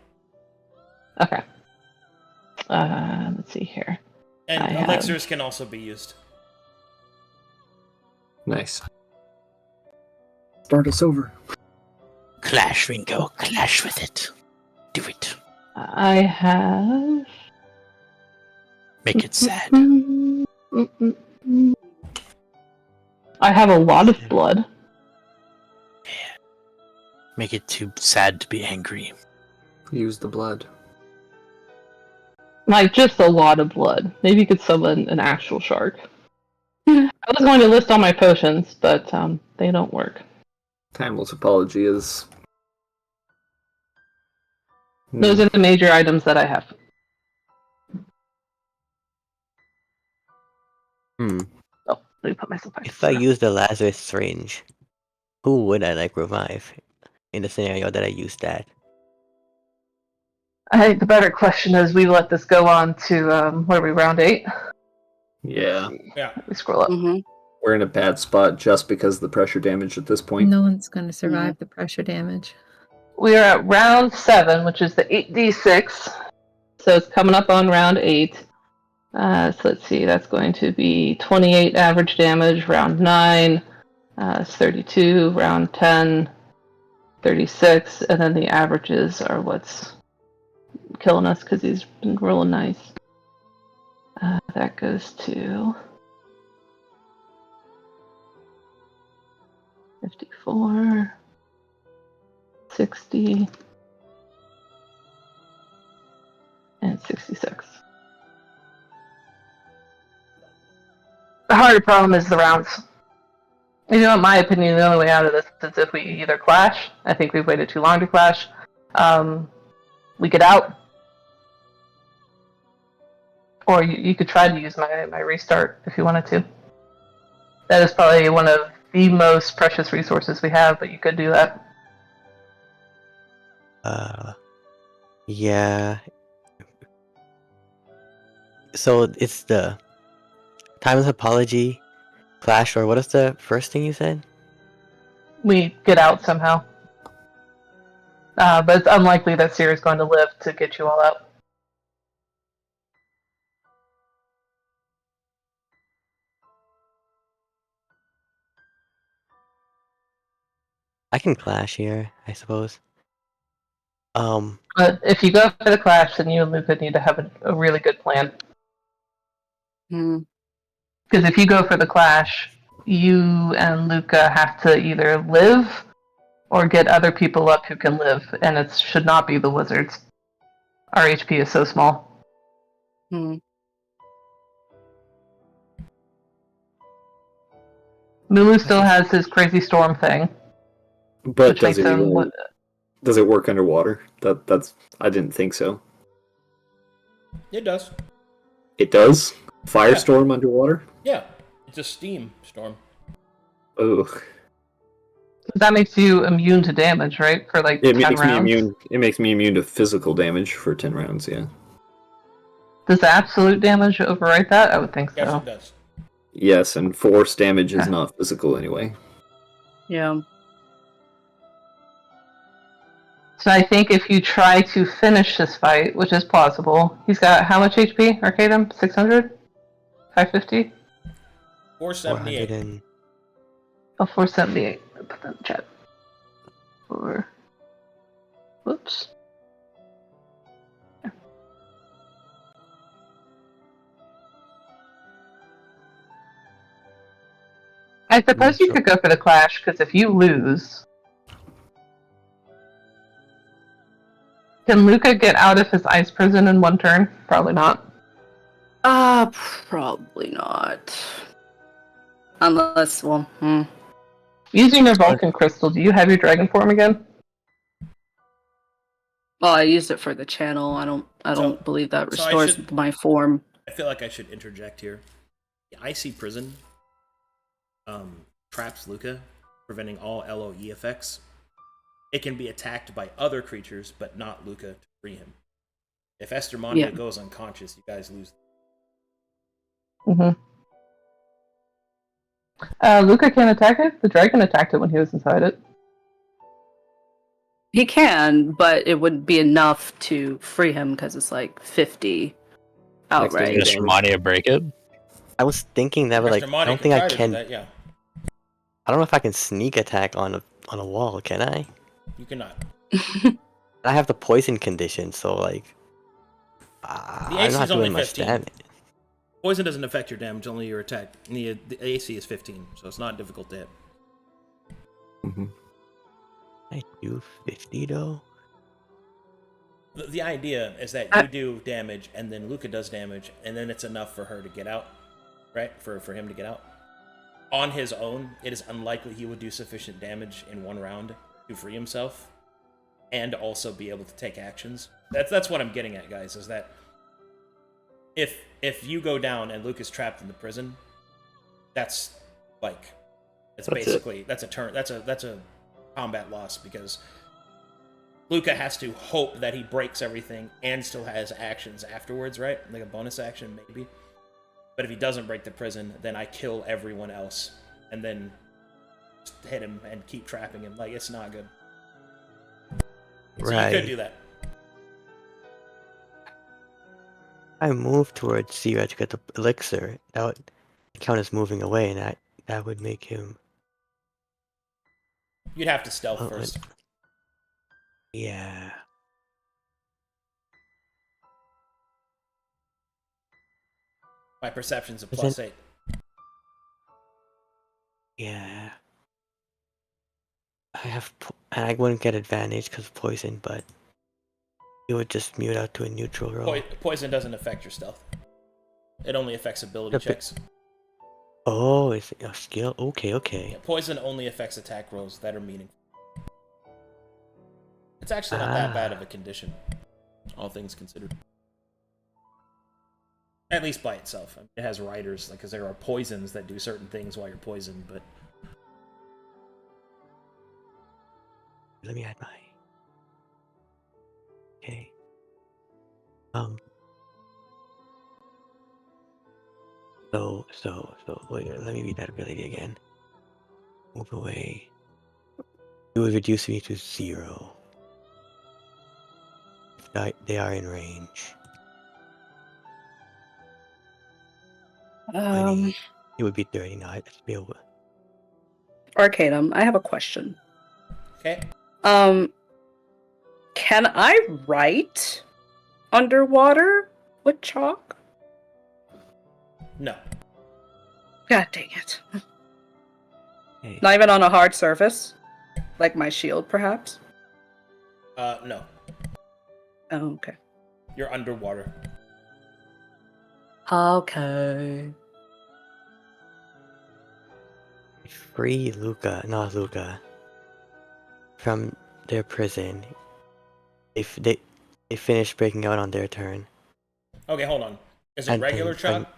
Okay. Let's see here. And elixirs can also be used. Nice. Start us over. Clash, Ringo. Clash with it. Do it. I have. Make it sad. I have a lot of blood. Make it too sad to be angry. Use the blood. Like, just a lot of blood. Maybe you could summon an actual shark. I was going to list all my potions, but they don't work. Timeless apology is... Those are the major items that I have. Hmm. Oh, let me put myself back. If I use the Lazarus syringe, who would I like revive in the scenario that I use that? I think the better question is we let this go on to, what are we, round 8? Yeah. Yeah. Let me scroll up. Mm-hmm. We're in a bad spot just because of the pressure damage at this point. No one's going to survive the pressure damage. We are at round 7, which is the 8d6. So it's coming up on round 8. So let's see, that's going to be 28 average damage, round 9. It's 32, round 10, 36, and then the averages are what's killing us because he's been rolling nice. That goes to 54, 60, and 66. The harder problem is the rounds. You know, in my opinion, the only way out of this is if we either clash. I think we've waited too long to clash. We get out. Or you could try to use my restart if you wanted to. That is probably one of the most precious resources we have, but you could do that. Yeah. So it's the timeless apology, clash, or what is the first thing you said? We get out somehow. But it's unlikely that Sierra's going to live to get you all out. I can clash here, I suppose. But if you go for the clash, then you and Luca need to have a really good plan. Because if you go for the clash, you and Luca have to either live or get other people up who can live, and it should not be the wizards. Our HP is so small. Mulu still has his crazy storm thing. But which makes him does it work underwater? That's I didn't think so. It does. It does? Firestorm underwater? Yeah. It's a steam storm. Ugh. That makes you immune to damage, right? For like 10 rounds. It makes me immune to physical damage for 10 rounds, yeah. Does the absolute damage overwrite that? I would think so. Yes, it does. Yes, and force damage is not physical anyway. Yeah. So I think if you try to finish this fight, which is plausible, he's got how much HP, Arcadum? 600? 550? 478. 400 and... Oh, 478. I'll put that in the chat. Whoops. I suppose you could go for the clash, because if you lose... Can Luca get out of his ice prison in one turn? Probably not. Probably not. Unless, Using your Vulcan crystal, do you have your dragon form again? Well, I used it for the channel. I don't believe that restores my form. I feel like I should interject here. The icy prison traps Luca, preventing all LOE effects. It can be attacked by other creatures, but not Luca to free him. If Estermondia goes unconscious, you guys lose. Mm-hmm. Luca can't attack it? The dragon attacked it when he was inside it. He can, but it wouldn't be enough to free him because it's like 50 outright. Does Estermondia break it? I was thinking that, but like, I don't think I can. That, yeah. I don't know if I can sneak attack on a wall. Can I? You cannot. I have the poison condition, so like, The I'm AC not is only doing much 15. damage. Poison doesn't affect your damage, only your attack. The AC is 15, so it's not difficult to hit. Mm-hmm. I do 50 though. The idea is that you do damage, and then Luca does damage, and then it's enough for her to get out, right? For him to get out. On his own, it is unlikely he would do sufficient damage in one round to free himself, and also be able to take actions. That's what I'm getting at, guys, is that if you go down and Luke is trapped in the prison, that's basically a turn. That's a combat loss, because Luca has to hope that he breaks everything and still has actions afterwards, right? Like a bonus action, maybe. But if he doesn't break the prison, then I kill everyone else and then just hit him and keep trapping him. Like, it's not good. So Right. you could do that. I move towards Zira to get the elixir. That would count as moving away, and that would make him. You'd have to stealth first. Yeah. My perception's a Isn't- +8. Yeah. And I wouldn't get advantage because of poison, but it would just mute out to a neutral roll. Poison doesn't affect your stealth. It only affects ability checks. Oh, it's a skill? Okay. Yeah, poison only affects attack rolls that are meaningful. It's actually not that bad of a condition, all things considered. At least by itself. I mean, it has riders, because there are poisons that do certain things while you're poisoned, but... Let me add my. Okay. So wait, let me read that ability again. Move away. It would reduce me to 0. They are in range. 20. It would be 30 now. I'd be over. Arcadum, I have a question. Okay. Can I write underwater with chalk? No. God dang it. Hey. Not even on a hard surface? Like my shield, perhaps? No. Oh, okay. You're underwater. Okay. Free not Luca, from their prison. If they finish breaking out on their turn. Okay, hold on. Is it And regular then- chalk?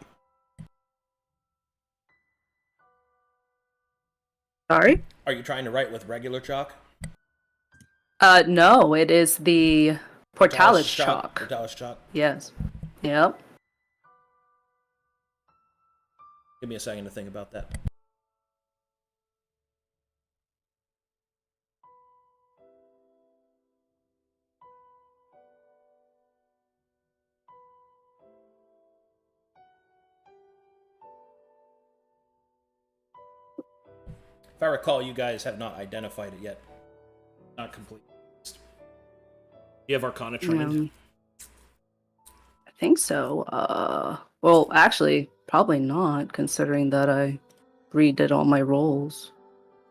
Sorry? Are you trying to write with regular chalk? No, it is the Portalis chalk. Portalis chalk. Yes. Yep. Give me a second to think about that. If I recall, you guys have not identified it yet. Not complete. You have Arcana trained? I think so. Well, actually, probably not, considering that I redid all my rolls.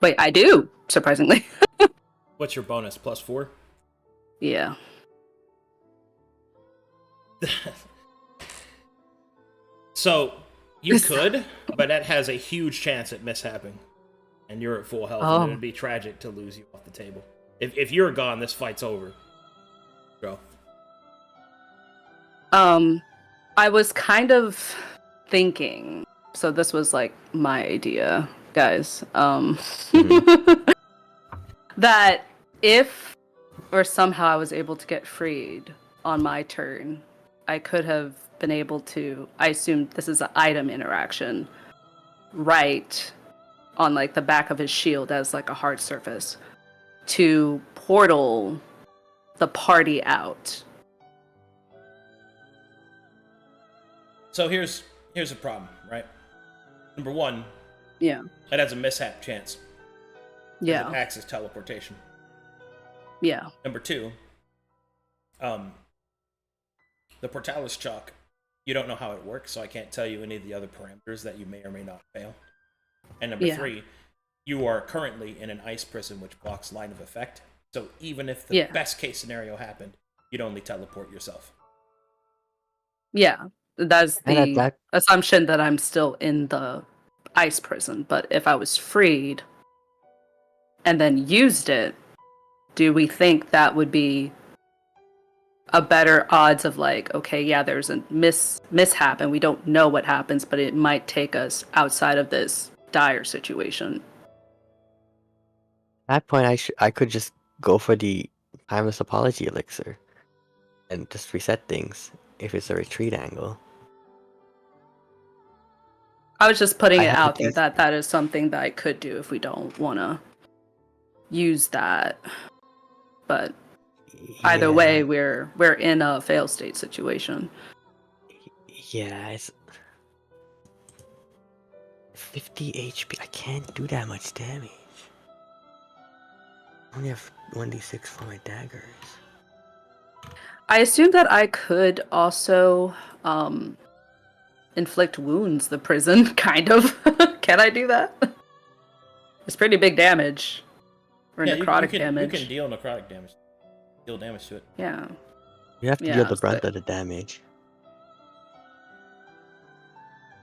Wait, I do, surprisingly. What's your bonus? +4? Yeah. So you could, but that has a huge chance at mishapping, and you're at full health, and it would be tragic to lose you off the table. If you're gone, this fight's over. Go. I was kind of thinking. So this was like my idea, guys. That if or somehow I was able to get freed on my turn, I could have been able to, I assume this is an item interaction, right on like the back of his shield as like a hard surface, to portal the party out. So here's a problem, right? Number one, Yeah. it has a mishap chance. Yeah. It acts as teleportation. Yeah. Number two, the Portalis chalk, you don't know how it works, so I can't tell you any of the other parameters that you may or may not fail. And number three, you are currently in an ice prison which blocks line of effect. So even if the best case scenario happened, you'd only teleport yourself. Yeah. That's the that- assumption that I'm still in the ice prison. But if I was freed and then used it, do we think that would be a better odds of like, okay, yeah, there's a mishap and we don't know what happens, but it might take us outside of this dire situation? At that point, I could just go for the timeless apology elixir and just reset things if it's a retreat angle. I was just putting I it have out to there keep- that that is something that I could do if we don't want to use that. But either way, we're in a fail state situation. Yeah, it's 50 HP. I can't do that much damage. I only have 1d6 for my daggers. I assume that I could also inflict wounds the prison, kind of. Can I do that? It's pretty big damage. Or necrotic damage. You can deal necrotic damage. Deal damage to it. Yeah. You have to deal the brunt of the damage.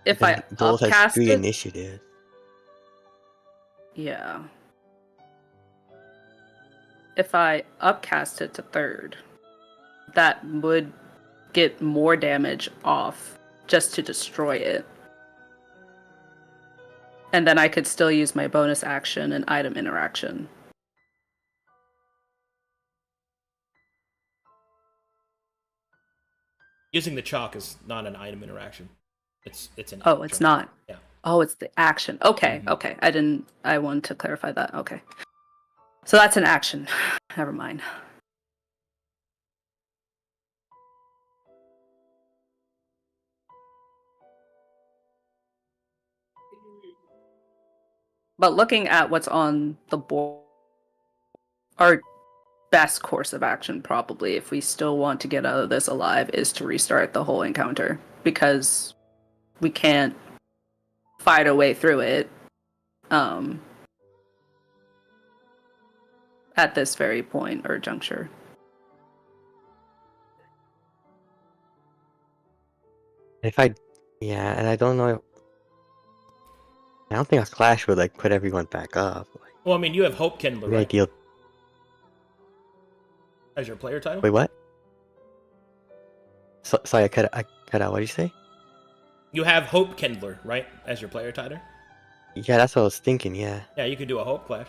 If Then I Dole has upcast 3 it, initiative. yeah. If I upcast it to 3rd, that would get more damage off just to destroy it. And then I could still use my bonus action and item interaction. Using the chalk is not an item interaction. It's an Oh, it's action. not. Yeah. Oh, it's the action. Okay, okay. I wanted to clarify that. Okay. So that's an action. Never mind. But looking at what's on the board, our best course of action, probably, if we still want to get out of this alive, is to restart the whole encounter. Because we can't fight our way through it at this very point or juncture. Yeah, and I don't know. I don't think a clash would like put everyone back up. Well, I mean, you have Hope Kindler, right? Ideal. As your player title? Wait, what? Sorry, I cut out. What did you say? You have Hope Kindler, right? As your player title? Yeah, that's what I was thinking. Yeah. Yeah, you could do a Hope Clash.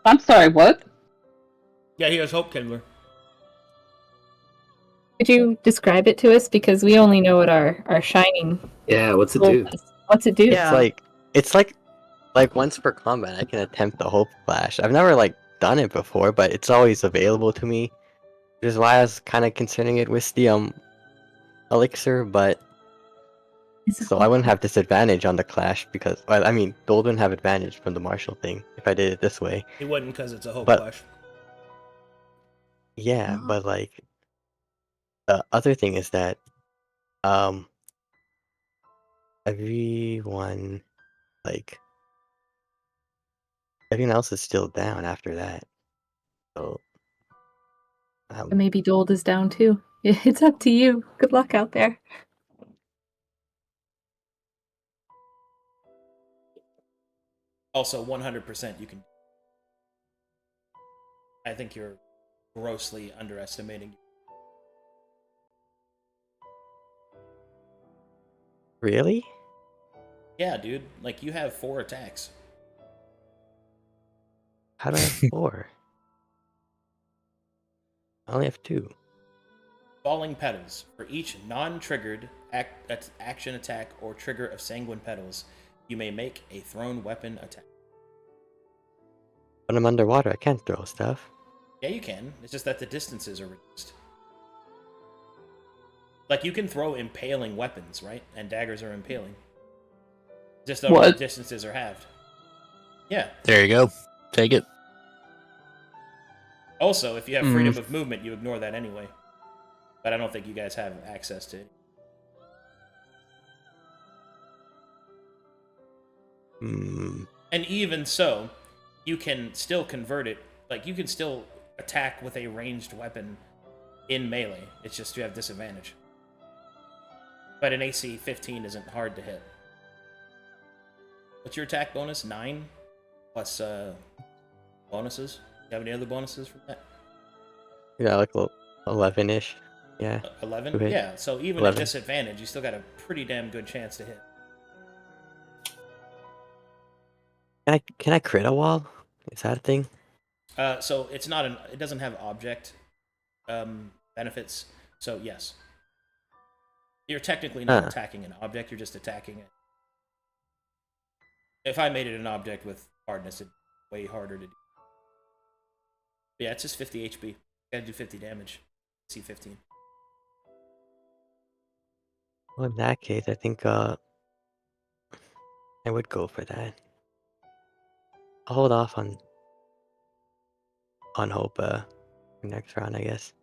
I'm sorry, what? Yeah, he has Hope Kindler. Could you describe it to us? Because we only know what our shining Yeah, what's it gold do? is. What's it do? Yeah. It's like once per combat I can attempt the hope flash. I've never like done it before, but it's always available to me. Which is why I was kind of considering it with the elixir, but so I wouldn't have disadvantage on the clash because I mean Dole wouldn't have advantage from the martial thing if I did it this way. He wouldn't because it's a Hope But- Clash. Yeah, but like the other thing is that everyone like everyone else is still down after that. So, And maybe Dold is down too. It's up to you. Good luck out there. Also, 100% you can. I think you're grossly underestimating. really? Yeah, dude. Like, you have 4 attacks. How do I have 4? I only have 2. Falling Petals. For each non-triggered action attack or trigger of Sanguine Petals, you may make a thrown weapon attack. When I'm underwater, I can't throw stuff. Yeah, you can. It's just that the distances are reduced. Like, you can throw impaling weapons, right? And daggers are impaling. Just though the distances are halved. Yeah. There you go. Take it. Also, if you have freedom of movement, you ignore that anyway. But I don't think you guys have access to it. And even so, you can still convert it. Like, you can still attack with a ranged weapon in melee. It's just you have disadvantage. But an AC 15 isn't hard to hit. What's your attack bonus? 9? Plus bonuses? You have any other bonuses from that? Yeah, like 11-ish. Yeah. 11? Okay. Yeah, so even 11. at disadvantage, you still got a pretty damn good chance to hit. Can I crit a wall? Is that a thing? So it's not it doesn't have object benefits, so yes. You're technically not attacking an object, you're just attacking it. If I made it an object with hardness, it'd be way harder to do. But yeah, it's just 50 HP. You gotta do 50 damage. C15. Well, in that case, I think I would go for that. I'll hold off on hope for next round, I guess.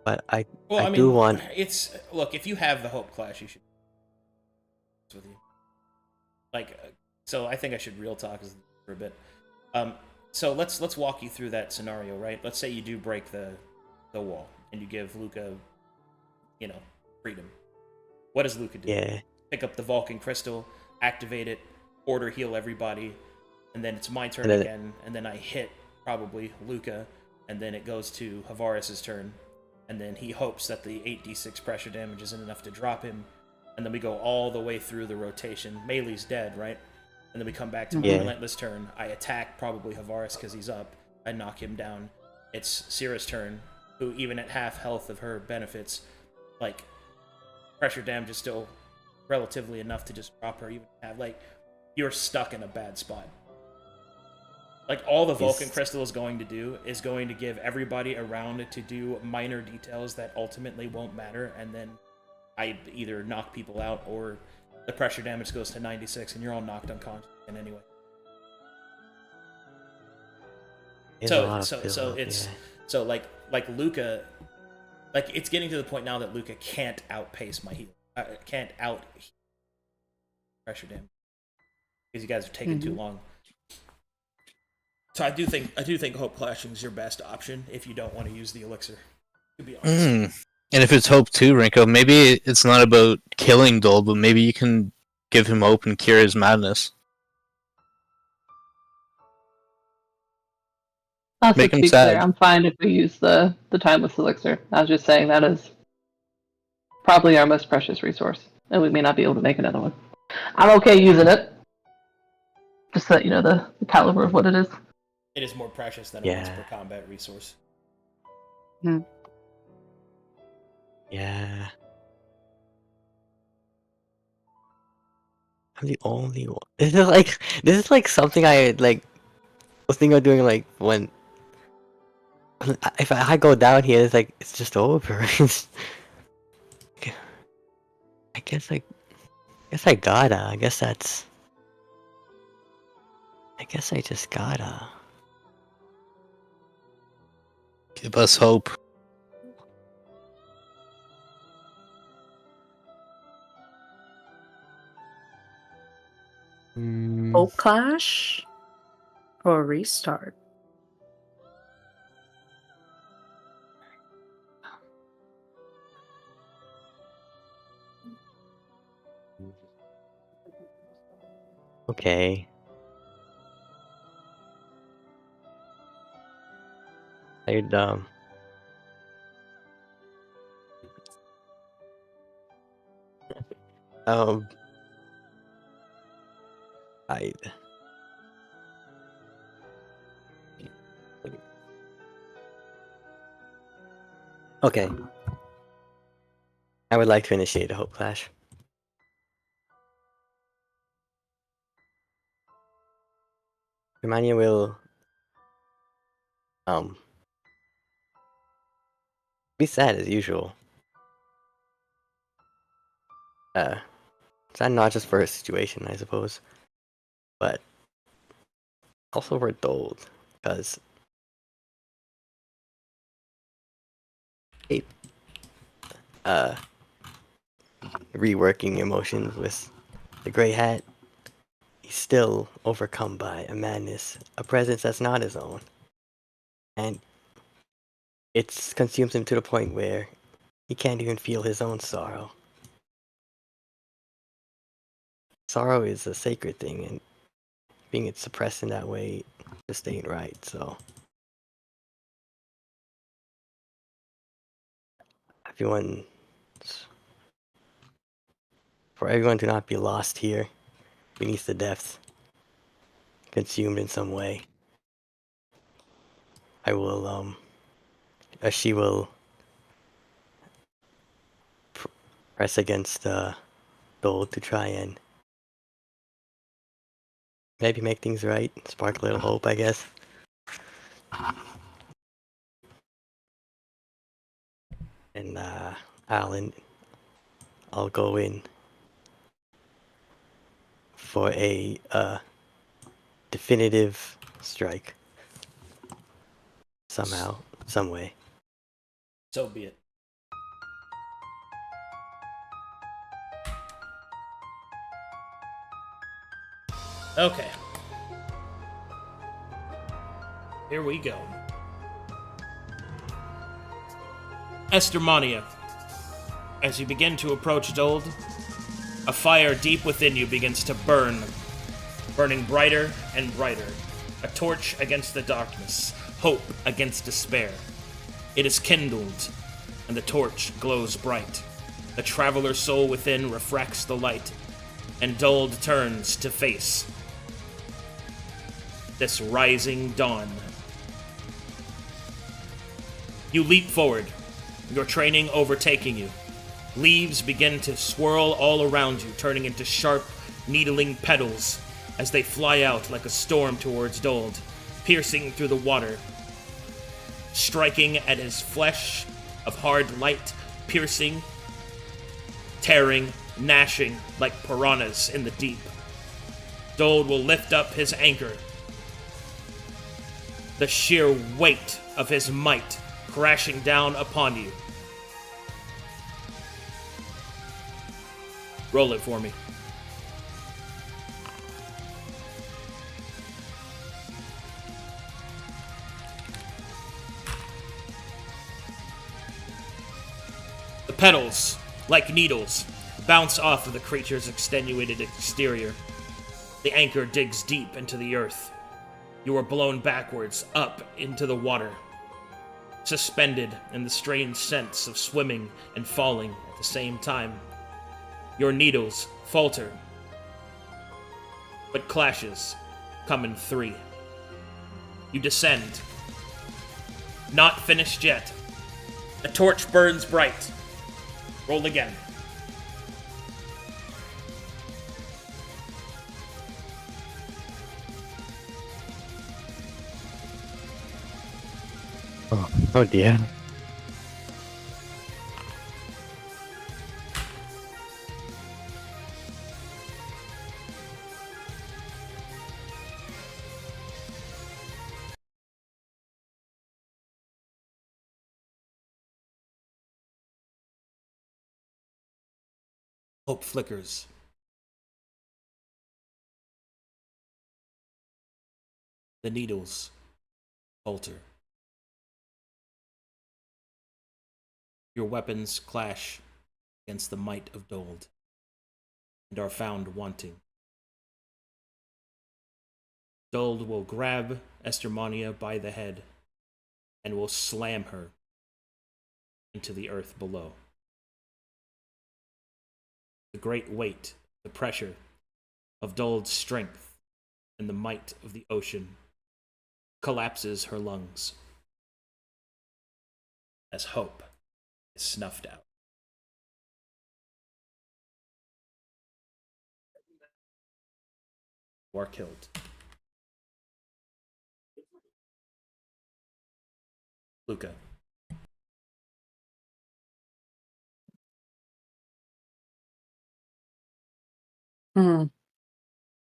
But I do want. It's look, if you have the hope clash, you should. With you. Like, so I think I should real talk for a bit. So let's walk you through that scenario, right? Let's say you do break the wall and you give Luca, freedom. What does Luca do? Yeah. Pick up the Vulcan crystal, activate it, order heal everybody, and then it's my turn again, and then I hit probably Luca, and then it goes to Havaris' turn, and then he hopes that the 8d6 pressure damage isn't enough to drop him, and then we go all the way through the rotation. Melee's dead, right? And then we come back to my relentless turn. I attack probably Havaris because he's up. I knock him down. It's Syrah's turn, who even at half health of her benefits, like, pressure damage is still relatively enough to just drop her. Even have, like, you're stuck in a bad spot. Like, all the Vulcan Crystal is going to do is going to give everybody around to do minor details that ultimately won't matter, and then I either knock people out or the pressure damage goes to 96 and you're all knocked unconscious and anyway. So like Luca, like, it's getting to the point now that Luca can't outpace my heal. Can't out pressure damage because you guys are taking too long. So I do think Hope Clashing is your best option if you don't want to use the elixir. To be honest. And if it's hope too, Rinko, maybe it's not about killing Dole, but maybe you can give him hope and cure his madness. Also, Make to him be sad. clear, I'm fine if we use the timeless elixir. I was just saying that is probably our most precious resource, and we may not be able to make another one. I'm okay using it. Just so that you know the caliber of what it is. It is more precious than a once per combat resource. Yeah. I'm the only one. This is like something I was thinking of doing, like, when if I go down here, it's just over. I guess I gotta. I guess I just gotta. Give us hope. Hope Clash or restart? Okay. I'd um I'd Okay. I would like to initiate a hope flash. Hermione will um be sad as usual. Sad not just for her situation, I suppose, but also for Dold, because uh reworking emotions with the Grey Hat, he's still overcome by a madness, a presence that's not his own. And it's consumes him to the point where he can't even feel his own sorrow. Sorrow is a sacred thing, and being it suppressed in that way just ain't right, so everyone for everyone to not be lost here beneath the depths, consumed in some way. I will she will press against Dole to try and maybe make things right, spark a little hope, I guess. And I'll go in for a definitive strike. Somehow, some way. So be it. Okay. Here we go. Estermania. As you begin to approach Dold, a fire deep within you begins to burn, burning brighter and brighter. A torch against the darkness, hope against despair. It is kindled, and the torch glows bright. The traveler soul within refracts the light, and Dold turns to face this rising dawn. You leap forward, your training overtaking you. Leaves begin to swirl all around you, turning into sharp, needling petals as they fly out like a storm towards Dold, piercing through the water, striking at his flesh of hard light, piercing, tearing, gnashing like piranhas in the deep. Dold will lift up his anchor, the sheer weight of his might crashing down upon you. Roll it for me. The petals, like needles, bounce off of the creature's extenuated exterior. The anchor digs deep into the earth. You are blown backwards, up into the water, suspended in the strange sense of swimming and falling at the same time. Your needles falter, but clashes come in 3. You descend. Not finished yet. A torch burns bright. Roll again. Oh dear. Hope flickers. The needles falter. Your weapons clash against the might of Dold and are found wanting. Duld will grab Estermania by the head and will slam her into the earth below. The great weight, the pressure of Duld's strength and the might of the ocean collapses her lungs as hope is snuffed out. You are killed. Luca.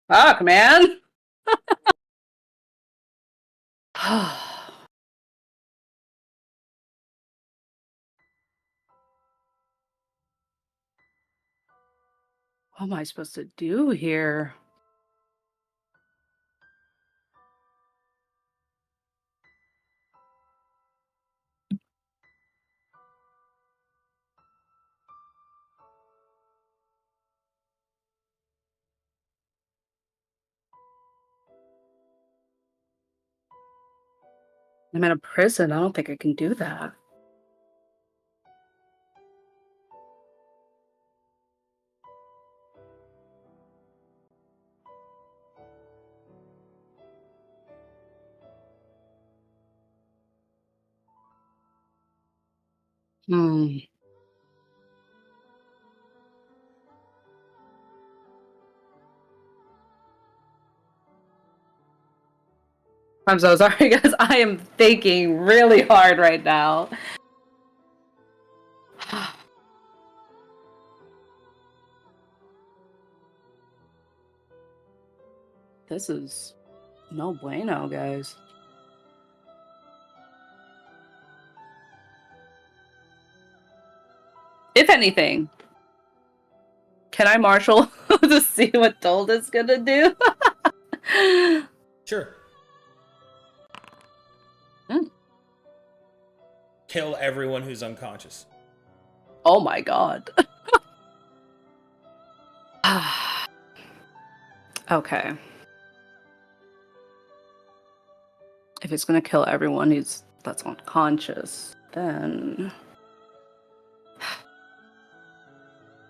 Fuck, man. What am I supposed to do here? I'm in a prison. I don't think I can do that. Hmm. I'm so sorry, guys. I am thinking really hard right now. This is no bueno, guys. If anything, can I marshal to see what Duld is gonna do? Sure. Hmm. Kill everyone who's unconscious. Oh my god. Okay. If it's gonna kill everyone that's unconscious, then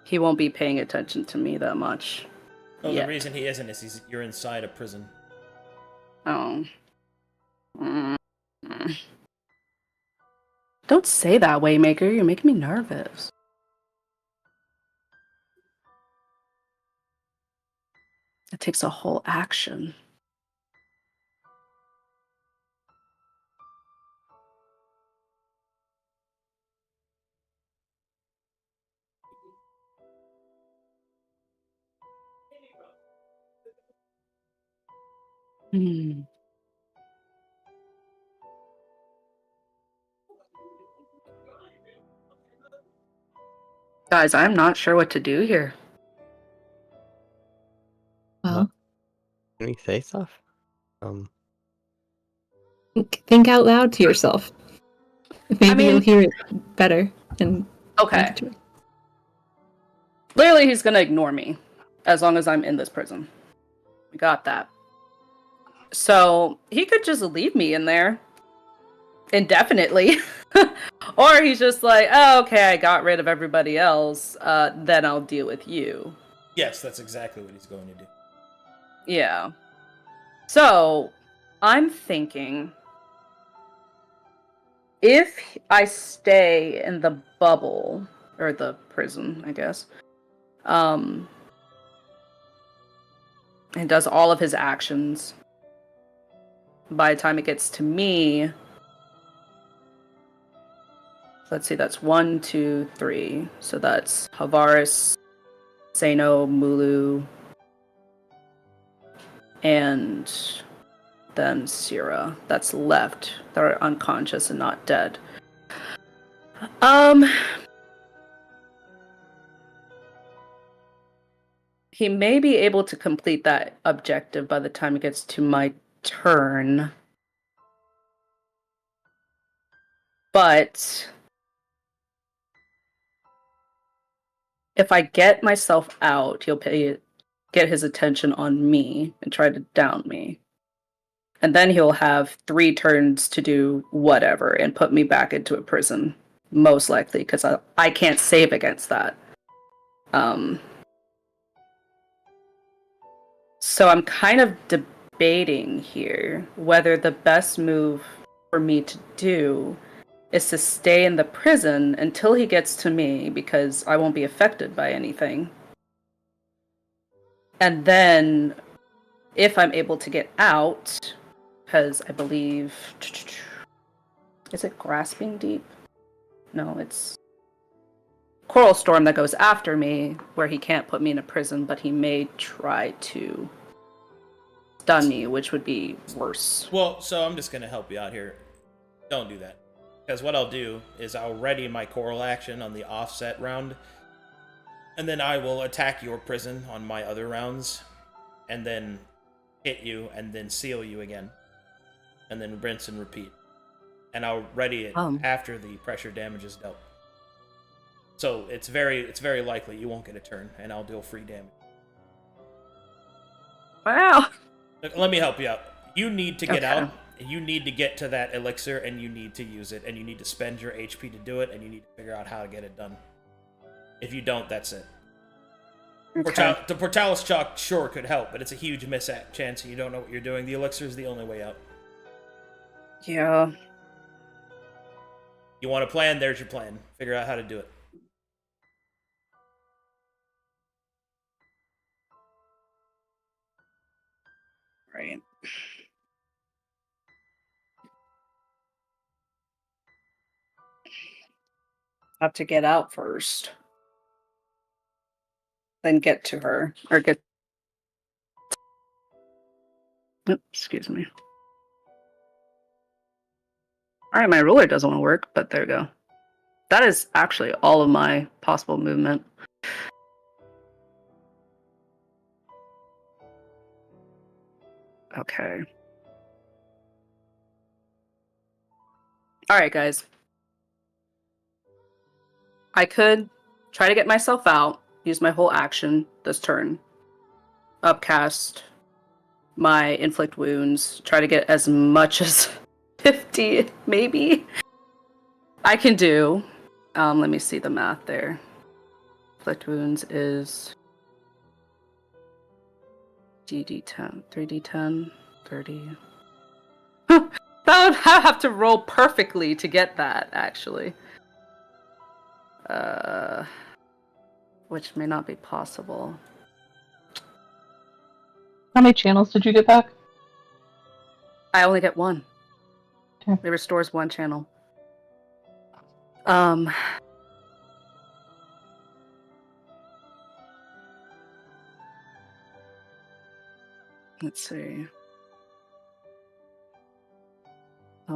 he won't be paying attention to me that much. Oh, yet. the reason he isn't is you're inside a prison. Oh. Mm. Don't say that, Waymaker. You're making me nervous. It takes a whole action. Hmm. Guys, I'm not sure what to do here. Well, Can we say stuff? Think out loud to yourself. Maybe you'll mean- hear it better and Okay. make a choice. Clearly, he's gonna ignore me as long as I'm in this prison. We got that. So he could just leave me in there indefinitely. Or he's just like, oh, okay, I got rid of everybody else, then I'll deal with you. Yes, that's exactly what he's going to do. Yeah. So I'm thinking if I stay in the bubble, or the prison, I guess, and does all of his actions, by the time it gets to me, let's see, that's 1, 2, 3. So that's Havaris, Sano, Mulu, and then Syrah. That's left. That are unconscious and not dead. He may be able to complete that objective by the time it gets to my turn. But if I get myself out, he'll get his attention on me and try to down me. And then he'll have 3 turns to do whatever and put me back into a prison, most likely, because I can't save against that. So I'm kind of debating here whether the best move for me to do is to stay in the prison until he gets to me, because I won't be affected by anything. And then, if I'm able to get out, because I believe... Is it Grasping Deep? No, it's Coral Storm that goes after me, where he can't put me in a prison, but he may try to stun me, which would be worse. Well, so I'm just going to help you out here. Don't do that. Because what I'll do is I'll ready my Coral action on the offset round, and then I will attack your prison on my other rounds, and then hit you, and then seal you again. And then rinse and repeat. And I'll ready it after the pressure damage is dealt. So it's very likely you won't get a turn, and I'll deal free damage. Wow. Let me help you out. You need to get out. You need to get to that elixir, and you need to use it, and you need to spend your HP to do it, and you need to figure out how to get it done. If you don't, that's it. Okay. The Portalis Chalk sure could help, but it's a huge miss chance you don't know what you're doing. The elixir is the only way out. Yeah. You want a plan? There's your plan. Figure out how to do it. Right. Have to get out first. Then get to her. Or get... Oops, excuse me. Alright, my ruler doesn't want to work, but there we go. That is actually all of my possible movement. Okay. Alright, guys. I could try to get myself out, use my whole action this turn, upcast my inflict wounds, try to get as much as 50, maybe. I can do. Let me see the math there. Inflict wounds is DD10, 3D10, 30. That would have to roll perfectly to get that, actually. Which may not be possible. How many channels did you get back? I only get 1. Okay. It restores 1 channel. Let's see. I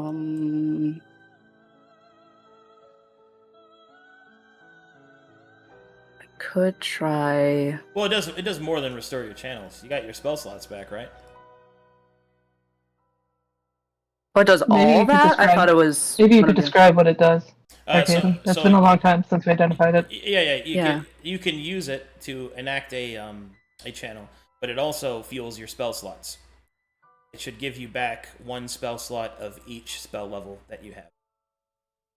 could try. Well, it does more than restore your channels. You got your spell slots back, right? Oh, it does Maybe you all could that? I describe- thought it was. Maybe you one could of the- describe what it does. So- Arcadum. It's so- been a long time since we identified it. Yeah. You can use it to enact a channel, but it also fuels your spell slots. It should give you back 1 spell slot of each spell level that you have.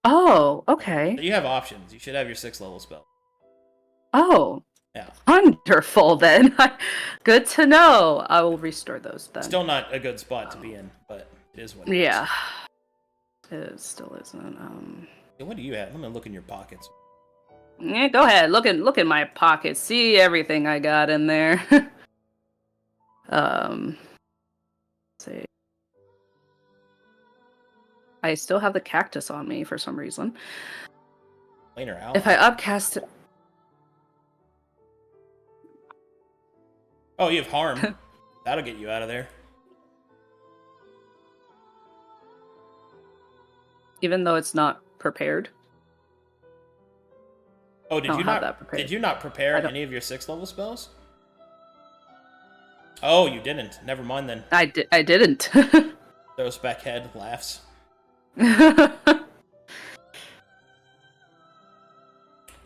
Oh, okay. So you have options. You should have your 6th level spell. Oh, Yeah. wonderful then. Good to know. I will restore those then. Still not a good spot to be in, but it is what it is. Yeah. It still isn't. Hey, what do you have? Let me look in your pockets. Yeah, go ahead. Look in my pockets. See everything I got in there. Let's see. I still have the cactus on me for some reason. Planar out. If I upcast it. Oh, you have harm. That'll get you out of there. Even though it's not prepared. Oh, did I don't you have not? that prepared. Did you not prepare I don't- any of your 6th level spells? Oh, you didn't. Never mind then. I didn't. Throws back head, laughs.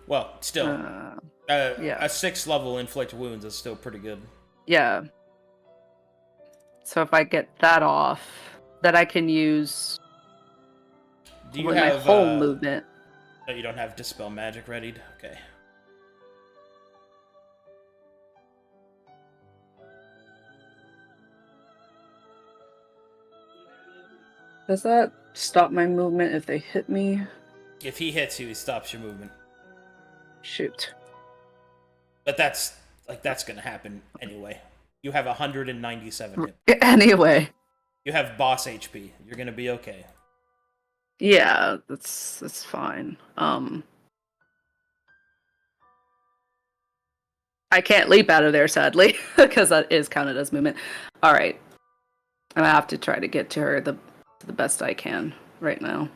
Well, still, yeah. a 6th level inflict wounds is still pretty good. Yeah. So if I get that off, then I can use Do you my have whole movement. Oh, you don't have Dispel Magic readied? Okay. Does that stop my movement if they hit me? If he hits you, he stops your movement. Shoot. But that's gonna happen anyway. You have 197 hit. Anyway. You have boss HP. You're gonna be okay. Yeah, that's fine. I can't leap out of there, sadly, because that is counted as movement. All right, I'm gonna have to try to get to her the best I can right now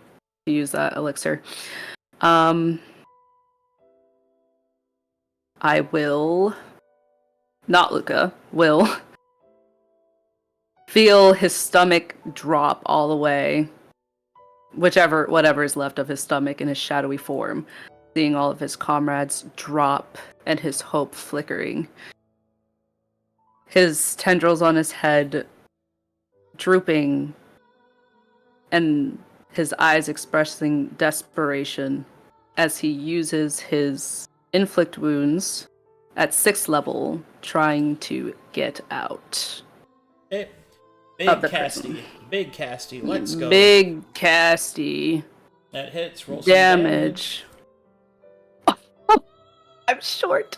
to use that elixir. I will, not Luca, will feel his stomach drop all the way, whatever is left of his stomach in his shadowy form, seeing all of his comrades drop and his hope flickering. His tendrils on his head drooping and his eyes expressing desperation as he uses his inflict wounds at 6th level, trying to get out. Hey, big Of the Casty. prison. Big Casty. Let's go. Big Casty. That hits. Roll some Damage. I'm short.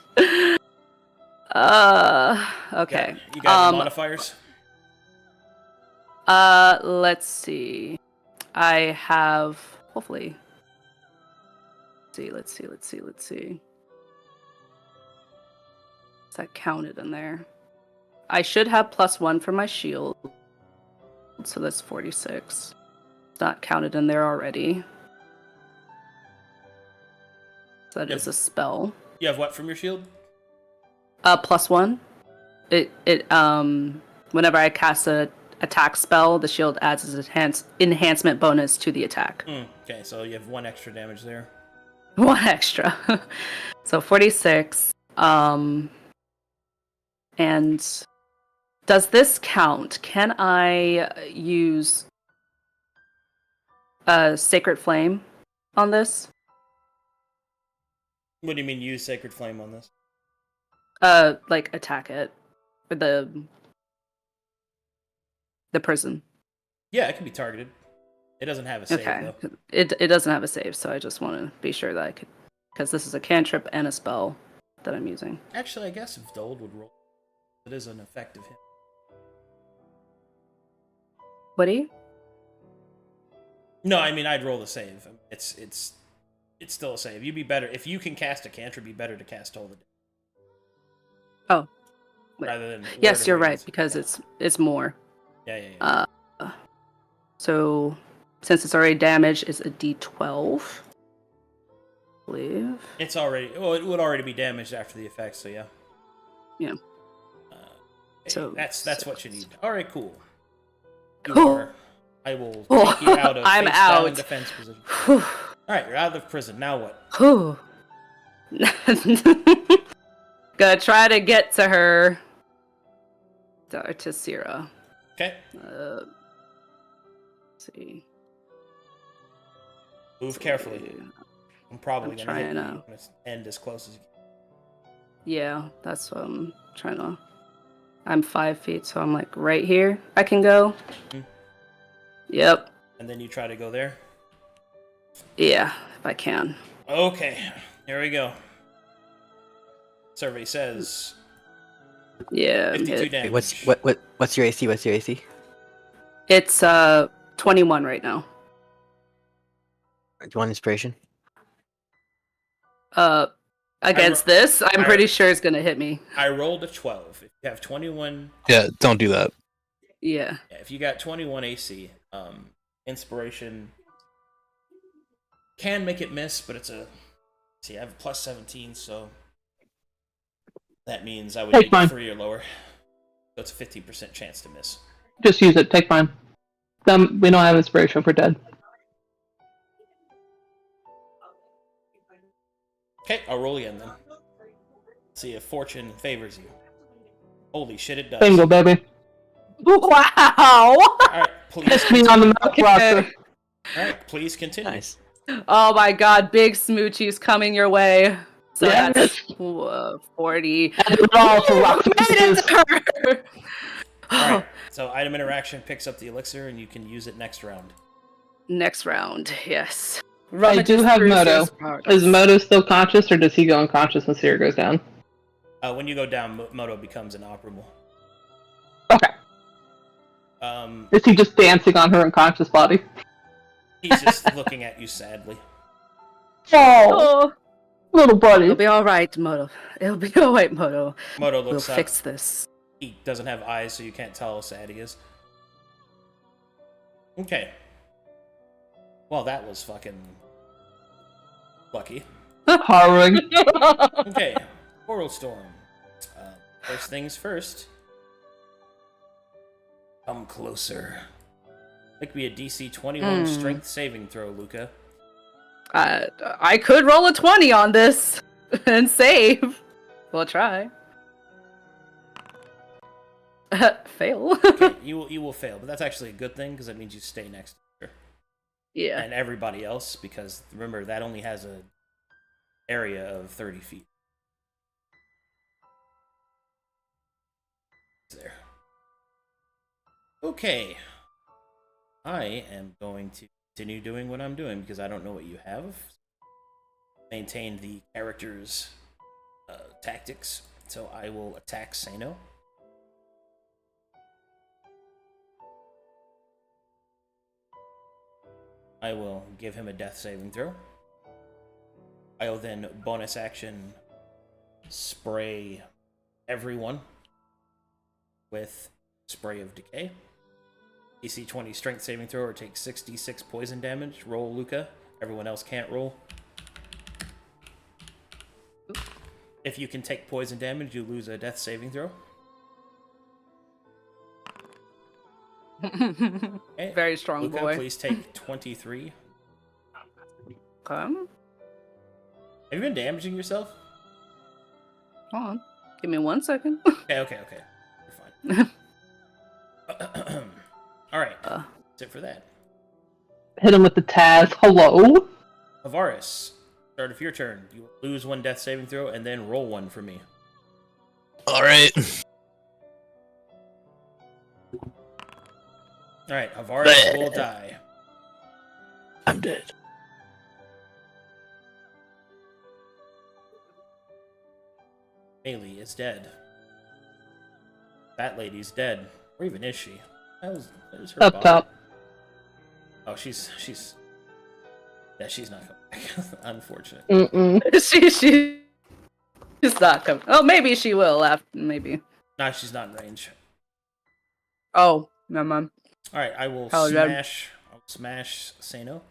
Okay. You got any modifiers? Let's see. I have hopefully. Let's see. Is that counted in there? I should have +1 for my shield. So that's 46. It's not counted in there already. So that is a spell. You have what from your shield? +1. It whenever I cast a attack spell, the shield adds its enhancement bonus to the attack. Okay, so you have 1 extra damage there. 1 extra. So 46. And does this count? Can I use a Sacred Flame on this? What do you mean use Sacred Flame on this? Like attack it with the prison. Yeah, it can be targeted. It doesn't have a save, Okay. though. It doesn't have a save, so I just want to be sure that I could, because this is a cantrip and a spell that I'm using. Actually, I guess if Dold would roll, it is an effective hit. What do you? No, I mean I'd roll the save. It's still a save. You'd be better if you can cast a cantrip. Be better to cast Toll the Dead. Oh. Rather than Yes, Word you're of right, Radiance. because Yeah. it's more. Yeah. So since it's already damaged, it's a D12. I believe. It's already. Well, it would already be damaged after the effect. So yeah. Yeah. Okay, So that's what you need. All right, cool. You Cool. are- I will take you out of I'm face down out. defense position. Whew. All right, you're out of prison. Now what? Whew. Gonna try to get to her. To Syrah. Okay. Let's see. Move carefully. I'm probably I'm gonna hit trying you. to. I'm gonna end as close as you can. Yeah, that's what I'm trying to. I'm 5 feet, so I'm like right here. I can go. Mhm. Yep. And then you try to go there. Yeah, if I can. Okay, here we go. Survey says Yeah. 52 damage. What's your AC? What's your AC? It's 21 right now. Do you want inspiration? Against this, I'm pretty sure it's gonna hit me. I rolled a 12. If you have 21, Yeah, don't do that. Yeah. if you got 21 AC, inspiration can make it miss, but it's a. See, I have a plus 17, so that means I would Take need mine. 3 or lower. So it's a 15% chance to miss. Just use it. Take mine. We don't have inspiration for dead. Okay, I'll roll again then. See if fortune favors you. Holy shit, it does. Bingo, baby. Wow! Alright, please Kiss me on the mouth, Roster. Alright, please continue. Nice. Oh my god, big smoochies coming your way. So Yes. that's 40. And it all for rock Made it to her! Alright, so item interaction picks up the elixir and you can use it next round. Next round, yes. I do have Moto. Is Moto still conscious, or does he go unconscious when Seer goes down? When you go down, Moto becomes inoperable. Okay. Is he just dancing on her unconscious body? He's just looking at you sadly. Oh, little buddy. It'll be alright, Moto. It'll be alright, Moto. Moto We'll looks up. fix this. He doesn't have eyes, so you can't tell how sad he is. Okay. Well, that was fucking lucky. Harrowing. Okay, Coral Storm. First things first. Come closer. Make me a DC 21 strength saving throw, Luca. I could roll a 20 on this and save. We'll try. Fail. Okay, you will fail, but that's actually a good thing because that means you stay next to her. Yeah. And everybody else, because remember that only has a area of 30 feet. There. Okay. I am going to continue doing what I'm doing because I don't know what you have. Maintain the character's tactics, so I will attack Sano. I will give him a death saving throw. I will then bonus action spray everyone with Spray of Decay. DC 20 strength saving throw or takes 66 poison damage. Roll, Luca. Everyone else can't roll. If you can take poison damage, you lose a death saving throw. Okay. Very strong Luca, boy. please take 23. Come. Have you been damaging yourself? Hold on. Give me 1 second. Okay. You're fine. Alright. That's it for that. Hit him with the Taz. Hello? Avaris, start of your turn. You lose 1 death saving throw and then roll 1 for me. Alright. Alright, Avaris will die. I'm dead. Haley is dead. That lady's dead. Or even is she? That is her Up body. top. Oh, she's yeah, she's not coming back. Unfortunate. Mm-mm. She's not coming. Oh, maybe she will after. Maybe. No, she's not in range. Oh, never mind. Alright, I will Oh, yeah. smash Sano.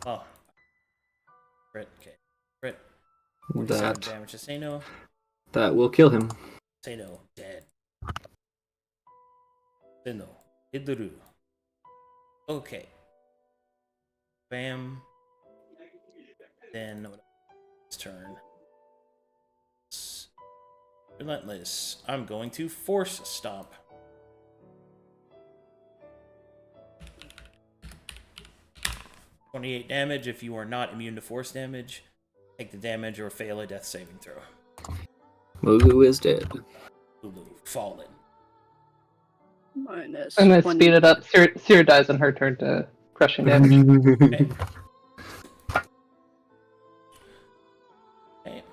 Oh. Crit, okay. Crit. 47 damage to Sano. That will kill him. Sano, dead. Sano, Hiduru. Okay. Bam. Then, it's turn. Relentless. I'm going to Force Stomp. $28 damage. If you are not immune to force damage, take the damage or fail a death saving throw. Mulu is dead. Lulu, fallen. Minus. I'm gonna 20. speed it up. Seer dies on her turn to crushing damage. Okay. Okay.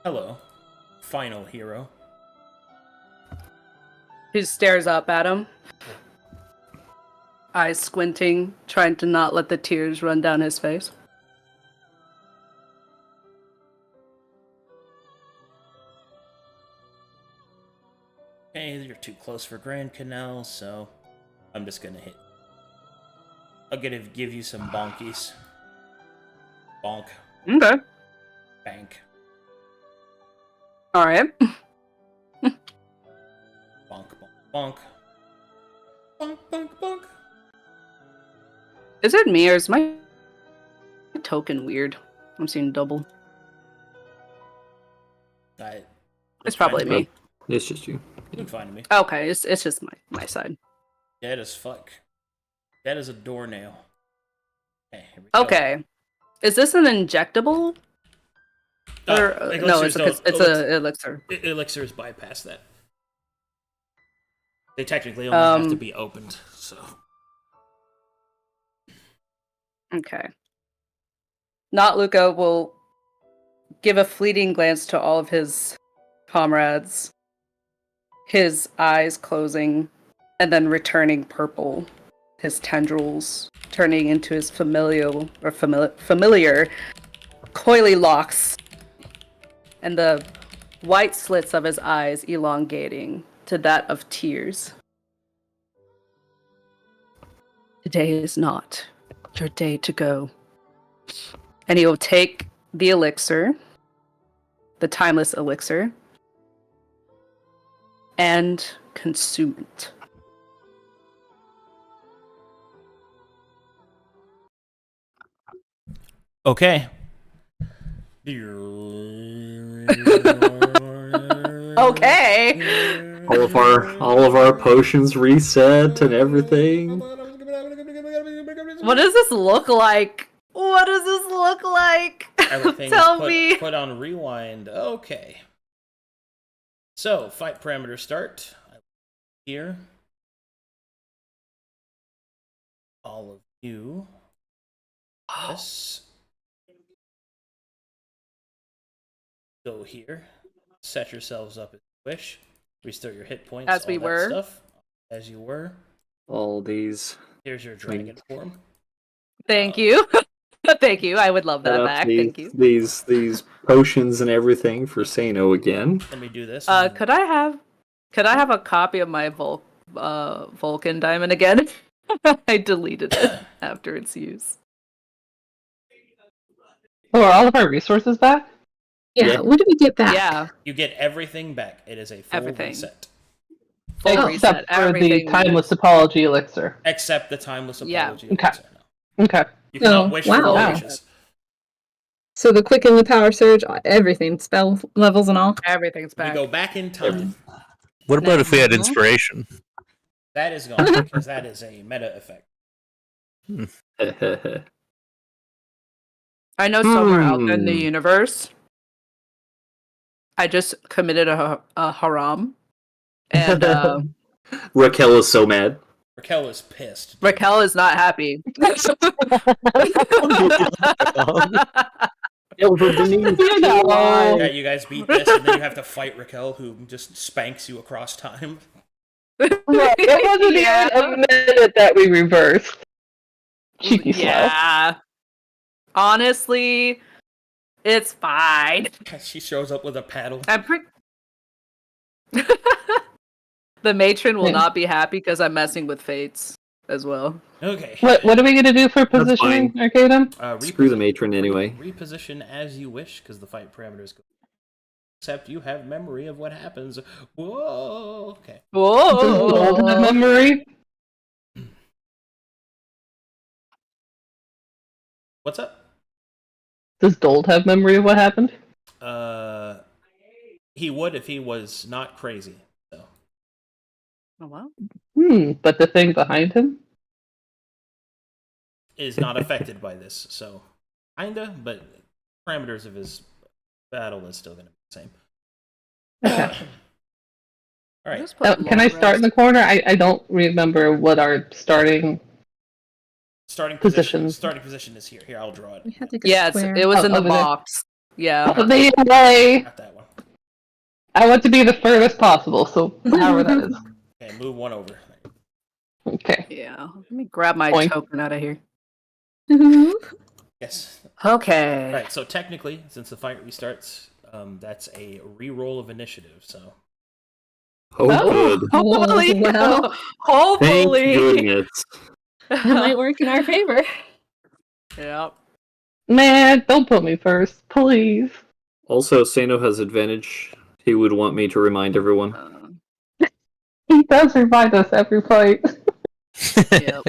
Hello, final hero. He stares up at him. Eyes squinting, trying to not let the tears run down his face. Okay, you're too close for Grand Canal, so I'm just gonna hit. I'll give you some bonkies. Bonk. Okay. Bank. Alright. Bonk, bonk, bonk. Bonk, bonk, bonk. Is it me or is my token weird? I'm seeing double. I, It's probably me. It's just you. You fine to me. Okay, it's just my side. Dead as fuck. Dead as a doornail. Okay. Here we go. Okay, is this an injectable? Or no, it's a elixir. Elixirs bypass that. They technically only have to be opened, so. Okay. Not Luca will give a fleeting glance to all of his comrades, his eyes closing, and then returning purple, his tendrils turning into his familiar coily locks, and the white slits of his eyes elongating to that of tears. Today is not your day to go. And he will take the elixir, the timeless elixir, and consume it. Okay. Okay. All of our potions reset and everything. What does this look like? What does this look like? Everything Tell is me. put on rewind. Okay. So, fight parameter start. Here. All of you. Yes. Go here. Set yourselves up as you wish. Restore your hit points. As we all that were. Stuff. As you were. All these. Here's your dragon form. Thank you. Thank you. I would love that back. Thank you. These potions and everything for Sano again. Let me do this. Could I have a copy of my Vulcan diamond again? I deleted it after its use. Oh, are all of our resources back? Yeah, what did we get back? Yeah, You get everything back. It is a full Everything. reset. full reset. Except for Everything. the timeless apology elixir. Except the timeless Yeah. apology. Okay. elixir, no. Okay. You cannot Oh, wish wow. for more Wow. wishes. So the quicken, the power surge, everything, spell levels and all. Everything's We back. go back in time. What about if we had No. inspiration? That is gone because that is a meta effect. I know somewhere out there in the Hmm. universe, I just committed a haram, and Raquel is so mad. Raquel is pissed. Raquel is not happy. You know. Yeah, you guys beat this, and then you have to fight Raquel, who just spanks you across time. Right, it wasn't even a minute that we reversed. Cheeky slow. Yeah. Honestly, it's fine. She shows up with a paddle. I'm pretty. The matron will Yeah. not be happy because I'm messing with fates as well. Okay. What are we gonna do for positioning, Arcadum? Screw the matron anyway. Reposition as you wish, because the fight parameters go. Except you have memory of what happens. Whoa. Okay. Does Gold have Whoa! memory? What's up? Does Dold have memory of what happened? He would if he was not crazy. So Oh, wow. But the thing behind him? is not affected by this. So kinda, but parameters of his battle is still going to be the same. Okay. All right. Just put Can I long start in the rest. corner? I don't remember what our starting... Starting position. Positions. Starting position is here. Here, I'll draw it. We had like a Yeah, square. it was Oh, in the over there. box. Yeah. Oh, the way! Not that one. I want to be the furthest possible, so however that is. Okay, move one over. Okay. Yeah. Let me grab my Oink. token out of here. Yes. Okay. All right. So technically, since the fight restarts, that's a re-roll of initiative. So Oh, good. Hopefully. Well. Thank Hopefully. goodness. That might work in our favor. Yep. Man, don't put me first, please. Also, Sano has advantage. He would want me to remind everyone. He does remind us every fight. Yep.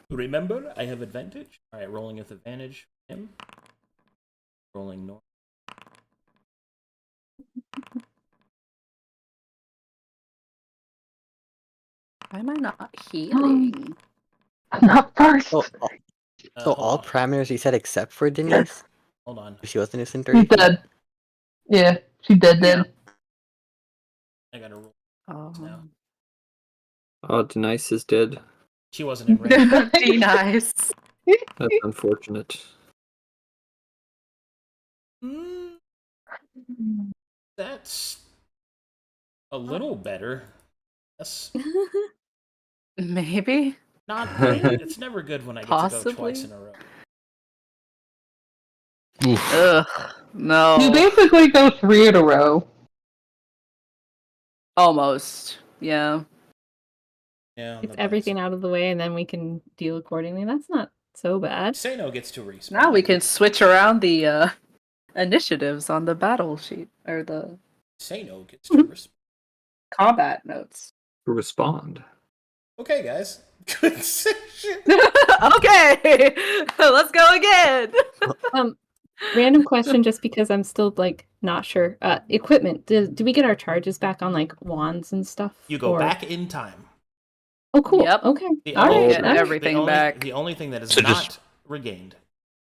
Remember, I have advantage. All right, rolling with advantage. Him. Rolling north. Why am I not healing? Not first. So, so Hold all on. parameters you said except for Denise? Hold on. She wasn't a She's Centauri? dead. Yeah, she dead. I gotta roll Oh. now. Oh, Denise is dead. She wasn't in range. Be nice. That's unfortunate. Mm, that's a little better. Yes. Maybe. Not great. It's never good when I get to go Possibly. twice in a row. Oof. Ugh. No. You basically go 3 in a row. Almost. Yeah. Yeah. on Get the everything bites. out of the way, and then we can deal accordingly. That's not so bad. Sano gets to respawn. Now we can switch around the initiatives on the battle sheet or the Sano gets to respawn. combat notes. Respond. Okay, guys. Good session. Okay, let's go again. Random question, just because I'm still like not sure. Equipment. Do we get our charges back on like wands and stuff? You go or- back in time. Oh, cool. Yep. Okay. The All only- right. Get all right. everything back. The only thing that is So not just- regained,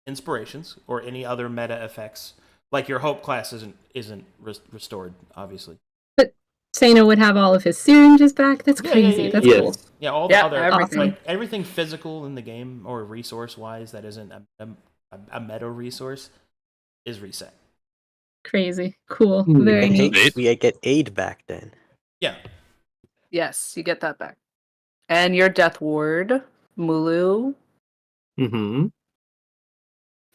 inspirations or any other meta effects, like your hope class isn't restored, obviously. Sano would have all of his syringes back. That's crazy. That's Yes. cool. Yeah, all the Yeah, other everything. like everything physical in the game or resource wise that isn't a meta resource is reset. Crazy. Cool. Hmm. Very neat. Neat. We get aid back then. Yeah. Yes, you get that back. And your death ward, Mulu. Mm-hmm.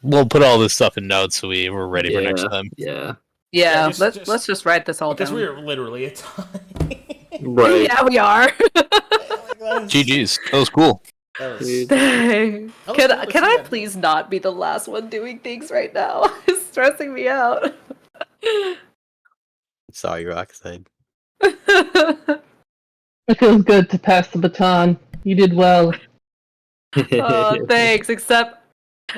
We'll put all this stuff in notes so we're ready for next time. Yeah. Yeah, just- let's just write this all Because down. we're literally at time. Right. Yeah, we are. GG's. That was cool. That was, Dude. Dang. That was Can cool to can see I that. please not be the last one doing things right now? It's stressing me out. Sorry, Rockside. It feels good to pass the baton. You did well. Oh, thanks. Except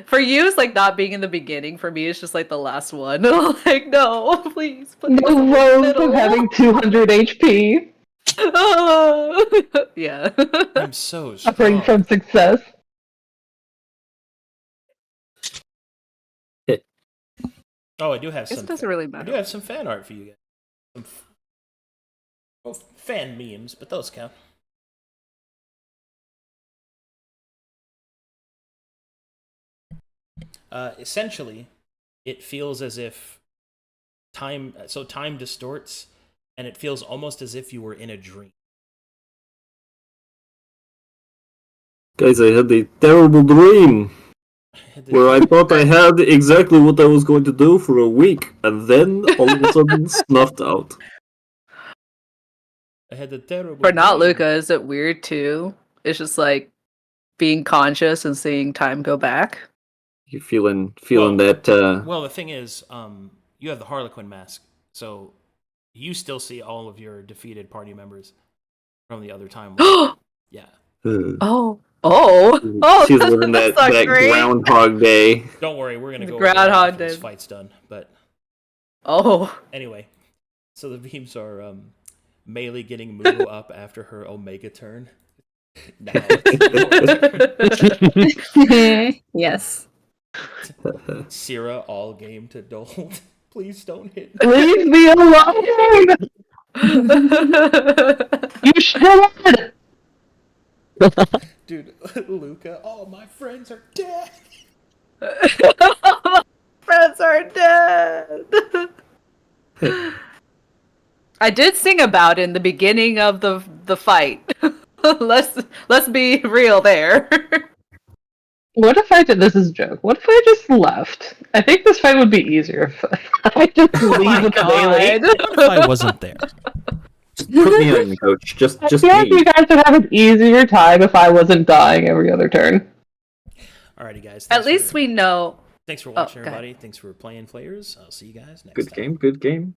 for you, it's like not being in the beginning. For me, it's just like the last one. Like, no, please. Put this No in the road middle. from having 200 HP. Yeah. I'm so Suffering strong. from success. Oh, I do have This some. doesn't really I do matter. have some fan art for you guys. Well, fan memes, but those count. Essentially, it feels as if time distorts, and it feels almost as if you were in a dream. Guys, I had a terrible dream where I thought I had exactly what I was going to do for a week, and then all of a sudden snuffed out. I had the terrible. For not dream. Luca, is it weird too? It's just like being conscious and seeing time go back. You feeling Well- that? Well, the thing is, you have the Harlequin mask, so you still see all of your defeated party members from the other time. Yeah. Oh. Oh, She's living that's that not great. Groundhog Day. Don't worry, we're gonna The go over that Groundhog after this Day. fight's done. But Oh. anyway, so the beams are Melee getting Moo up after her Omega turn. Now Yes. Syrah all game to Dold. Please don't hit me. Leave me alone! You should! Dude, Luca, all my friends are dead. Friends are dead. I did sing about it in the beginning of the fight. let's be real there. What if I did this as a joke? What if I just left? I think this fight would be easier if I just leave with Bailey. What if I wasn't there? Just put me on, coach. Just I feel like me. you guys would have an easier time if I wasn't dying every other turn. Alrighty, guys. At least we know. Thanks for watching, go ahead. everybody. Thanks for playing, players. I'll see you guys next Good time. game. Good game.